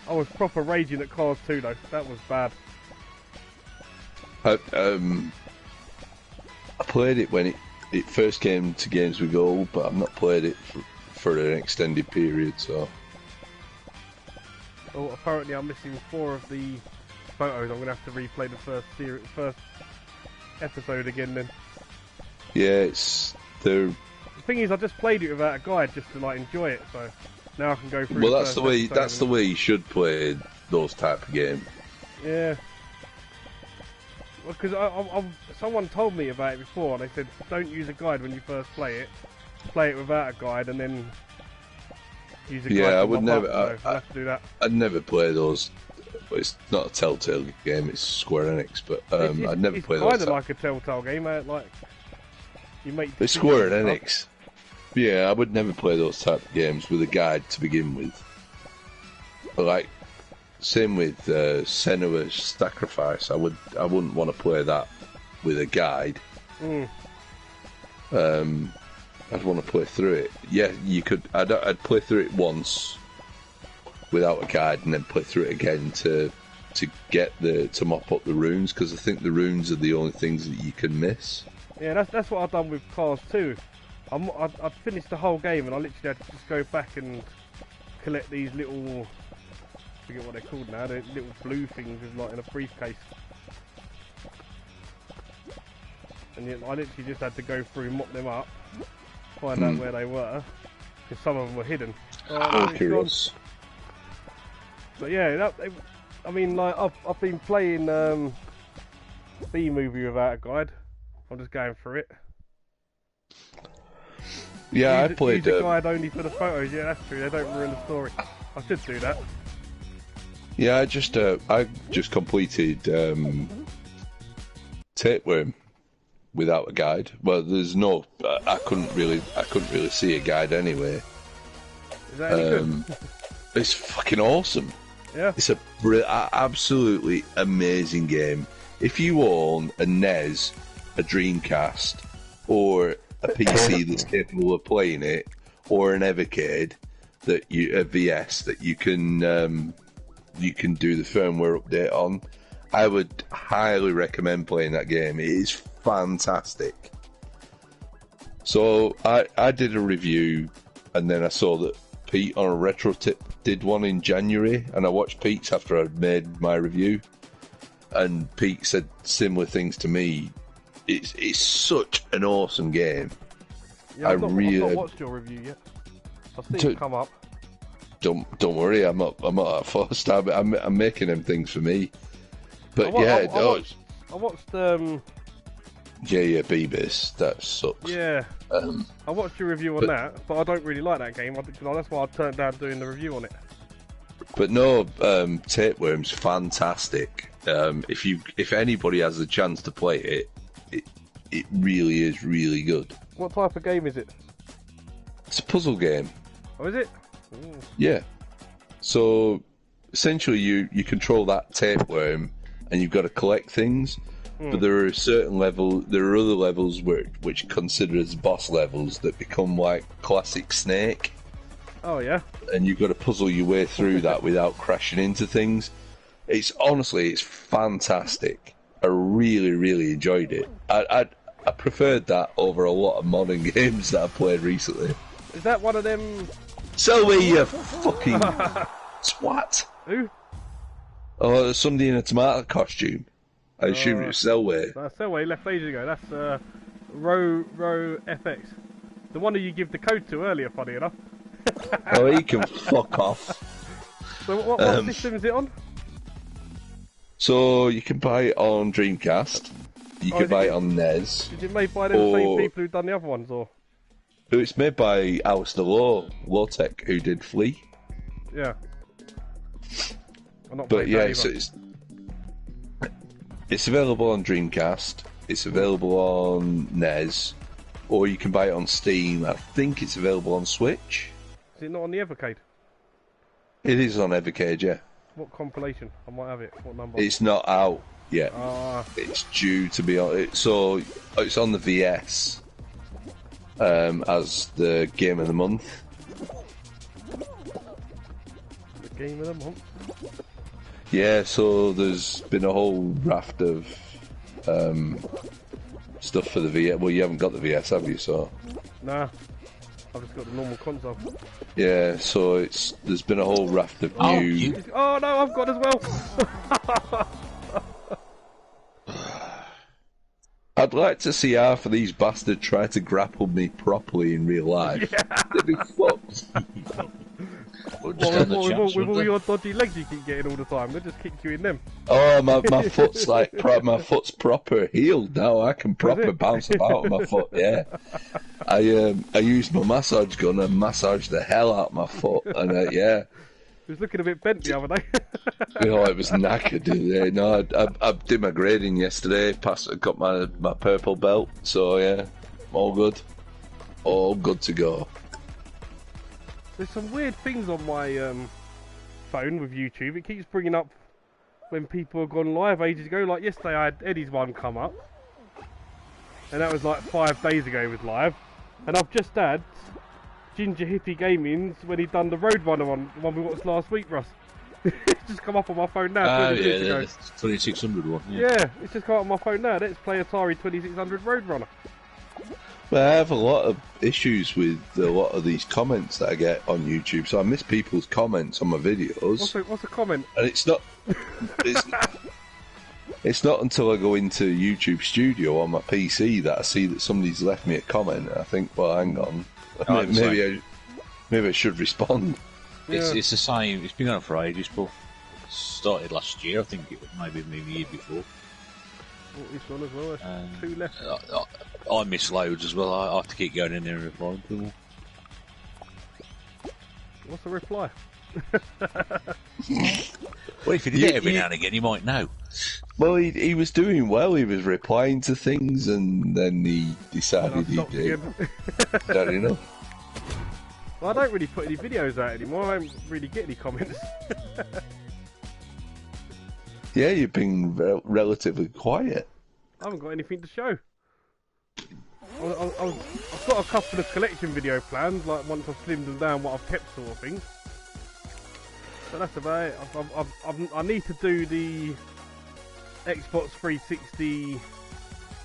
I was proper raging at Cars 2 though. That was bad. I played it when it first came to Games with Gold, but I've not played it for an extended period, so... Oh, apparently I'm missing 4 of the photos. I'm going to have to replay the first episode again then. Yeah, The thing is, I just played it without a guide just to like enjoy it, so now I can go through. Well, that's the way you should play those type of games. Yeah. Well, because someone told me about it before, and they said don't use a guide when you first play it. Play it without a guide, and then use a guide. Yeah, I would never. I'll have to do that. I'd never play those. It's not a Telltale game; it's Square Enix. But I'd never play those. It's kind of like a Telltale game, like you make. It's Square Enix. Yeah, I would never play those type of games with a guide to begin with. Like, same with Senua's Sacrifice. I wouldn't want to play that with a guide. I'd want to play through it. Yeah, you could. I'd play through it once without a guide, and then play through it again to mop up the runes, because I think the runes are the only things that you can miss. Yeah, that's what I've done with Cars 2. I'd finished the whole game, and I literally had to just go back and collect these little, I forget what they're called now, the little blue things with, like in a briefcase. And yet I literally just had to go through, mop them up, find out where they were, because some of them were hidden. Curious. But yeah, I mean, like I've been playing B movie without a guide. I'm just going through it. Yeah, I played. Use a guide only for the photos. Yeah, that's true. They don't ruin the story. I should do that. Yeah, I just completed Tapeworm without a guide. Well, there's no. I couldn't really see a guide anyway. Is that any good? It's fucking awesome. Yeah. It's a absolutely amazing game. If you own a NES, a Dreamcast, or a PC that's capable of playing it, or an Evercade, a VS that you can do the firmware update on, I would highly recommend playing that game. It is fantastic. So I did a review, and then I saw that Pete on a Retro Tip did one in January, and I watched Pete's after I'd made my review, and Pete said similar things to me. It's such an awesome game. Yeah, I've not watched your review yet. I've seen it come up. Don't worry, I'm not that fussed. I'm making them things for me. But I watched yeah, Beavis. That sucks. Yeah. I watched your review on that, but I don't really like that game. That's why I turned down doing the review on it. But no, Tapeworm's fantastic. If anybody has the chance to play it, it really is really good. What type of game is it? It's a puzzle game. Oh, is it? Yeah. So essentially, you control that tapeworm, and you've got to collect things. But there are there are other levels which are considered as boss levels that become like classic Snake. Oh yeah. And you've got to puzzle your way through that without crashing into things. It's fantastic. I really, really enjoyed it. I preferred that over a lot of modern games that I've played recently. Is that one of them? Selway, you fucking twat! Who? Oh, there's somebody in a tomato costume. I assume it was Selway. Selway left ages ago. That's Row FX. The one that you give the code to earlier, funny enough. Oh, he can fuck off. So what system is it on? So you can buy it on Dreamcast. You can buy it on NES. Is it made by the same people who've done the other ones, or? It's made by Alistair Low-Tech, who did Flea. Yeah. But yeah, so it's available on Dreamcast. It's available on NES, or you can buy it on Steam. I think it's available on Switch. Is it not on the Evercade? It is on Evercade, yeah. What compilation? I might have it. What number? It's not out yet. It's due to be on. So it's on the VS as the game of the month. The game of the month. Yeah, so there's been a whole raft of stuff for the VS. Well, you haven't got the VS, have you? So. Nah. I've just got the normal console. Yeah, so there's been a whole raft of new. Oh no, I've got as well. I'd like to see half of these bastards try to grapple me properly in real life. Yeah. They'd be fucked. With all your dodgy legs you keep getting all the time, they'll just kick you in them. Oh, my foot's my foot's proper healed now. I can proper bounce about with my foot. Yeah, I used my massage gun and massaged the hell out of my foot, and yeah. It was looking a bit bent the other day. It was knackered. Yeah. No, I did my grading yesterday. Got my purple belt. So yeah, all good to go. There's some weird things on my phone with YouTube. It keeps bringing up when people have gone live ages ago. Like yesterday, I had Eddie's one come up, and that was like 5 days ago. It was live, and I've just had Ginger Hippie Gaming's when he done the Roadrunner one we watched last week, Russ. It's just come up on my phone now. Yeah, the 2600 one. Yeah, it's just come up on my phone now. Let's play Atari 2600 Roadrunner. Well, I have a lot of issues with a lot of these comments that I get on YouTube, so I miss people's comments on my videos. What's a comment? And it's not until I go into YouTube Studio on my PC that I see that somebody's left me a comment, and I think, well, hang on, maybe I should respond. Yeah. It's the same. It's been going on for ages, but started last year. I think it was maybe the year before. This one as well. There's 2 left. I miss loads as well. I have to keep going in there and replying to them. What's the reply? Well, if you did it every now and again, you might know. Well, he was doing well. He was replying to things, and then he decided he did. Don't you know? Well, I don't really put any videos out anymore. I don't really get any comments. Yeah, you've been relatively quiet. I haven't got anything to show. I've got a couple of collection video plans, like once I've slimmed them down, what I've kept sort of thing. But that's about it. I need to do the Xbox 360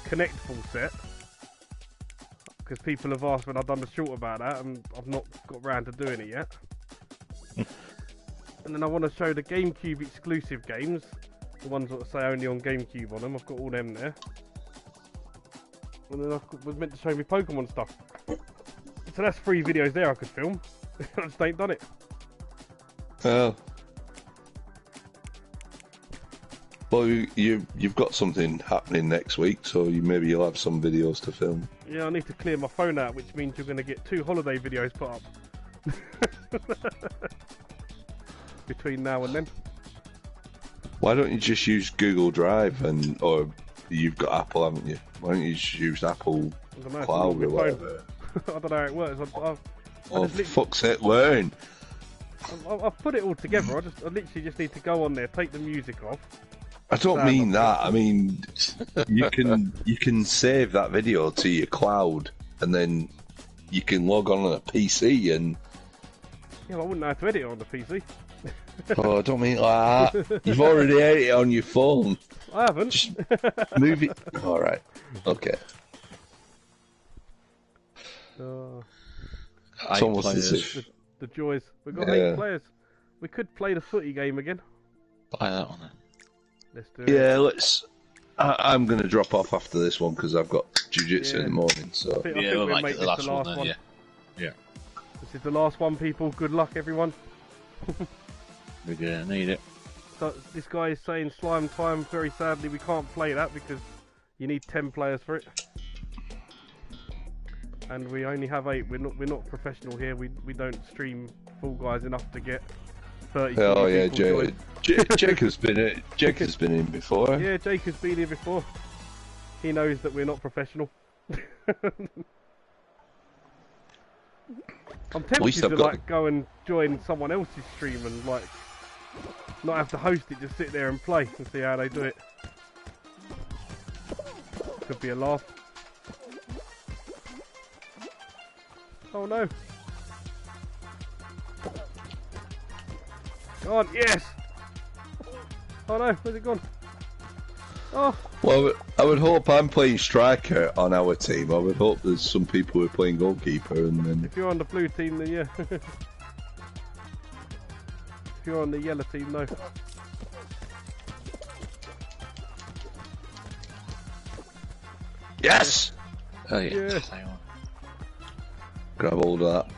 Connect full set. Because people have asked when I've done the short about that, and I've not got round to doing it yet. And then I want to show the GameCube exclusive games. The ones that say only on GameCube on them. I've got all them there. And then I was meant to show me Pokemon stuff. So that's 3 videos there I could film. I just ain't done it. Well, you've got something happening next week, so maybe you'll have some videos to film. Yeah, I need to clear my phone out, which means you're going to get 2 holiday videos put up. Between now and then. Why don't you just use Google Drive or you've got Apple, haven't you? Why don't you just use Apple Cloud or whatever? I don't know how it works. For fuck's sake, learn. I've put it all together. I literally just need to go on there, take the music off, I don't mean that. I mean, you can save that video to your cloud, and then you can log on a PC and. Yeah, I wouldn't know how to edit it on the PC. Oh, I don't mean like that. You've already edited it on your phone. I haven't. Just move it. All right. Okay. It's almost as if the joys. We've got 8 players. We could play the footy game again. Buy that one then. Let's do it. Yeah, let's. I'm going to drop off after this one because I've got jiu-jitsu in the morning. So I think we'll make this the last one. Yeah. This is the last one, people. Good luck, everyone. We're gonna need it. So this guy is saying slime time. Very sadly, we can't play that because you need 10 players for it, and we only have 8. We're not professional here. We don't stream Fall Guys enough to get 30. Oh yeah, Jake has been in before. Yeah, Jake has been here before. He knows that we're not professional. I'm tempted to like go and join someone else's stream and like not have to host it, just sit there and play and see how they do it. Could be a laugh. Oh no! Go on, yes! Oh no, where's it gone? Oh! Well, I would hope I'm playing striker on our team. I would hope there's some people who are playing goalkeeper, and then. If you're on the blue team, then yeah. If you're on the yellow team, no. Yes! Oh yeah. Yes. Grab hold of that.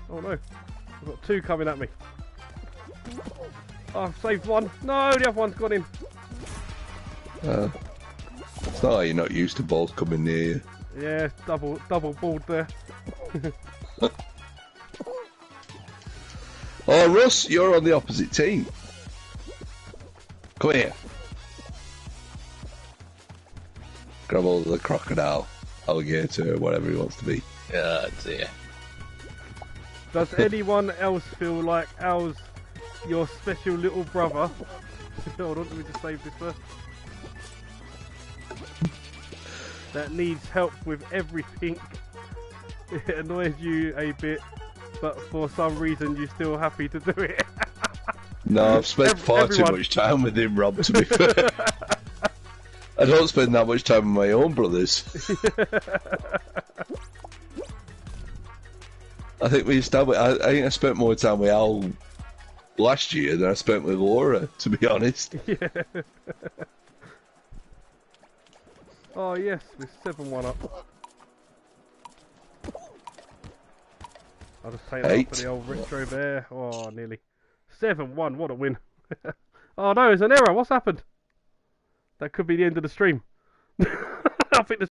Oh no. I've got 2 coming at me. Oh, I've saved one. No, the other one's gone in. It's not like you're not used to balls coming near you. Yeah, double balled there. Oh, Russ, you're on the opposite team. Come here. Grab hold of the crocodile, alligator, whatever he wants to be. Yeah, dear. Does anyone else feel like Al's your special little brother? Hold on, let me just save this first. That needs help with everything. It annoys you a bit, but for some reason you're still happy to do it. No, I've spent far too much time with him, Rob, to be fair. I don't spend that much time with my own brothers. I think we established. I think I spent more time with Al last year than I spent with Laura, to be honest. Yeah. Oh yes, we're 7-1 up. I'll just take that off for the old retro bear. Oh, nearly. 7-1, what a win. Oh no, there's an error. What's happened? That could be the end of the stream. I think the